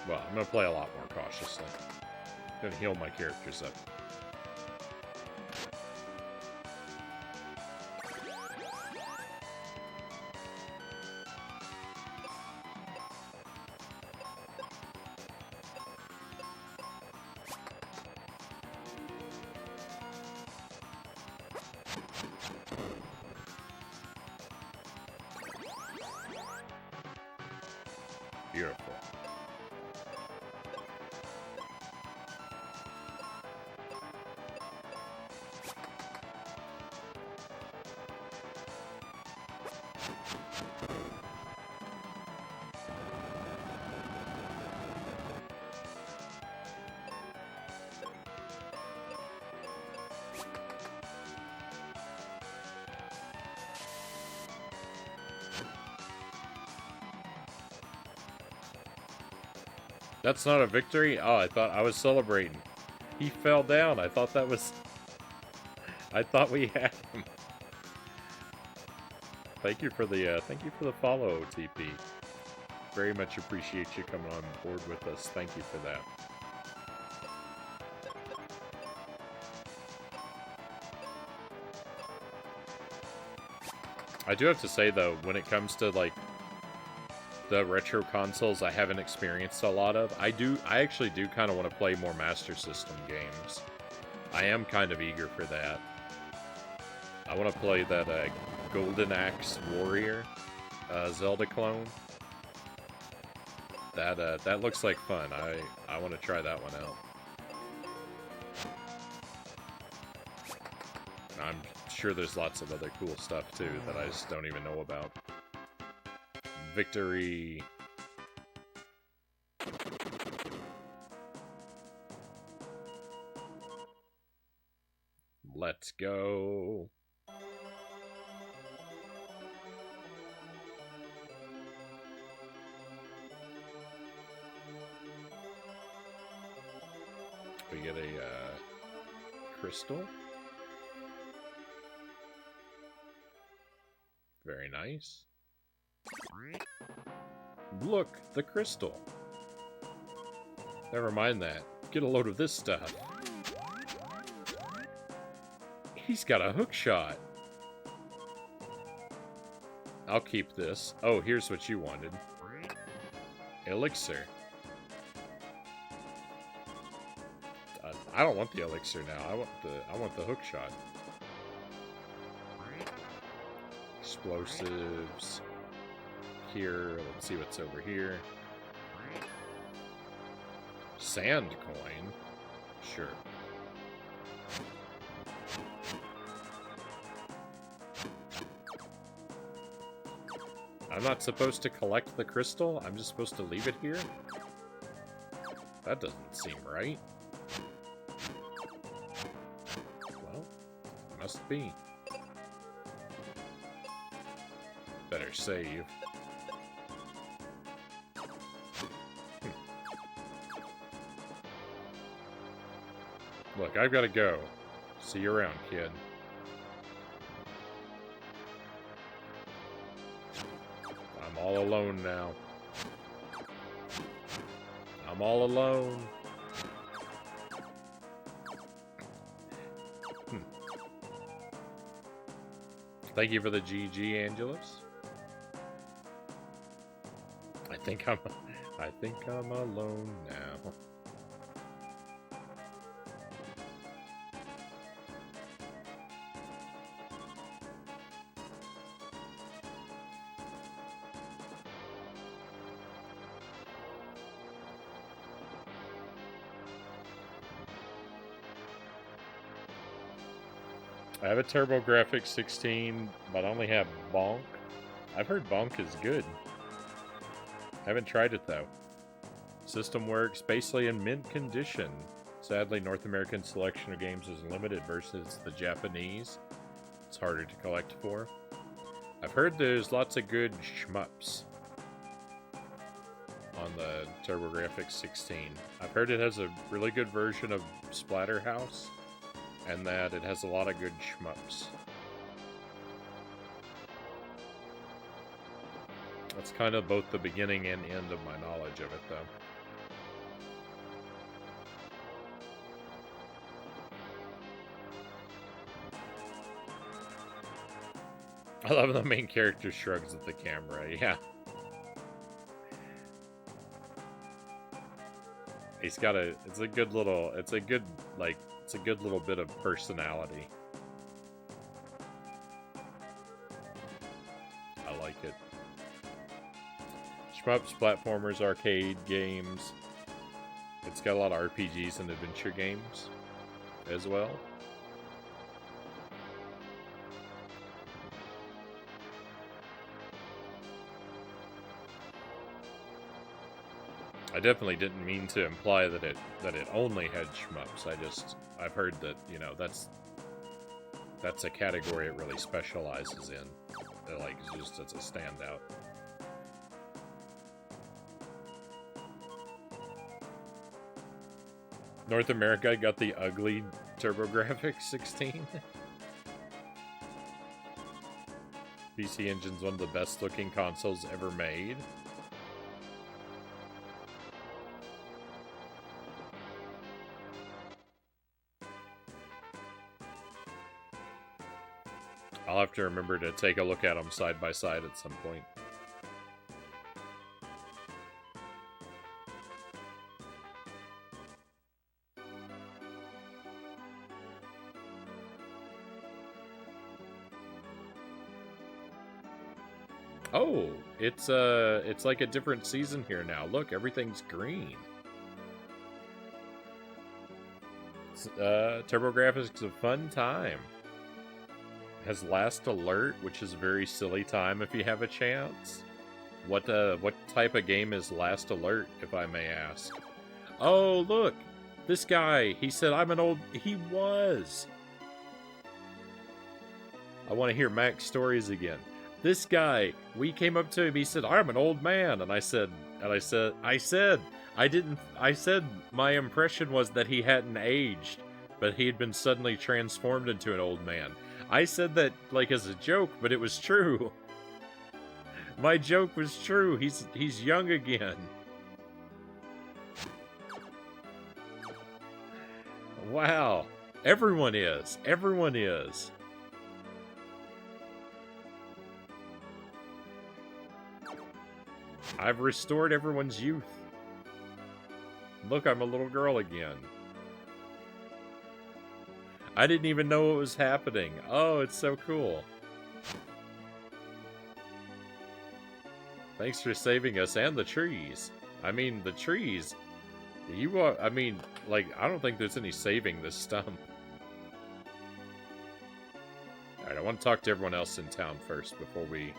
well, I'm gonna play a lot more cautiously. I'm gonna heal my characters up. Beautiful. That's not a victory? Oh, I thought I was celebrating. He fell down. I thought that was... I thought we had him. Thank you for the follow, TP. Very much appreciate you coming on board with us. Thank you for that. I do have to say though, when it comes to like the retro consoles I haven't experienced a lot of, I actually do kind of want to play more Master System games. I am kind of eager for that. I want to play that Golden Axe Warrior Zelda clone. That looks like fun. I want to try that one out. I'm sure there's lots of other cool stuff too that I just don't even know about. Victory. Let's go. We get a crystal. Very nice. Look, the crystal. Never mind that. Get a load of this stuff. He's got a hook shot. I'll keep this. Oh, here's what you wanted. Elixir. I don't want the elixir now. I want the hook shot. Explosives. Here, let's see what's over here. Sand coin. Sure. I'm not supposed to collect the crystal? I'm just supposed to leave it here? That doesn't seem right. Well, must be. Better save. Look, I've got to go. See you around, kid. I'm all alone now. I'm all alone. Thank you for the GG, Angelus. I think I'm alone now. I have a TurboGrafx 16, but I only have Bonk. I've heard Bonk is good. Haven't tried it though. System works basically in mint condition. Sadly, North American selection of games is limited versus the Japanese. It's harder to collect for. I've heard there's lots of good shmups on the TurboGrafx 16. I've heard it has a really good version of Splatterhouse, and that it has a lot of good shmups. That's kind of both the beginning and end of my knowledge of it, though. I love the main character shrugs at the camera, yeah. He's got it's a good little bit of personality. I like it. Shmups, platformers, arcade games. It's got a lot of RPGs and adventure games as well. I definitely didn't mean to imply that it only had shmups. I've heard that, you know, that's a category it really specializes in. Like, just as a standout. North America got the ugly TurboGrafx 16. PC Engine's one of the best looking consoles ever made. I'll have to remember to take a look at them side by side at some point. Oh, it's like a different season here now. Look, everything's green. TurboGrafx is a fun time. Has Last Alert, which is a very silly time if you have a chance. What type of game is Last Alert, if I may ask? Oh, look! This guy, he said I'm an old... He was! I want to hear Mac's stories again. This guy, we came up to him, he said, I'm an old man. And I said, my impression was that he hadn't aged, but he had been suddenly transformed into an old man. I said that, like, as a joke, but it was true. My joke was true. He's young again. Wow. Everyone is. Everyone is. I've restored everyone's youth. Look, I'm a little girl again. I didn't even know what was happening. Oh, it's so cool. Thanks for saving us and the trees. I mean, the trees. I mean, like, I don't think there's any saving this stump. Alright, I want to talk to everyone else in town first before we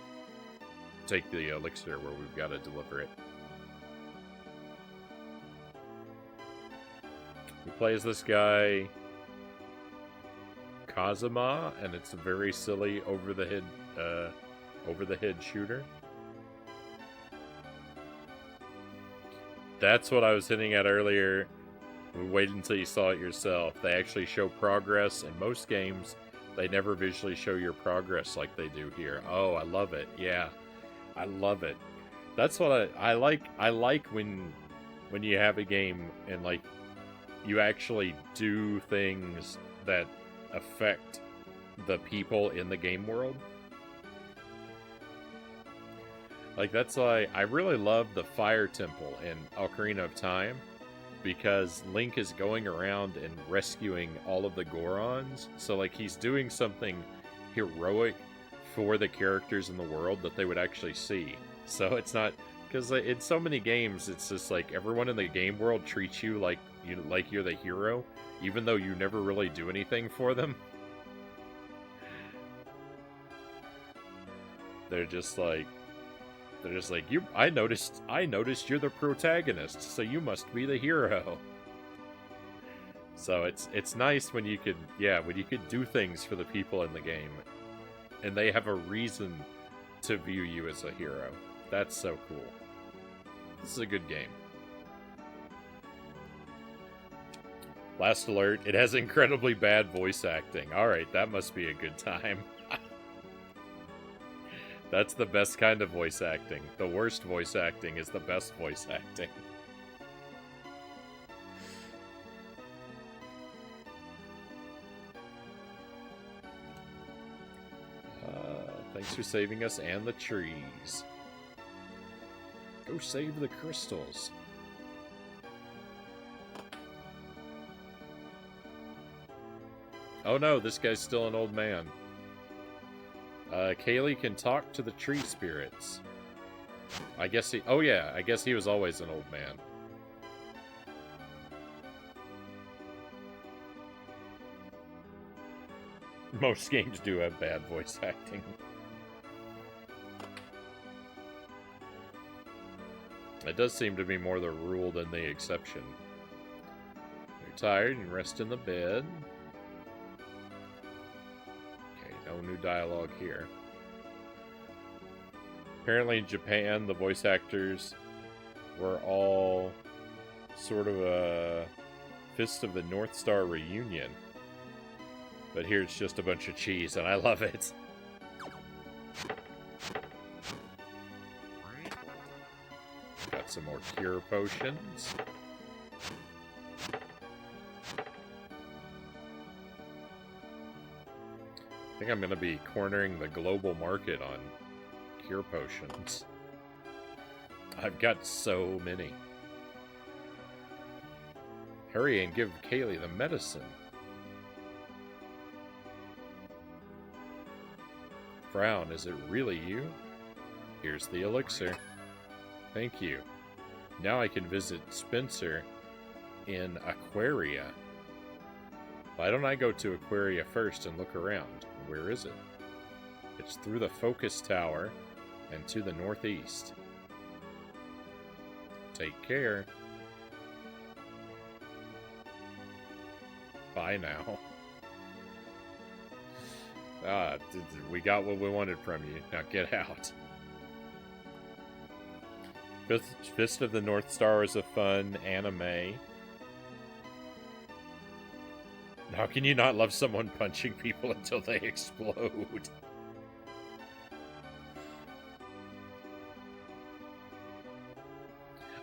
take the elixir where we've got to deliver it. We play as this guy, Kazuma, and it's a very silly over-the-head shooter. That's what I was hinting at earlier. Wait until you saw it yourself. They actually show progress. In most games, they never visually show your progress like they do here. Oh, I love it. Yeah, I love it. That's what I like. I like when you have a game and, like, you actually do things that affect the people in the game world. Like, that's why I really love the Fire Temple in Ocarina of Time, because Link is going around and rescuing all of the Gorons. So, like, he's doing something heroic for the characters in the world that they would actually see. So it's not... Because in so many games, it's just like everyone in the game world treats you like you're the hero, even though you never really do anything for them. They're just like, you. I noticed you're the protagonist, so you must be the hero. So it's nice when you could do things for the people in the game, and they have a reason to view you as a hero. That's so cool. This is a good game. Last Alert, it has incredibly bad voice acting. Alright, that must be a good time. That's the best kind of voice acting. The worst voice acting is the best voice acting. Thanks for saving us and the trees. Go save the crystals. Oh no, this guy's still an old man. Kaylee can talk to the tree spirits. I guess he... Oh yeah, I guess he was always an old man. Most games do have bad voice acting. It does seem to be more the rule than the exception. You're tired, you rest in the bed. Okay, no new dialogue here. Apparently in Japan, the voice actors were all sort of a Fist of the North Star reunion. But here it's just a bunch of cheese, and I love it. Got some more cure potions. I think I'm going to be cornering the global market on cure potions. I've got so many. Hurry and give Kaylee the medicine. Frown, is it really you? Here's the elixir. Thank you. Now I can visit Spencer in Aquaria. Why don't I go to Aquaria first and look around? Where is it? It's through the Focus Tower and to the northeast. Take care. Bye now. We got what we wanted from you. Now get out. Fist of the North Star is a fun anime. How can you not love someone punching people until they explode?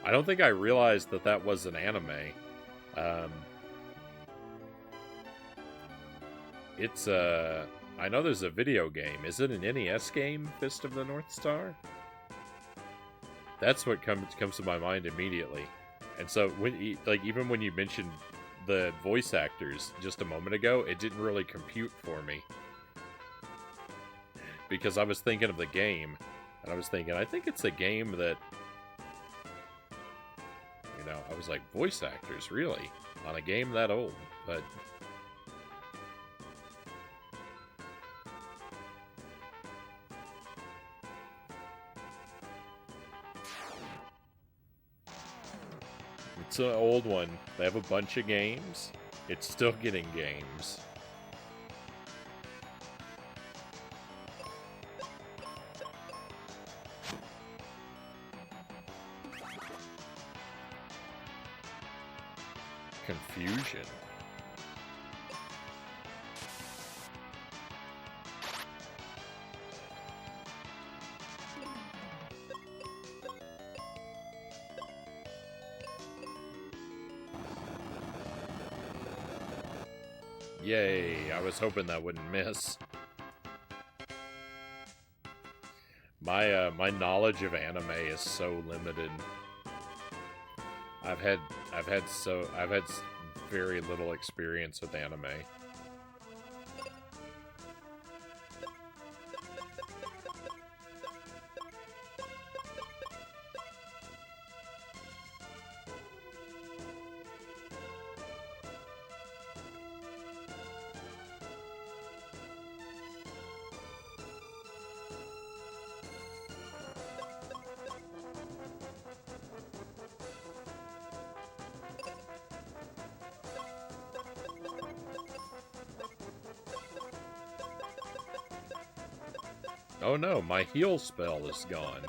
I don't think I realized that that was an anime. It's I know there's a video game. Is it an NES game, Fist of the North Star? That's what comes to my mind immediately. And so, even when you mentioned the voice actors just a moment ago, it didn't really compute for me. Because I was thinking of the game, and I was thinking, I think it's a game that... You know, I was like, voice actors, really? On a game that old? But... It's an old one. They have a bunch of games. It's still getting games. Confusion. Yay, I was hoping that wouldn't miss. My knowledge of anime is so limited. I've had very little experience with anime. Oh no, my heal spell is gone.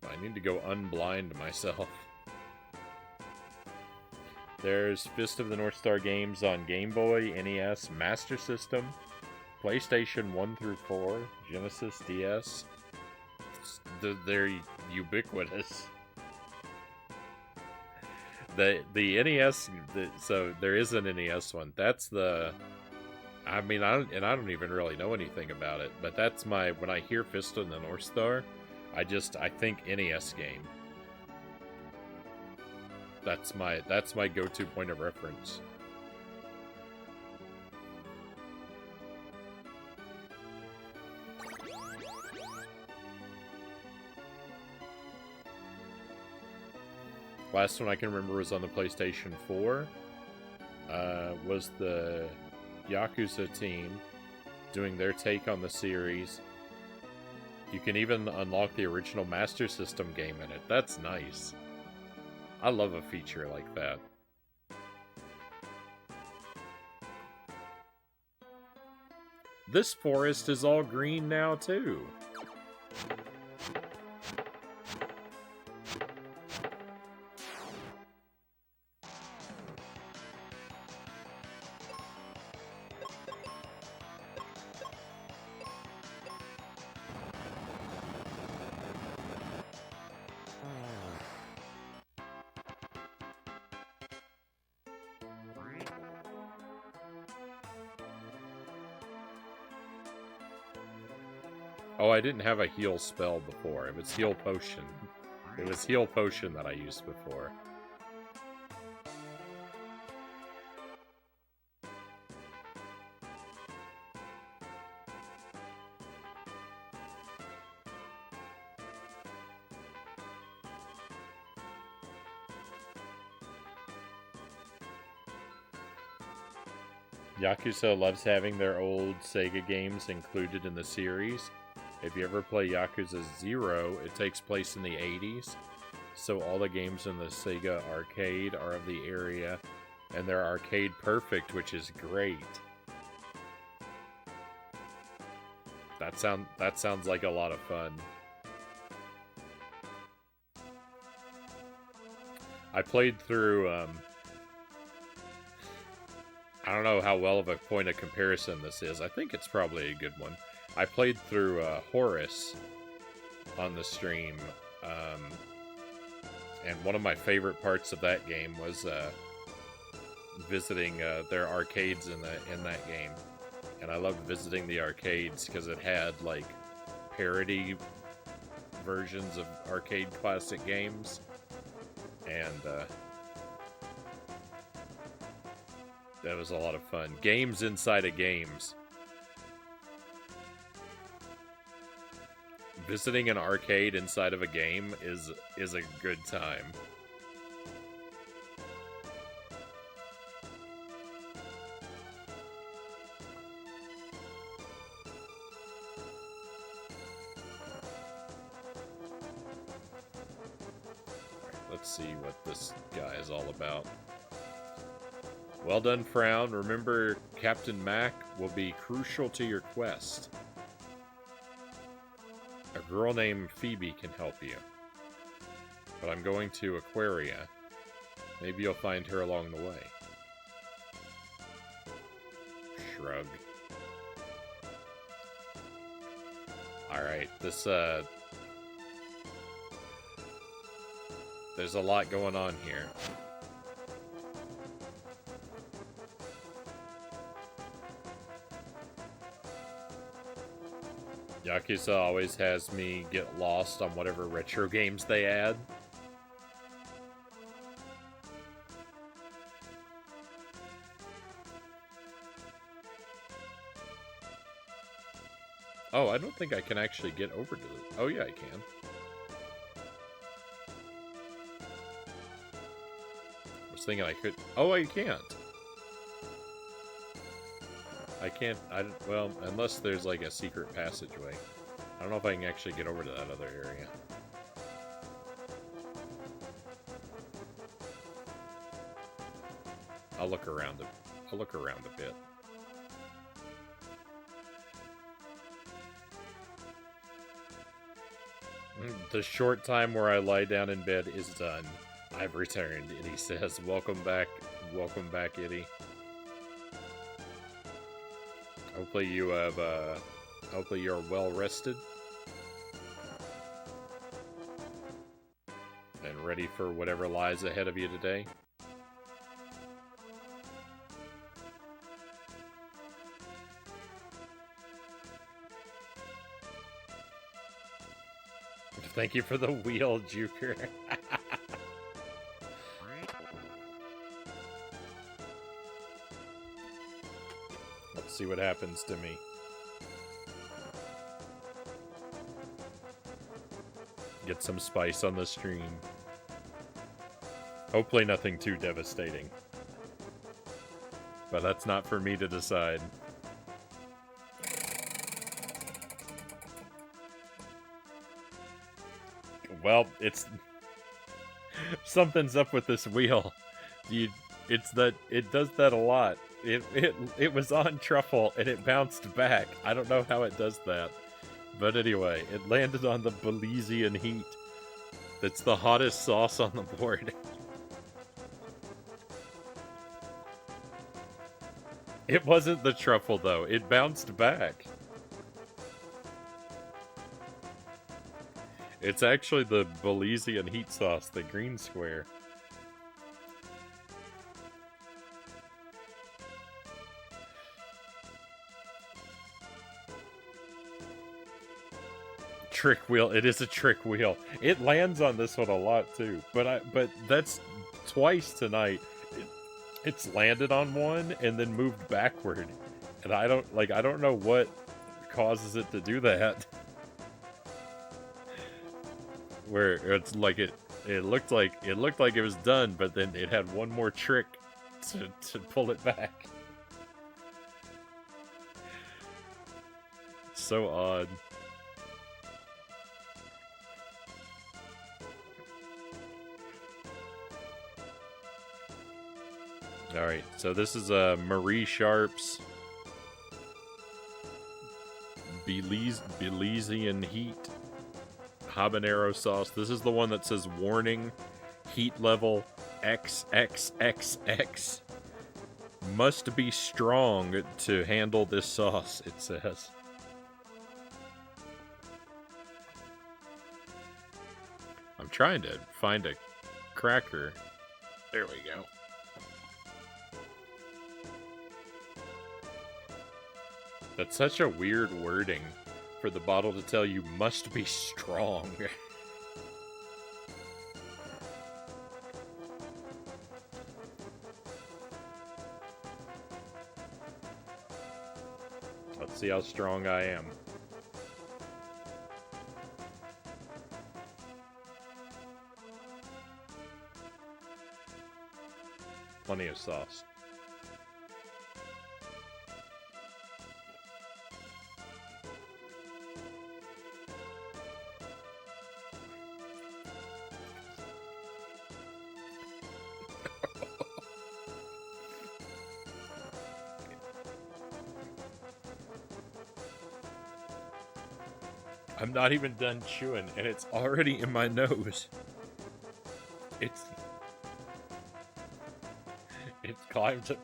I need to go unblind myself. There's Fist of the North Star games on Game Boy, NES, Master System, PlayStation 1 through 4, Genesis, DS. They're ubiquitous. The NES, so there is an NES one. That's the, I mean, I don't even really know anything about it, but that's my, when I hear Fist of the North Star, I think NES game. That's my go-to point of reference. Last one I can remember was on the PlayStation 4. Was the Yakuza team doing their take on the series You can even unlock the original Master System game in it. That's nice. I love a feature like that. This forest is all green now, too. Oh, I didn't have a heal spell before. It was heal potion. It was heal potion that I used before. Yakuza loves having their old Sega games included in the series. If you ever play Yakuza 0, it takes place in the 80s, so all the games in the Sega arcade are of the area, and they're arcade perfect, which is great. That sounds like a lot of fun. I played through, I don't know how well of a point of comparison this is. I think it's probably a good one. I played through Horus on the stream, and one of my favorite parts of that game was visiting their arcades in that game. And I loved visiting the arcades because it had like parody versions of arcade classic games, and that was a lot of fun. Games inside of games. Visiting an arcade inside of a game is a good time. Let's see what this guy is all about. Well done, Frown. Remember, Captain Mac will be crucial to your quest. A girl named Phoebe can help you. But I'm going to Aquaria. Maybe you'll find her along the way. Shrug. Alright, this, there's a lot going on here. Yakuza always has me get lost on whatever retro games they add. Oh, I don't think I can actually get over to it. Oh yeah, I can. I was thinking I could... Oh, I can't. I can't, well, unless there's like a secret passageway. I don't know if I can actually get over to that other area. I'll look around a bit. The short time where I lie down in bed is done. I've returned, Itty says. Welcome back, Itty. Hopefully you have, hopefully you're well rested. And ready for whatever lies ahead of you today. Thank you for the wheel, Juker. Let's see what happens to me. Get some spice on the stream. Hopefully nothing too devastating. But that's not for me to decide. Well, it's something's up with this wheel. It's that it does that a lot. It was on truffle and it bounced back. I don't know how it does that, but anyway, it landed on the Belizean heat. That's the hottest sauce on the board. It wasn't the truffle though. It bounced back. It's actually the Belizean heat sauce, the green square. Trick wheel. It is a trick wheel. It lands on this one a lot too. But that's twice tonight. It's landed on one and then moved backward. And I don't know what causes it to do that. Where it's like it looked like it was done, but then it had one more trick to pull it back. So odd. Alright, so this is Marie Sharp's Belizean heat habanero sauce. This is the one that says warning, heat level XXXX. Must be strong to handle this sauce, it says. I'm trying to find a cracker. There we go. That's such a weird wording for the bottle to tell you must be strong. Let's see how strong I am. Plenty of sauce. I'm not even done chewing, and it's already in my nose. It's climbed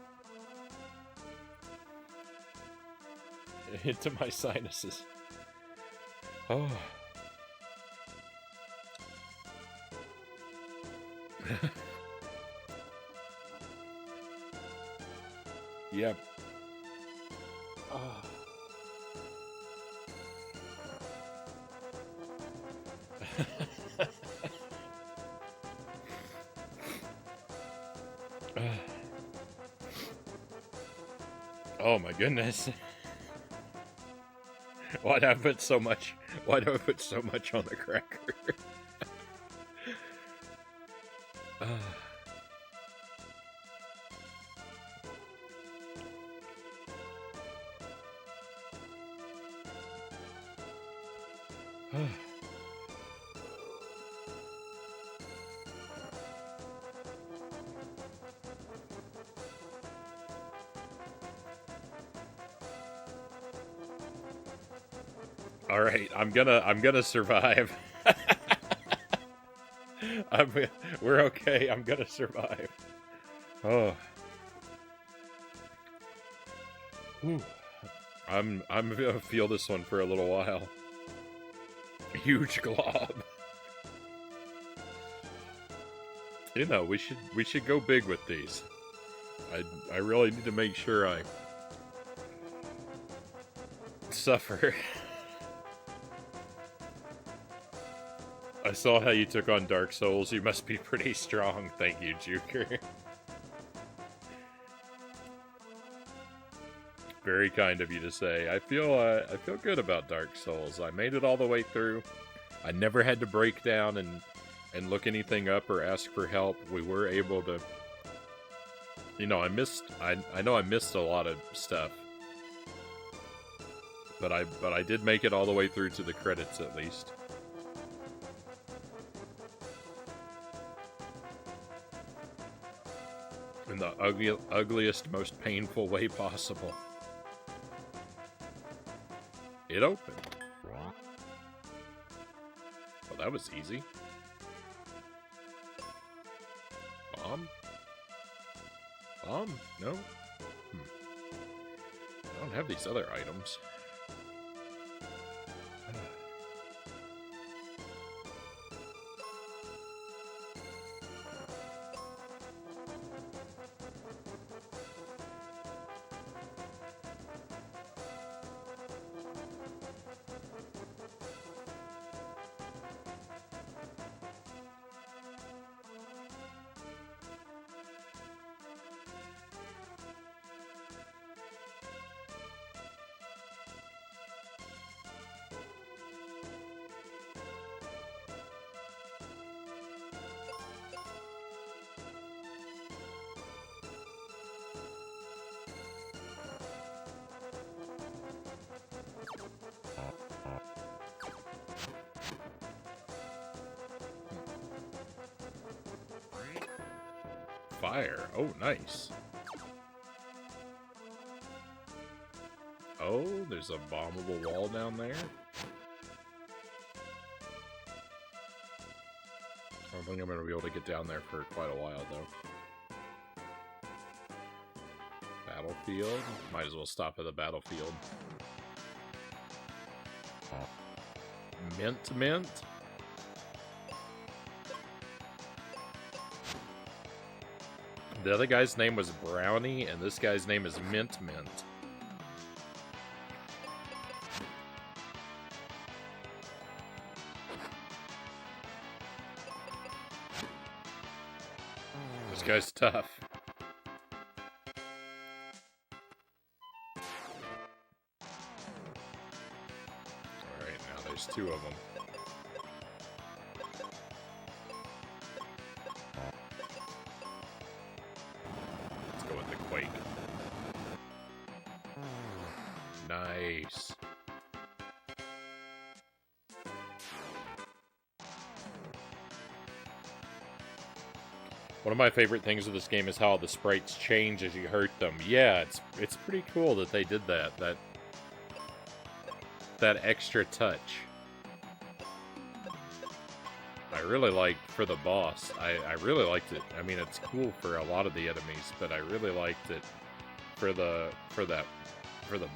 into my sinuses. Oh. Yep. Oh. Oh my goodness. Why do I put so much on the cracker? All right, I'm gonna survive. We're okay. I'm gonna survive. Oh. Whew. I'm gonna feel this one for a little while. Huge glob. You know, we should go big with these. I really need to make sure I suffer. I saw how you took on Dark Souls. You must be pretty strong. Thank you, Juker. Very kind of you to say. I feel good about Dark Souls. I made it all the way through. I never had to break down and look anything up or ask for help. We were able to. You know, I know I missed a lot of stuff, but I did make it all the way through to the credits at least. in the ugliest, most painful way possible. It opened. Well, that was easy. Bomb? Bomb? No? I don't have these other items. Fire. Oh, nice. Oh, there's a bombable wall down there. I don't think I'm going to be able to get down there for quite a while, though. Battlefield? Might as well stop at the battlefield. Mint? The other guy's name was Brownie, and this guy's name is Mint. This guy's tough. Alright, now there's two of them. Nice. One of my favorite things of this game is how the sprites change as you hurt them. Yeah, it's pretty cool that they did that. That extra touch. I really liked for the boss. I really liked it. I mean, it's cool for a lot of the enemies, but I really liked it for the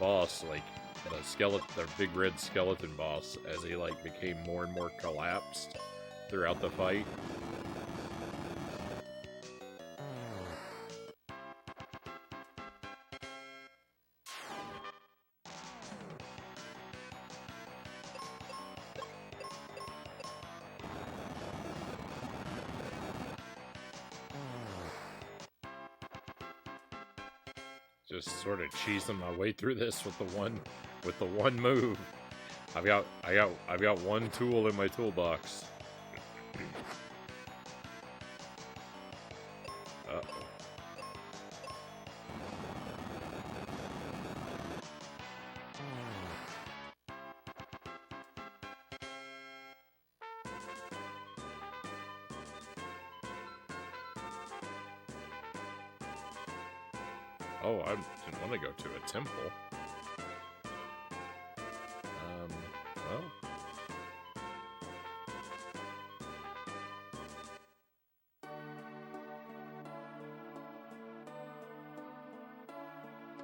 boss, like the big red skeleton boss, as he like became more and more collapsed throughout the fight. Just sort of cheesing my way through this with the one move. I got one tool in my toolbox. Uh-oh. Oh, I didn't want to go to a temple. Well.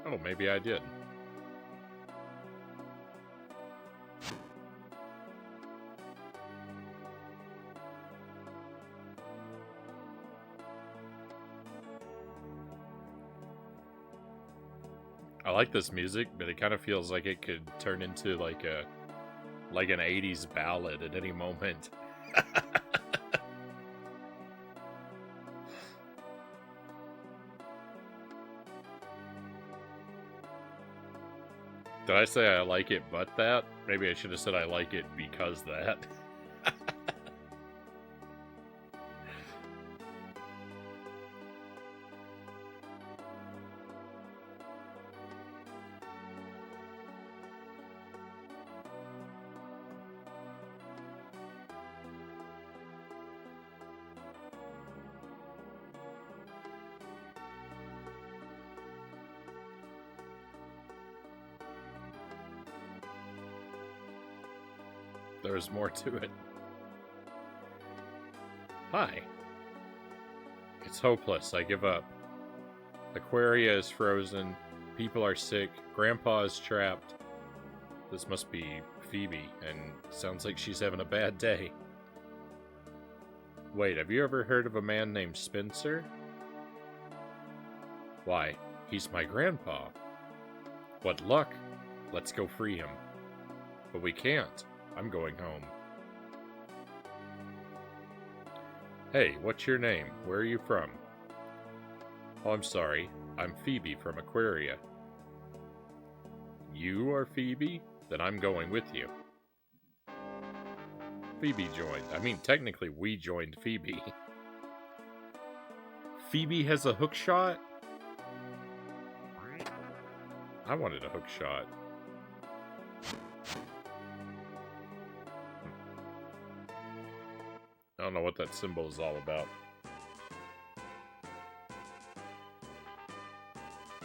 Oh, maybe I did. I like this music, but it kind of feels like it could turn into like an 80s ballad at any moment. Did I say I like it but that? Maybe I should have said I like it because that. there was more to it. Hi. It's hopeless. I give up. Aquaria is frozen. People are sick. Grandpa is trapped. This must be Phoebe, and sounds like she's having a bad day. Wait, have you ever heard of a man named Spencer? Why, he's my grandpa. What luck. Let's go free him. But we can't. I'm going home. Hey, what's your name? Where are you from? Oh, I'm sorry. I'm Phoebe from Aquaria. You are Phoebe? Then I'm going with you. Phoebe joined. I mean, technically, we joined Phoebe. Phoebe has a hook shot? I wanted a hook shot. I don't know what that symbol is all about.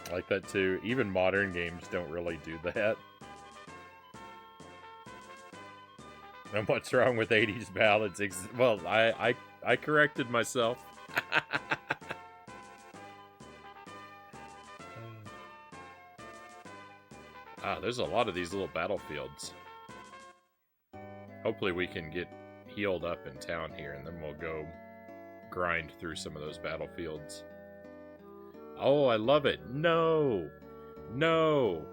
I like that too. Even modern games don't really do that. And what's wrong with 80s ballads? Well, I corrected myself. There's a lot of these little battlefields. Hopefully we can get healed up in town here, and then we'll go grind through some of those battlefields. Oh, I love it. No! No!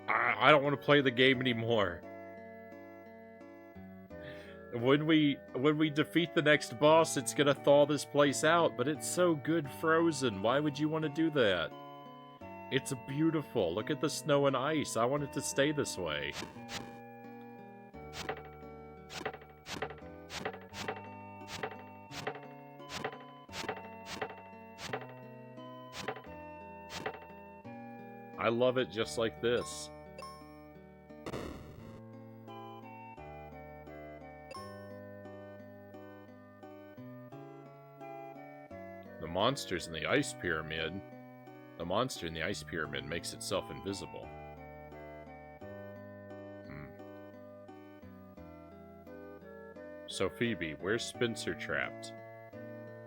I don't want to play the game anymore. When we defeat the next boss, it's gonna thaw this place out, but it's so good frozen. Why would you want to do that? It's beautiful. Look at the snow and ice. I want it to stay this way. I love it just like this. The monsters in the ice pyramid. The monster in the ice pyramid makes itself invisible. So Phoebe, where's Spencer trapped?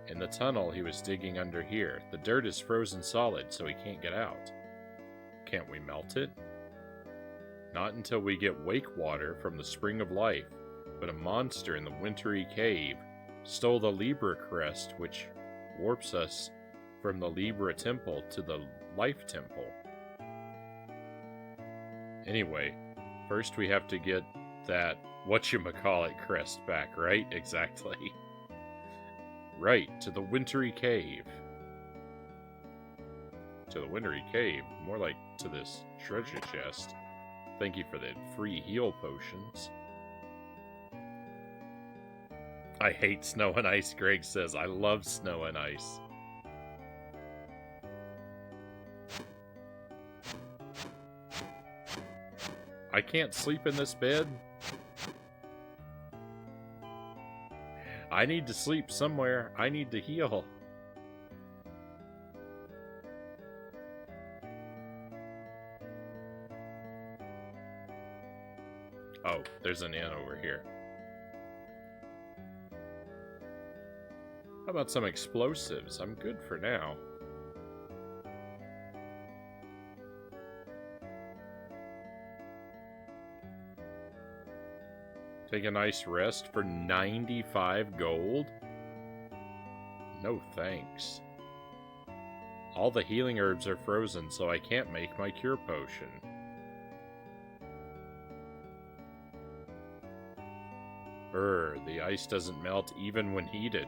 In the tunnel he was digging under here. The dirt is frozen solid, so he can't get out. Can't we melt it? Not until we get wake water from the spring of life, but a monster in the wintry cave stole the Libra crest, which warps us from the Libra temple to the life temple. Anyway, first we have to get that whatchamacallit crest back, right? Exactly. Right, to the wintry cave. To the wintry cave, more like to this treasure chest. Thank you for the free heal potions. I hate snow and ice, Greg says. I love snow and ice. I can't sleep in this bed. I need to sleep somewhere. I need to heal. Oh, there's an inn over here. How about some explosives? I'm good for now. Take a nice rest for 95 gold? No thanks. All the healing herbs are frozen, so I can't make my cure potion. The ice doesn't melt even when heated.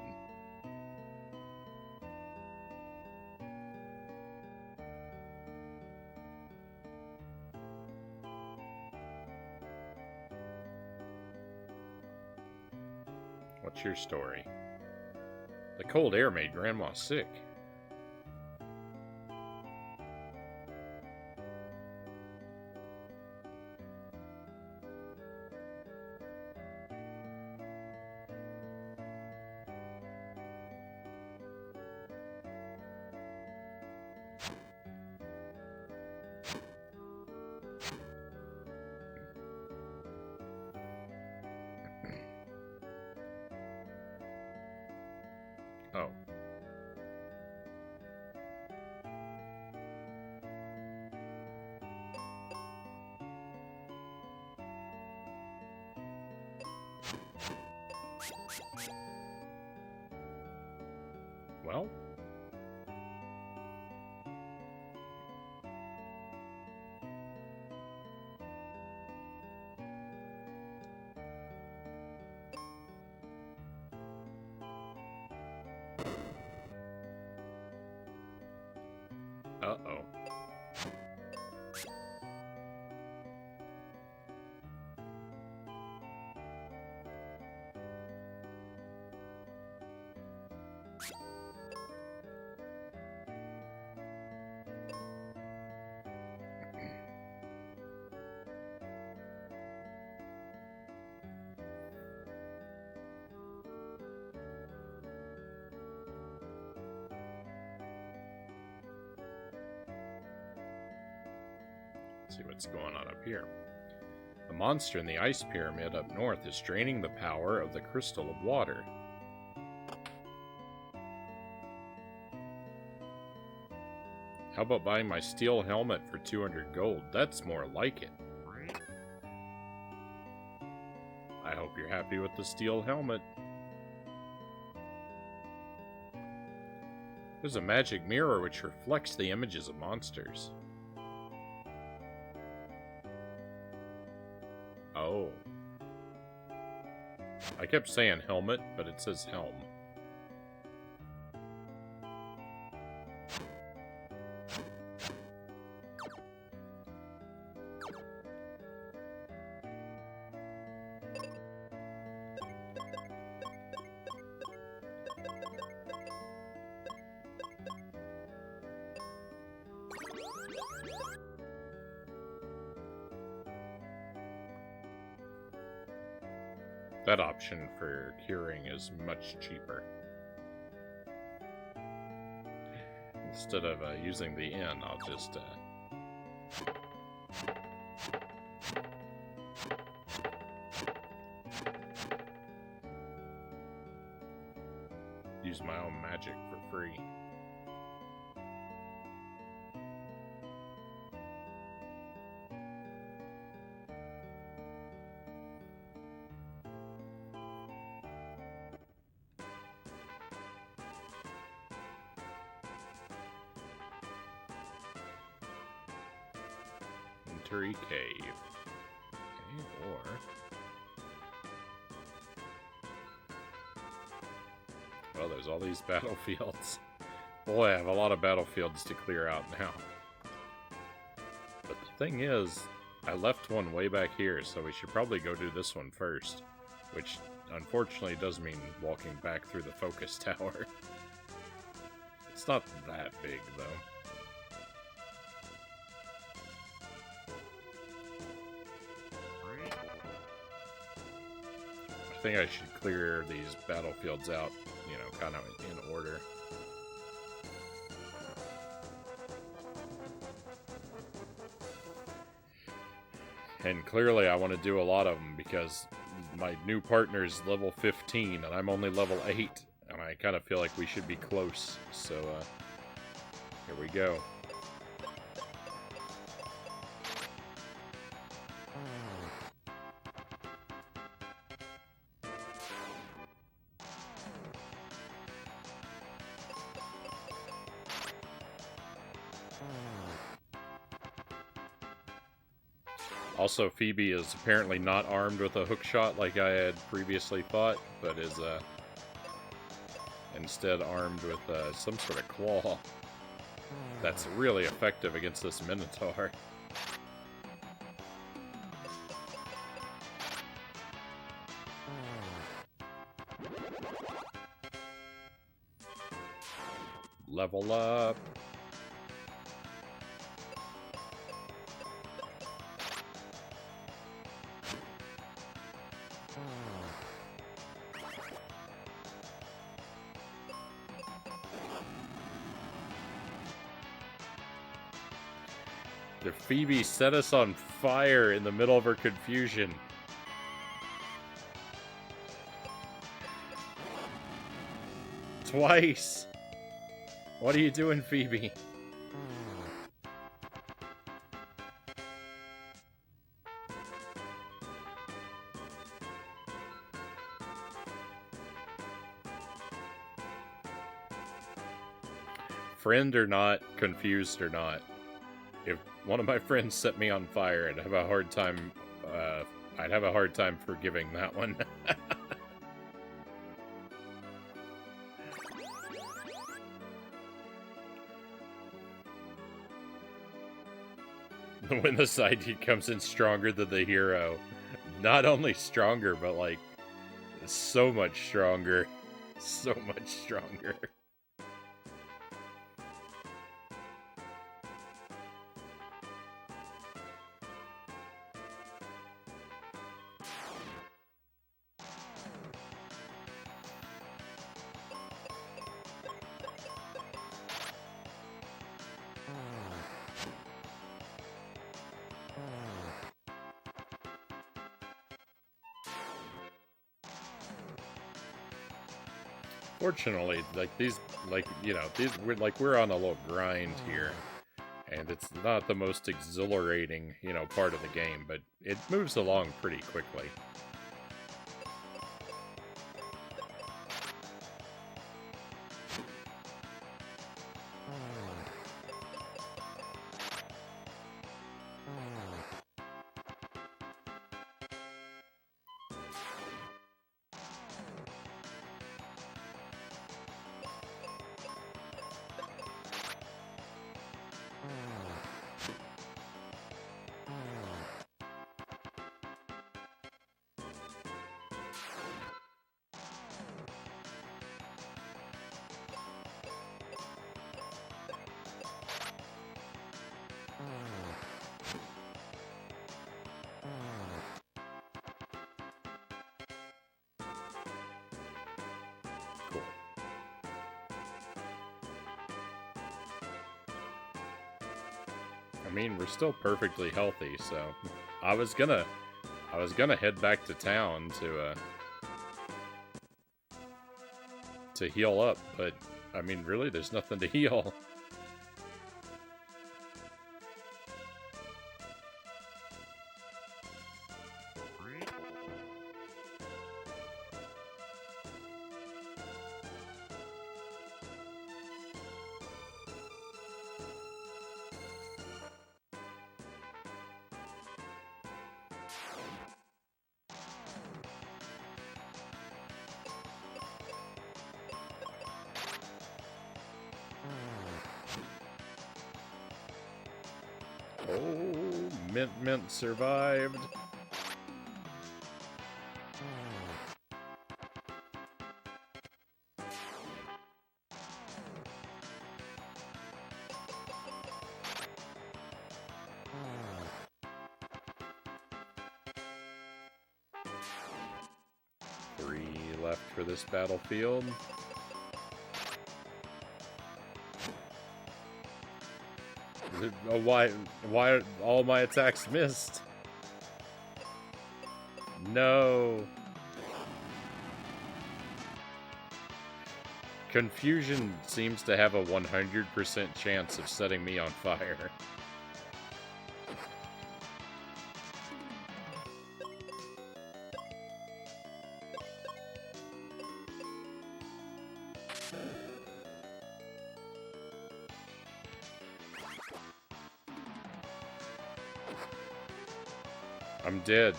What's your story? The cold air made Grandma sick. Well. Uh-oh. See what's going on up here. The monster in the ice pyramid up north is draining the power of the crystal of water. How about buying my steel helmet for 200 gold? That's more like it. I hope you're happy with the steel helmet. There's a magic mirror which reflects the images of monsters. Oh. I kept saying helmet, but it says helm. That option for curing is much cheaper. Instead of using the inn, I'll just use my own magic for free. Cave. Okay, or well, there's all these battlefields. Boy, I have a lot of battlefields to clear out now. But the thing is, I left one way back here, so we should probably go do this one first. Which, unfortunately, does mean walking back through the focus tower. It's not that big, though. I think I should clear these battlefields out, you know, kind of in order. And clearly I want to do a lot of them because my new partner's level 15 and I'm only level 8. And I kind of feel like we should be close. So, here we go. Also, Phoebe is apparently not armed with a hookshot like I had previously thought, but is instead armed with some sort of claw that's really effective against this Minotaur. Level up. The Phoebe set us on fire in the middle of her confusion. Twice! What are you doing, Phoebe? friend or not, confused or not, if one of my friends set me on fire, I'd have a hard time. I'd have a hard time forgiving that one. When the sidekick comes in stronger than the hero, not only stronger, but like so much stronger, so much stronger. Fortunately, like these, like, you know, these, we're on a little grind here, and it's not the most exhilarating, you know, part of the game, but it moves along pretty quickly. Cool. I mean, we're still perfectly healthy, so I was gonna head back to town to heal up, but I mean, really, there's nothing to heal. Oh, Mint survived. Three left for this battlefield. Why all my attacks missed? No. Confusion seems to have a 100% chance of setting me on fire. I'm dead.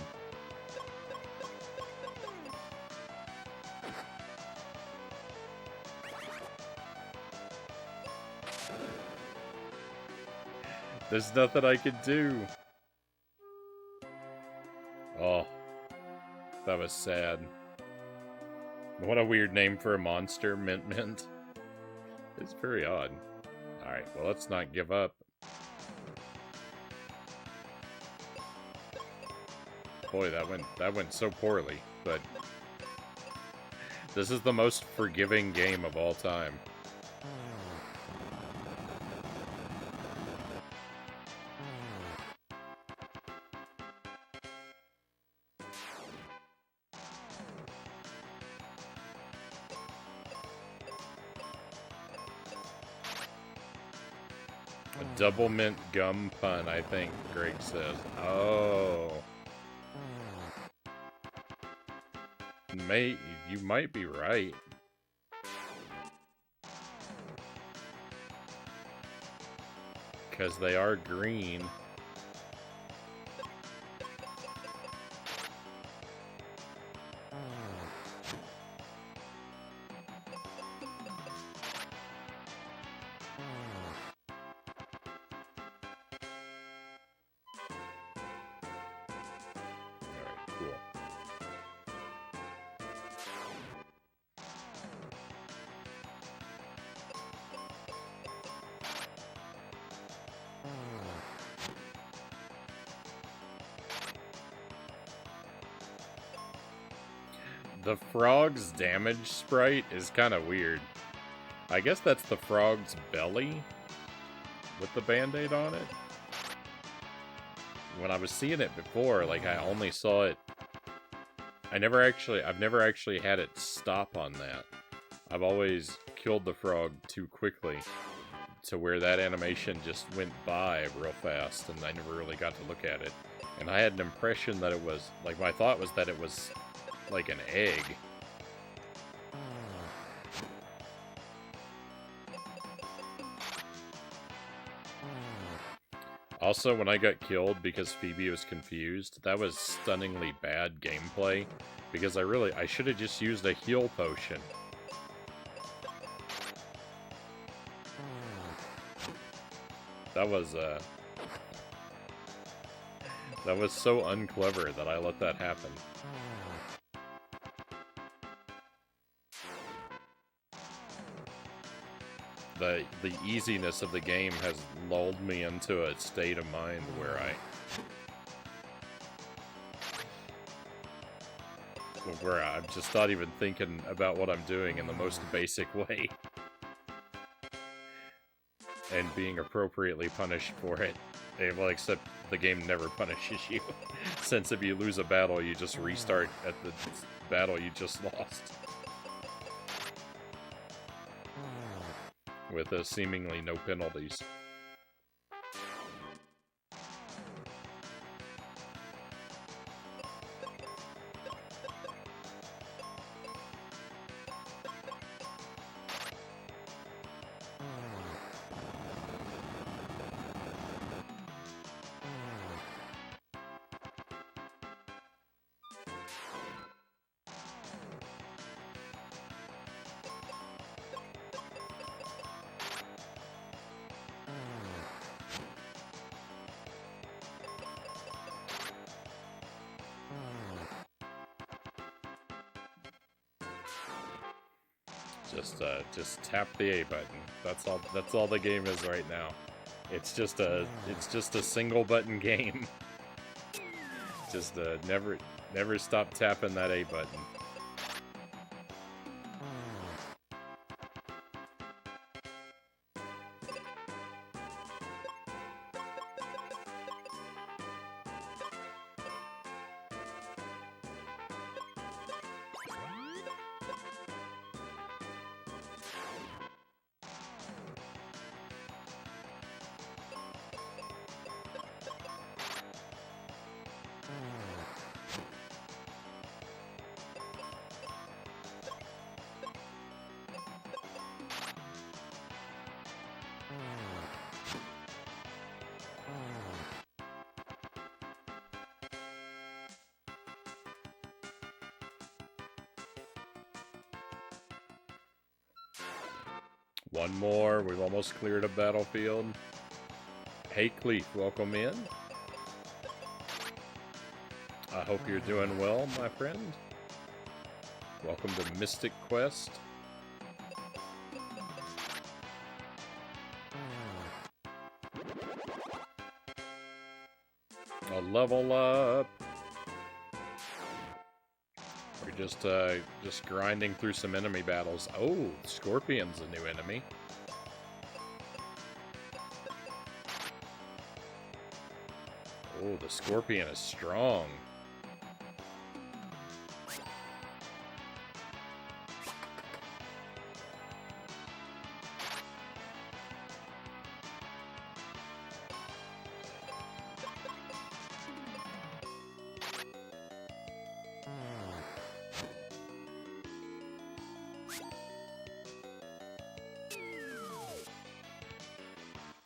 There's nothing I can do. Oh, that was sad. What a weird name for a monster, Mint. It's very odd. Alright, well, let's not give up. Boy, that went so poorly, but this is the most forgiving game of all time. A double mint gum pun, I think Greg says. Oh. You might be right. because they are green. The frog's damage sprite is kind of weird. I guess that's the frog's belly with the band-aid on it. When I was seeing it before, like, I only saw it... I've never actually had it stop on that. I've always killed the frog too quickly to where that animation just went by real fast, and I never really got to look at it. And I had an impression that it was... Like, my thought was that it was... like an egg. Also, when I got killed because Phoebe was confused, that was stunningly bad gameplay, because I should have just used a heal potion. That was so unclever that I let that happen. The easiness of the game has lulled me into a state of mind where I'm just not even thinking about what I'm doing in the most basic way. And being appropriately punished for it. Well, except the game never punishes you. Since if you lose a battle, you just restart at the battle you just lost. With seemingly no penalties. Just tap the A button. That's all the game is right now. It's just a single button game. Just never stop tapping that A button. One more. We've almost cleared a battlefield. Hey, Cleef, welcome in. I hope you're doing well, my friend. Welcome to Mystic Quest. A level up. We're just grinding through some enemy battles. Oh, Scorpion's a new enemy. Oh, the Scorpion is strong.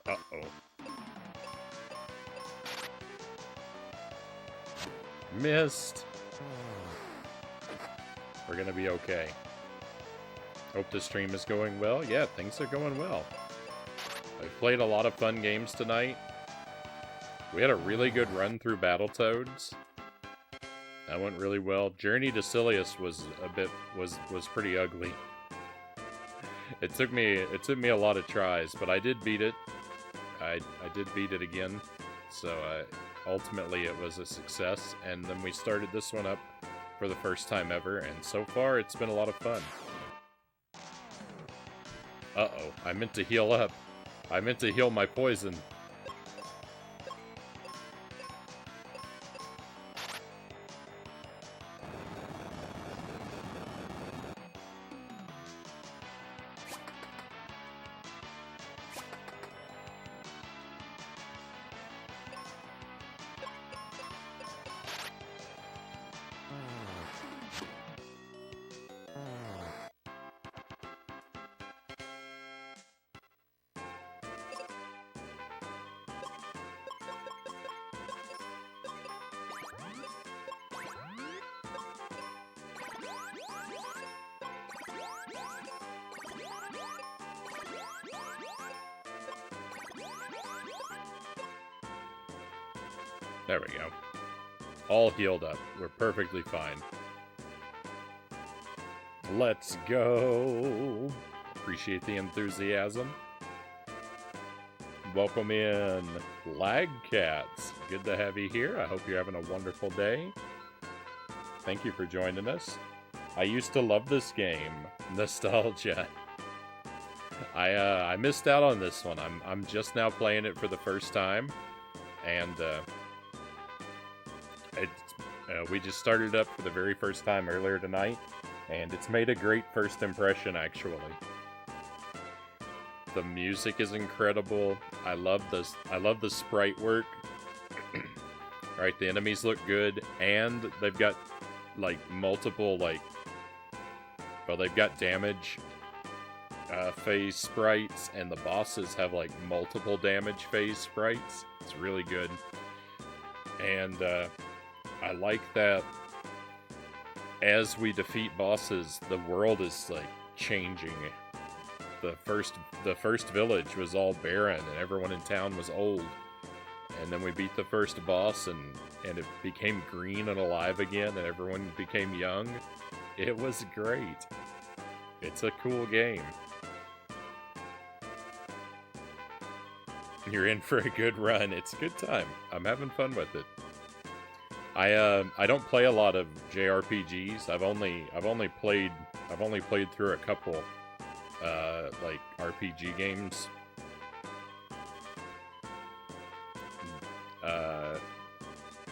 Uh-oh. Missed. We're gonna be okay. Hope the stream is going well. Yeah, things are going well. I've played a lot of fun games tonight. We had a really good run through Battletoads. That went really well. Journey to Silius was pretty ugly. It took me a lot of tries, but I did beat it. I did beat it again. So ultimately it was a success, and then we started this one up for the first time ever, and so far it's been a lot of fun. Uh-oh, I meant to heal up. I meant to heal my poison. There we go. All healed up. We're perfectly fine. Let's go. Appreciate the enthusiasm. Welcome in, Lag Cats. Good to have you here. I hope you're having a wonderful day. Thank you for joining us. I used to love this game. Nostalgia. I missed out on this one. I'm just now playing it for the first time, and we just started up for the very first time earlier tonight, and it's made a great first impression, actually. The music is incredible. I love the sprite work. Right, the enemies look good, and they've got like multiple they've got damage phase sprites, and the bosses have like multiple damage phase sprites. It's really good, and I like that as we defeat bosses, the world is like changing. The first village was all barren, and everyone in town was old. And then we beat the first boss, and it became green and alive again, and everyone became young. It was great. It's a cool game. You're in for a good run. It's a good time. I'm having fun with it. I don't play a lot of JRPGs. I've only played through a couple like RPG games.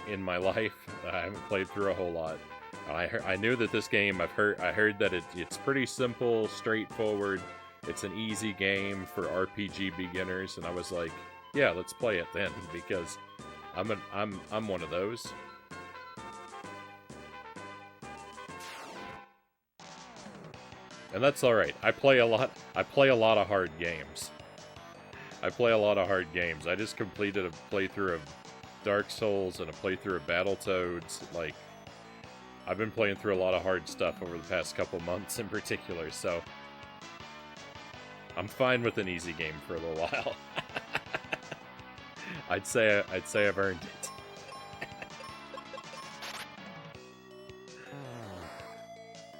In my life, I haven't played through a whole lot. I knew that this game, I heard that it's pretty simple, straightforward. It's an easy game for RPG beginners, and I was like, yeah, let's play it then, because I'm one of those. And that's all right. I play a lot of hard games. I just completed a playthrough of Dark Souls and a playthrough of Battletoads. Like, I've been playing through a lot of hard stuff over the past couple months in particular, so I'm fine with an easy game for a little while. I'd say I've earned it.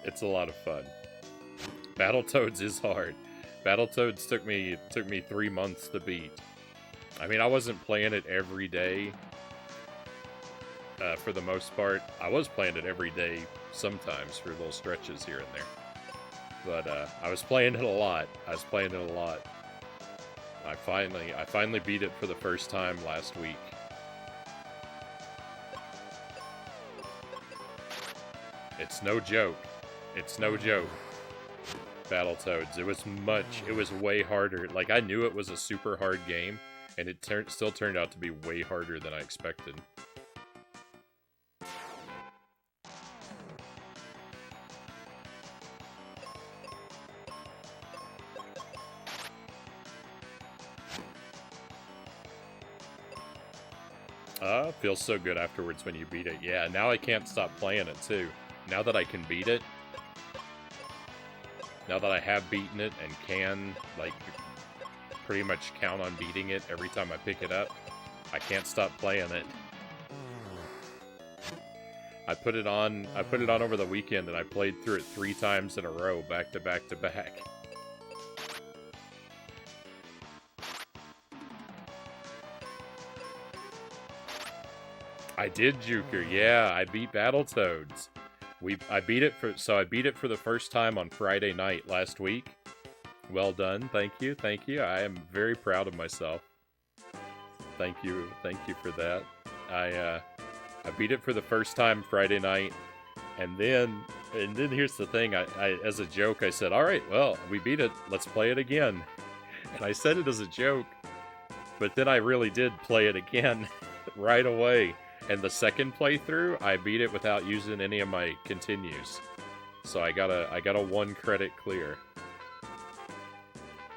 It's a lot of fun. Battletoads is hard. Battletoads took me 3 months to beat. I mean, I wasn't playing it every day. For the most part, I was playing it every day sometimes for little stretches here and there. But I was playing it a lot. I finally beat it for the first time last week. It's no joke. Battletoads. It was way harder. Like, I knew it was a super hard game, and it still turned out to be way harder than I expected. Feels so good afterwards when you beat it. Yeah, now I can't stop playing it too. Now that I can beat it, now that I have beaten it and can, like, pretty much count on beating it every time I pick it up, I can't stop playing it. I put it on over the weekend and I played through it 3 times in a row, back to back to back. I did, Juker. Yeah, I beat Battletoads. I beat it for the first time on Friday night last week. Well done. Thank you. Thank you. I am very proud of myself. Thank you for that. I beat it for the first time Friday night, and then here's the thing. I as a joke I said, "All right, well, we beat it. Let's play it again." And I said it as a joke, but then I really did play it again right away. And the second playthrough, I beat it without using any of my continues. So I got a 1 credit clear.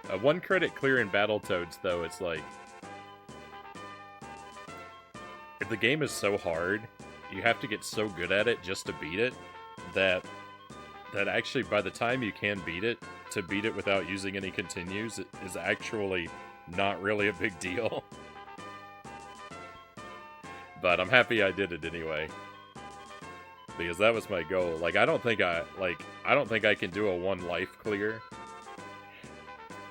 A 1 credit clear in Battletoads, though, it's like, if the game is so hard, you have to get so good at it just to beat it, that actually by the time you can beat it, to beat it without using any continues, it is actually not really a big deal. But I'm happy I did it anyway, because that was my goal. Like, I don't think I can do a 1 life clear.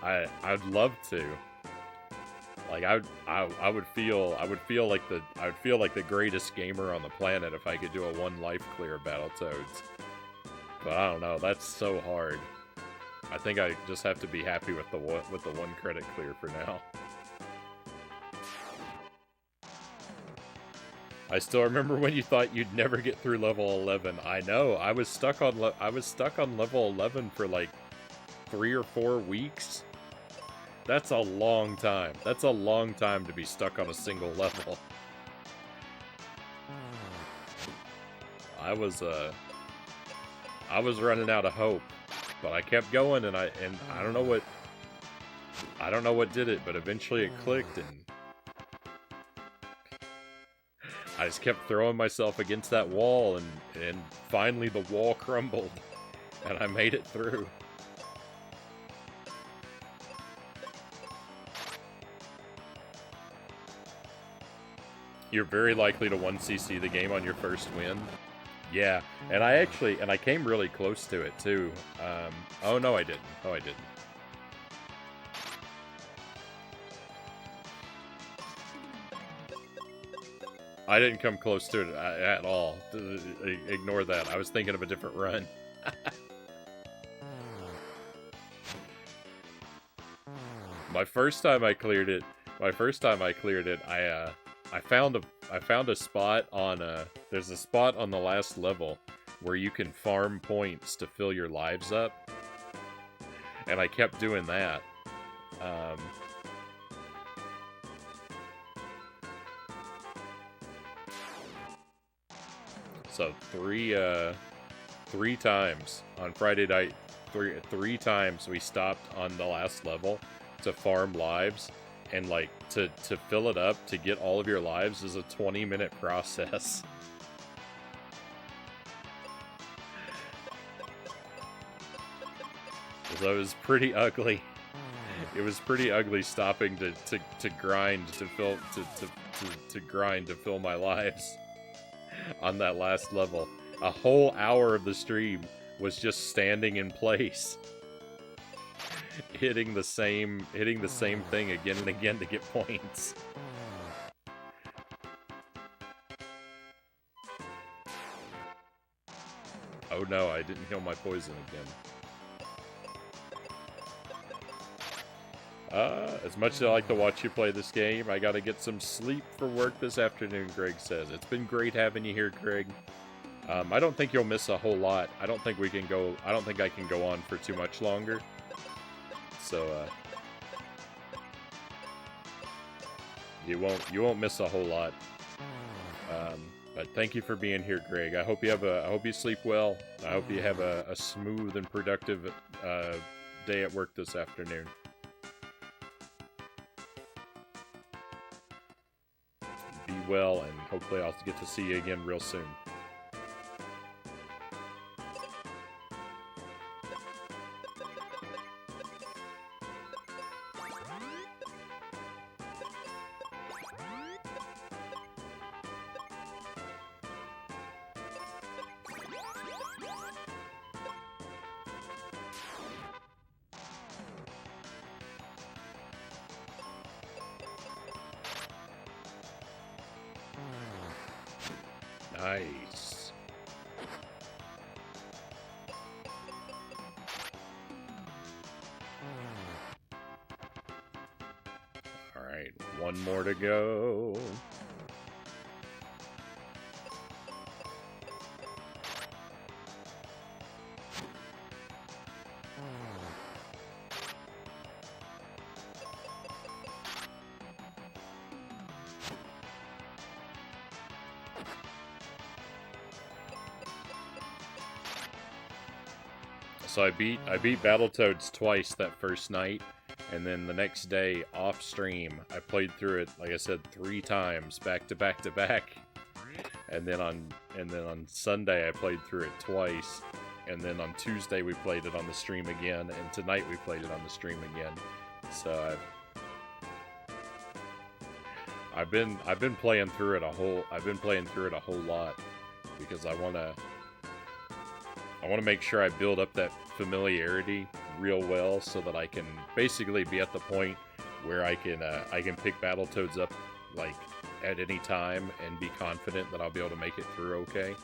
I'd love to. Like, I would feel like the greatest gamer on the planet if I could do a 1 life clear of Battletoads. But I don't know, that's so hard. I think I just have to be happy with the 1 credit clear for now. I still remember when you thought you'd never get through level 11. I know. I was stuck on level 11 for like 3 or 4 weeks. That's a long time. That's a long time to be stuck on a single level. I was running out of hope, but I kept going, and I don't know what did it, but eventually it clicked, and I just kept throwing myself against that wall, and finally the wall crumbled, and I made it through. You're very likely to 1cc the game on your first win. Yeah, and I came really close to it too. Oh no, I didn't. Oh, I didn't. I didn't come close to it at all. Ignore that. I was thinking of a different run. My first time I cleared it, I found a spot on there's a spot on the last level where you can farm points to fill your lives up, and I kept doing that. So three times on Friday night, three times we stopped on the last level to farm lives, and like to fill it up, to get all of your lives is a 20-minute process. So it was pretty ugly. It was pretty ugly stopping to grind to grind to fill my lives on that last level. A whole hour of the stream was just standing in place, hitting the same thing again and again to get points. Oh no, I didn't heal my poison again. As much as I like to watch you play this game, I gotta get some sleep for work this afternoon, Greg says. It's been great having you here, Greg. I don't think you'll miss a whole lot. I don't think I can go on for too much longer. So, you won't miss a whole lot. But thank you for being here, Greg. I hope you sleep well. I hope you have a smooth and productive day at work this afternoon. Be well, and hopefully I'll get to see you again real soon. Nice. All right, one more to go. So I beat Battletoads twice that first night, and then the next day off stream I played through it, like I said, 3 times back to back to back. And then on Sunday I played through it twice, and then on Tuesday we played it on the stream again, and tonight we played it on the stream again. So I've been playing through it a whole lot because I want to make sure I build up that familiarity real well so that I can basically be at the point where I can pick Battletoads up like at any time and be confident that I'll be able to make it through okay.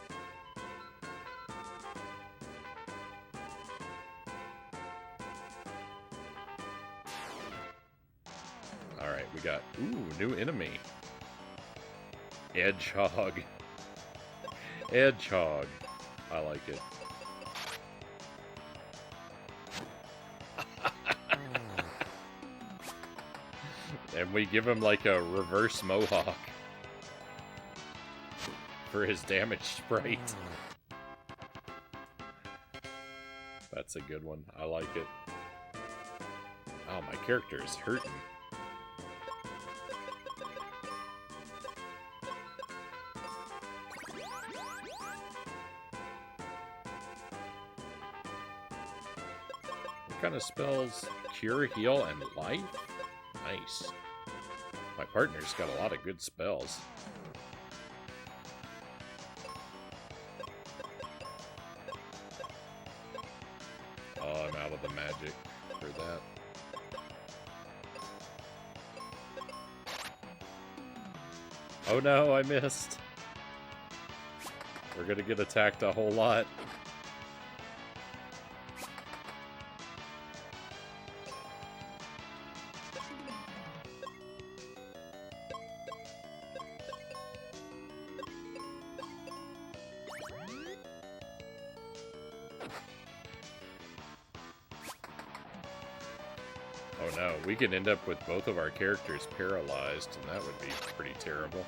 Alright, we got, new enemy. Edgehog. Edgehog. I like it. And we give him like a reverse mohawk for his damage sprite. That's a good one. I like it. Oh, my character is hurting. What kind of spells? Cure, heal, and life? Nice. My partner's got a lot of good spells. Oh, I'm out of the magic for that. Oh no, I missed. We're gonna get attacked a whole lot. Oh no, we could end up with both of our characters paralyzed, and that would be pretty terrible.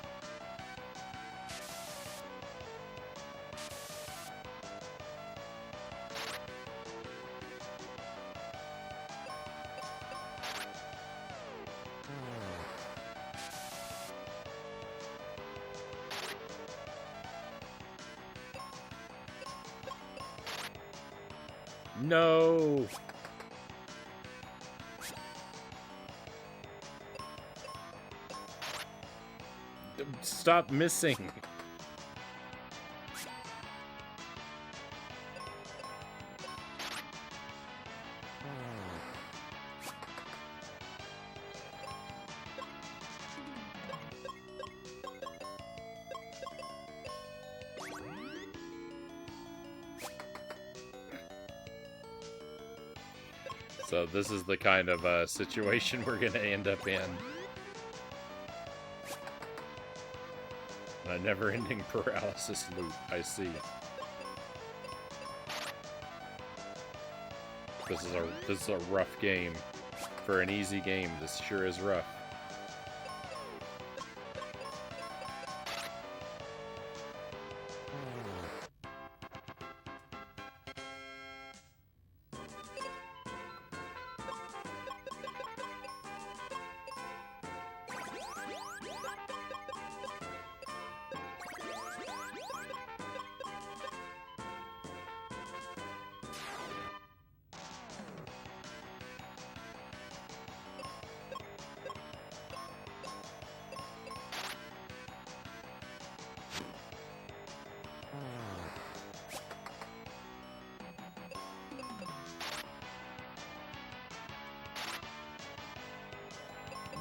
No! Stop missing! So this is the kind of situation we're gonna end up in. A never-ending paralysis loop, I see. This is a rough game. For an easy game, this sure is rough.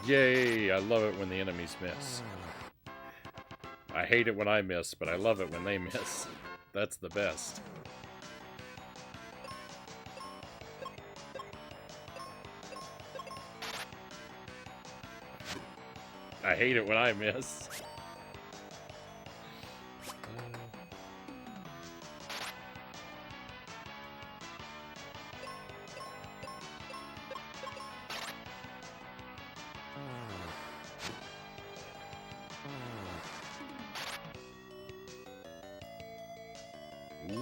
Yay! I love it when the enemies miss. I hate it when I miss, but I love it when they miss. That's the best. I hate it when I miss.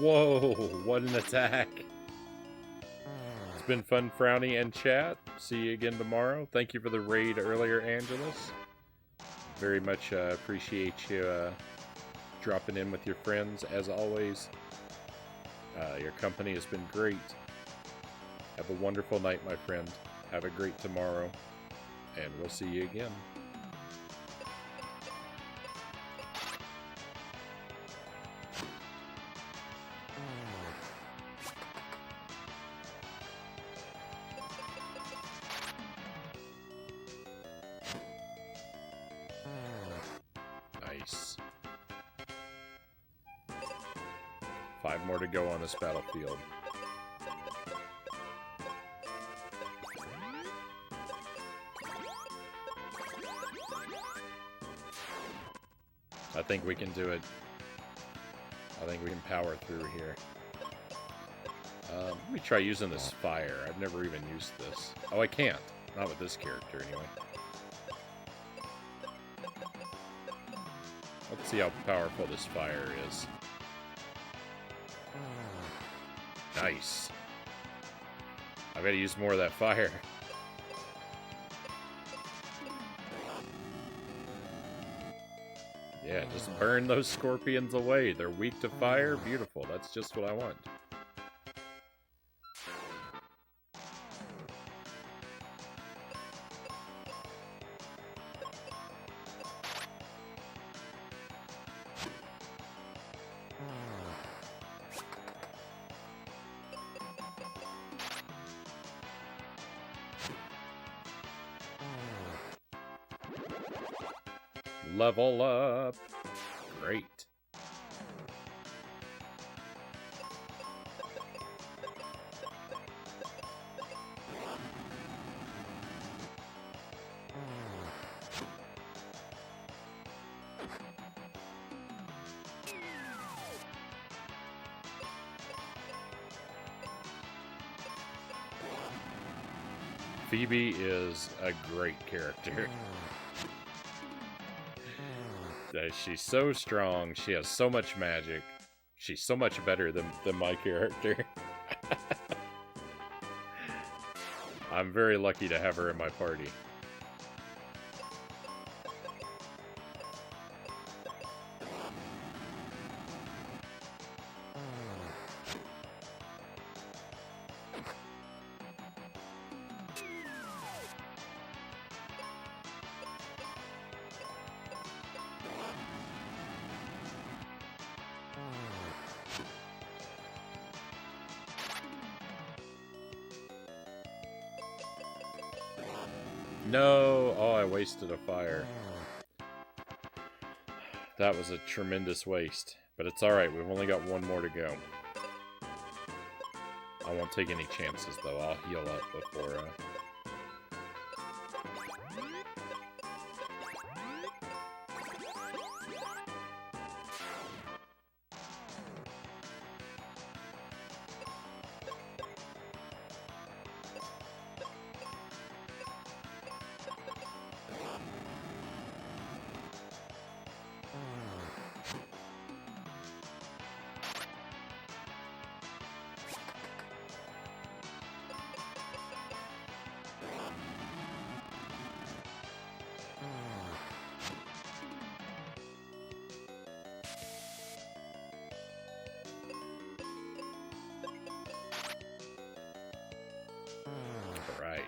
Whoa, what an attack. It's been fun, Frownie and chat. See you again tomorrow. Thank you for the raid earlier, Angelus. Very much appreciate you dropping in with your friends, as always. Your company has been great. Have a wonderful night, my friend. Have a great tomorrow. And we'll see you again. Nice. 5 more to go on this battlefield. I think we can do it. I think we can power through here. Let me try using this fire. I've never even used this. Oh, I can't. Not with this character, anyway. Let's see how powerful this fire is. Nice. I gotta use more of that fire. Yeah, just burn those scorpions away. They're weak to fire. Beautiful. That's just what I want. Level up. Great. Phoebe is a great character. She's so strong. She has so much magic. She's so much better than my character. I'm very lucky to have her in my party. No! Oh, I wasted a fire. That was a tremendous waste. But it's alright, we've only got 1 more to go. I won't take any chances, though. I'll heal up before...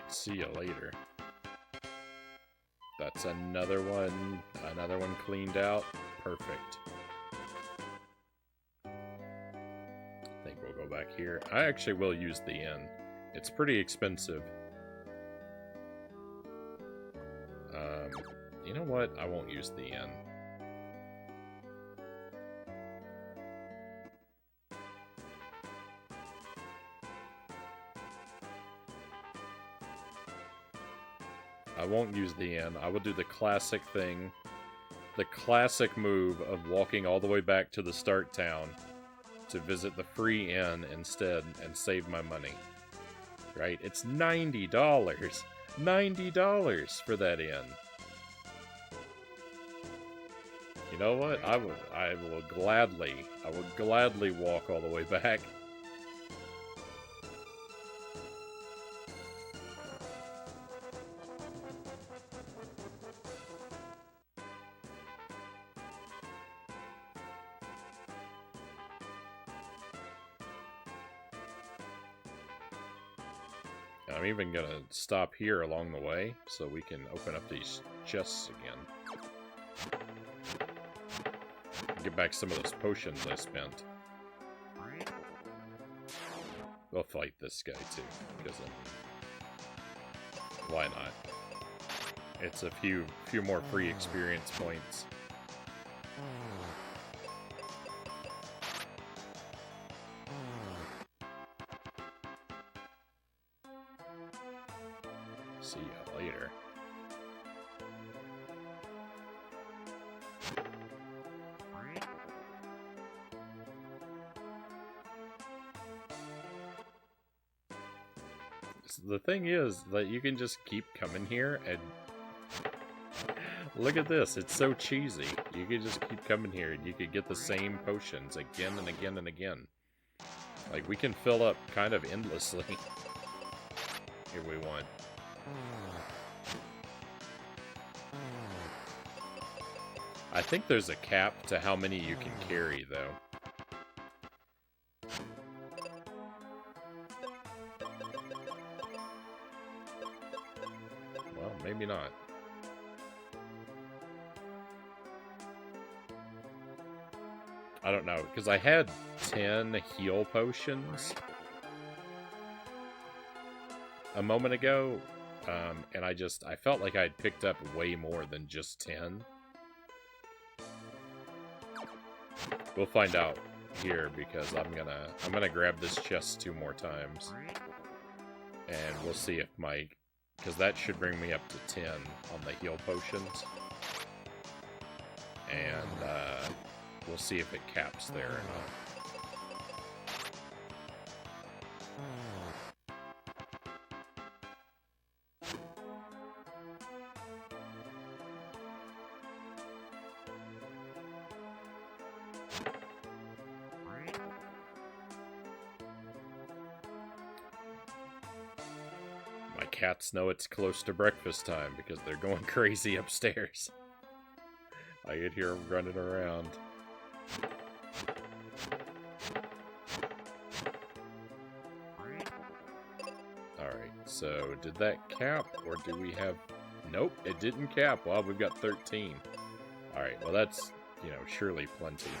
See you later. That's another one cleaned out. Perfect. I think we'll go back here. I actually will use the inn. It's pretty expensive. You know what? I won't use the inn. I won't use the inn. I will do the classic thing. The classic move of walking all the way back to the start town to visit the free inn instead and save my money. Right? It's $90. $90 for that inn. You know what? I will gladly walk all the way back. I'm even gonna stop here along the way so we can open up these chests again. Get back some of those potions I spent. We'll fight this guy too, because why not? It's a few more free experience points. See ya later. The thing is that you can just keep coming here and look at this. It's so cheesy. You can just keep coming here and you could get the same potions again and again and again. Like, we can fill up kind of endlessly if we want. I think there's a cap to how many you can carry, though. Well, maybe not. I don't know, because I had 10 heal potions a moment ago, and I felt like I'd picked up way more than just 10. We'll find out here, because I'm gonna grab this chest 2 more times, and we'll see if because that should bring me up to 10 on the heal potions, and we'll see if it caps there or not. My cats know it's close to breakfast time because they're going crazy upstairs. I could hear them running around. Alright, so did that cap, or do we have... Nope, it didn't cap. Well, we've got 13. Alright, well that's, surely plenty.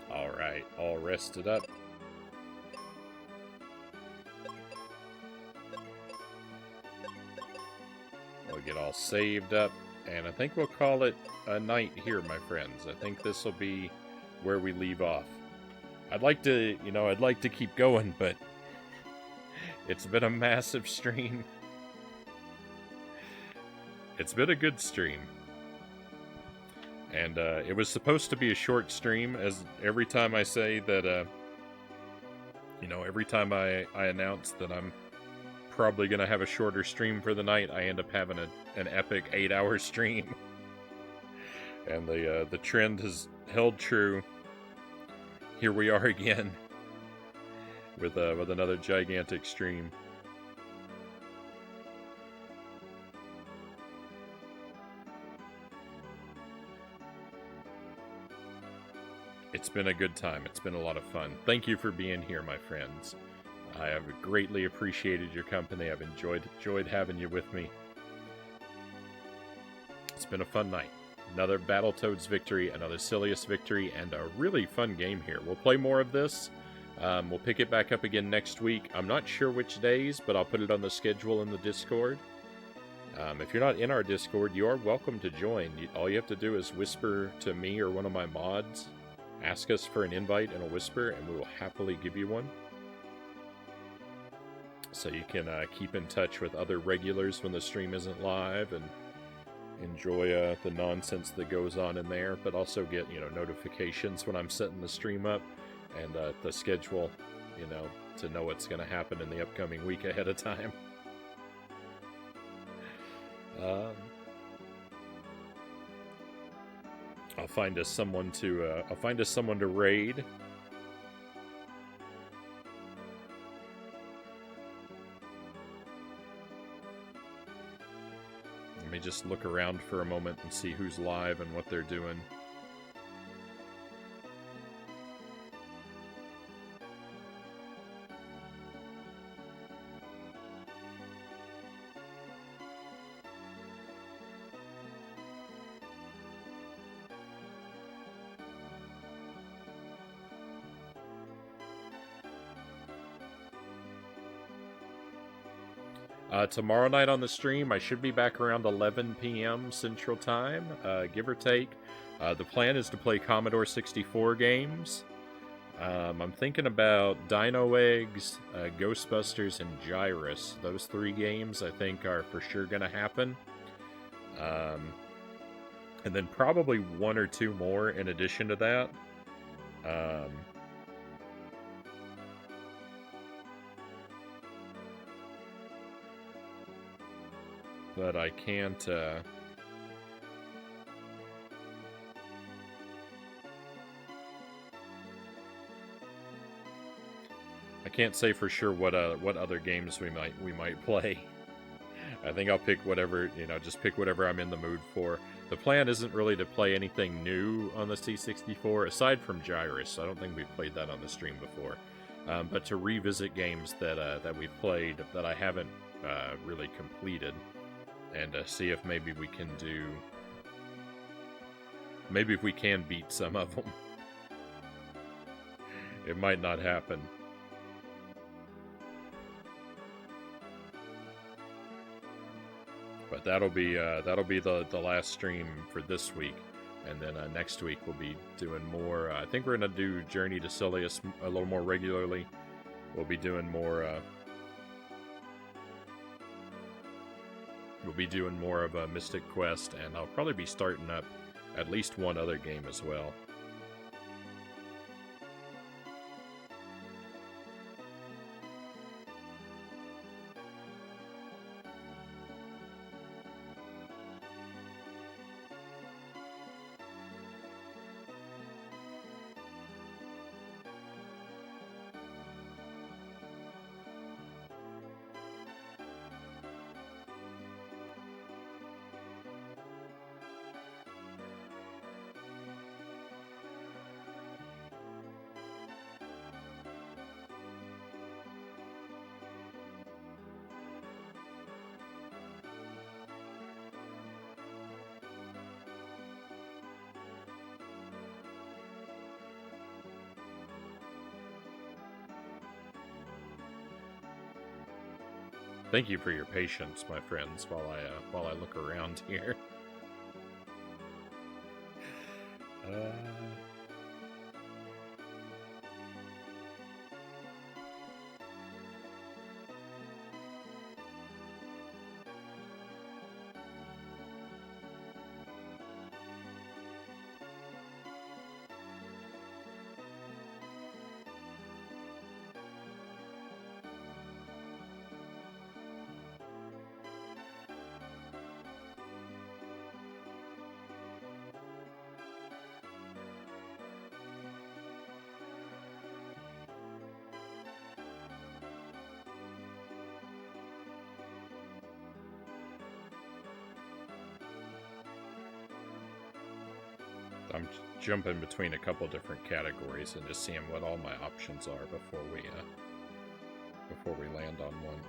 Alright, all rested up. We'll get all saved up, and I think we'll call it a night here, my friends. I think this will be where we leave off. I'd like to, I'd like to keep going, but it's been a massive stream. It's been a good stream. And it was supposed to be a short stream, as every time I say that, every time I announce that I'm probably going to have a shorter stream for the night, I end up having an epic 8-hour stream. And the trend has held true. Here we are again with another gigantic stream. It's been a good time. It's been a lot of fun. Thank you for being here, my friends. I have greatly appreciated your company. I've enjoyed having you with me. It's been a fun night. Another Battletoads victory, another Silliest victory, and a really fun game here. We'll play more of this. We'll pick it back up again next week. I'm not sure which days, but I'll put it on the schedule in the Discord. If you're not in our Discord, you are welcome to join. All you have to do is whisper to me or one of my mods. Ask us for an invite in a whisper, and we will happily give you one. So you can keep in touch with other regulars when the stream isn't live, and enjoy the nonsense that goes on in there, but also get, notifications when I'm setting the stream up, and the schedule, to know what's going to happen in the upcoming week ahead of time. I'll find us someone to raid. Let me just look around for a moment and see who's live and what they're doing. Tomorrow night on the stream, I should be back around 11 p.m. Central Time, give or take. The plan is to play Commodore 64 games. I'm thinking about Dino Eggs, Ghostbusters, and Gyrus. Those 3 games I think are for sure going to happen. And then probably 1 or 2 more in addition to that. But I can't, I can't say for sure what other games we might play. I think I'll pick whatever, just pick whatever I'm in the mood for. The plan isn't really to play anything new on the C64, aside from Gyrus. I don't think we've played that on the stream before. But to revisit games that we've played that I haven't really completed. And see if maybe we can beat some of them. It might not happen. But that'll be the last stream for this week, and then next week we'll be doing more. I think we're gonna do Journey to Silliest a little more regularly. We'll be doing more. We'll be doing more of a Mystic Quest, and I'll probably be starting up at least one other game as well. Thank you for your patience, my friends, while I look around here. I'm jumping between a couple different categories and just seeing what all my options are before we land on one.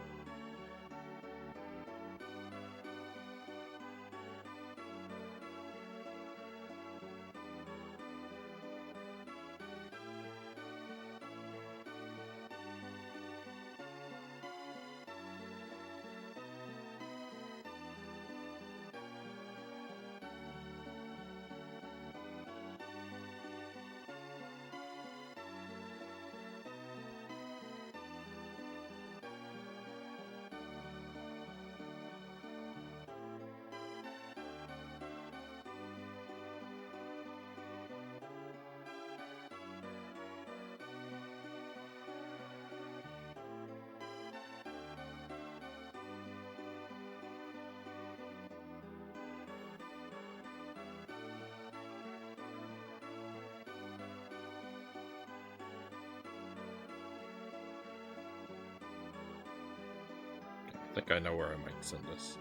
I think I know where I might send this.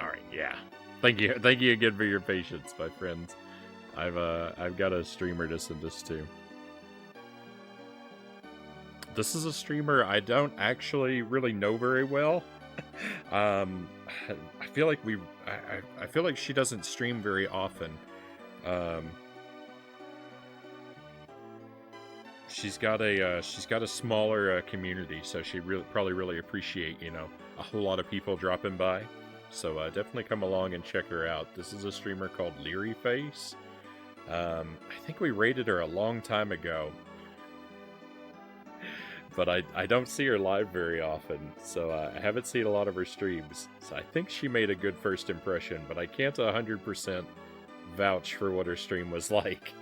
Alright, yeah. Thank you again for your patience, my friends. I've got a streamer to send this to. This is a streamer I don't actually really know very well. I feel like I feel like she doesn't stream very often. She's got a smaller community, so she probably really appreciate, you know, a whole lot of people dropping by. So definitely come along and check her out. This is a streamer called Leery Face. I think we rated her a long time ago. But I don't see her live very often, so I haven't seen a lot of her streams. So I think she made a good first impression, but I can't 100% vouch for what her stream was like.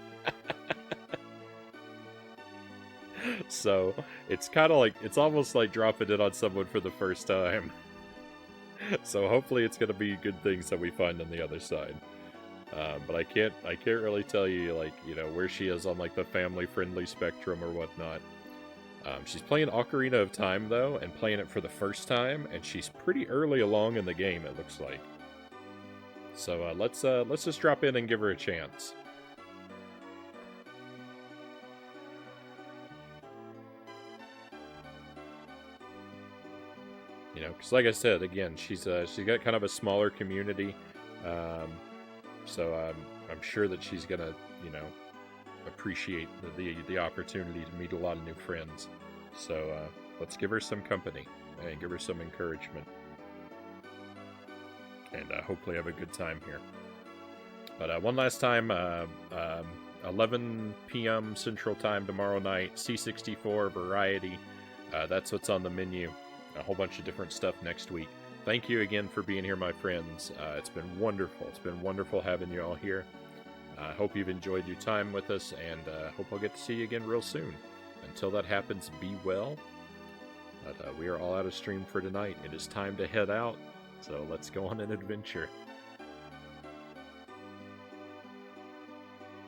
So it's kind of like, it's almost like dropping it on someone for the first time. So hopefully it's going to be good things that we find on the other side. But I can't really tell you, like, you know, where she is on like the family-friendly spectrum or whatnot. She's playing Ocarina of Time, though, and playing it for the first time, and she's pretty early along in the game, it looks like. So let's just drop in and give her a chance. You know, because like I said, again, she's got kind of a smaller community, so I'm sure that she's gonna, you know, appreciate the opportunity to meet a lot of new friends. So let's give her some company and give her some encouragement, and hopefully have a good time here. But one last time, 11 p.m. Central Time tomorrow night, C64 Variety. That's what's on the menu. A whole bunch of different stuff next week. Thank you again for being here, my friends. It's been wonderful. It's been wonderful having you all here. I hope you've enjoyed your time with us, and hope I'll get to see you again real soon. Until that happens, be well. But we are all out of stream for tonight. It is time to head out, so let's go on an adventure.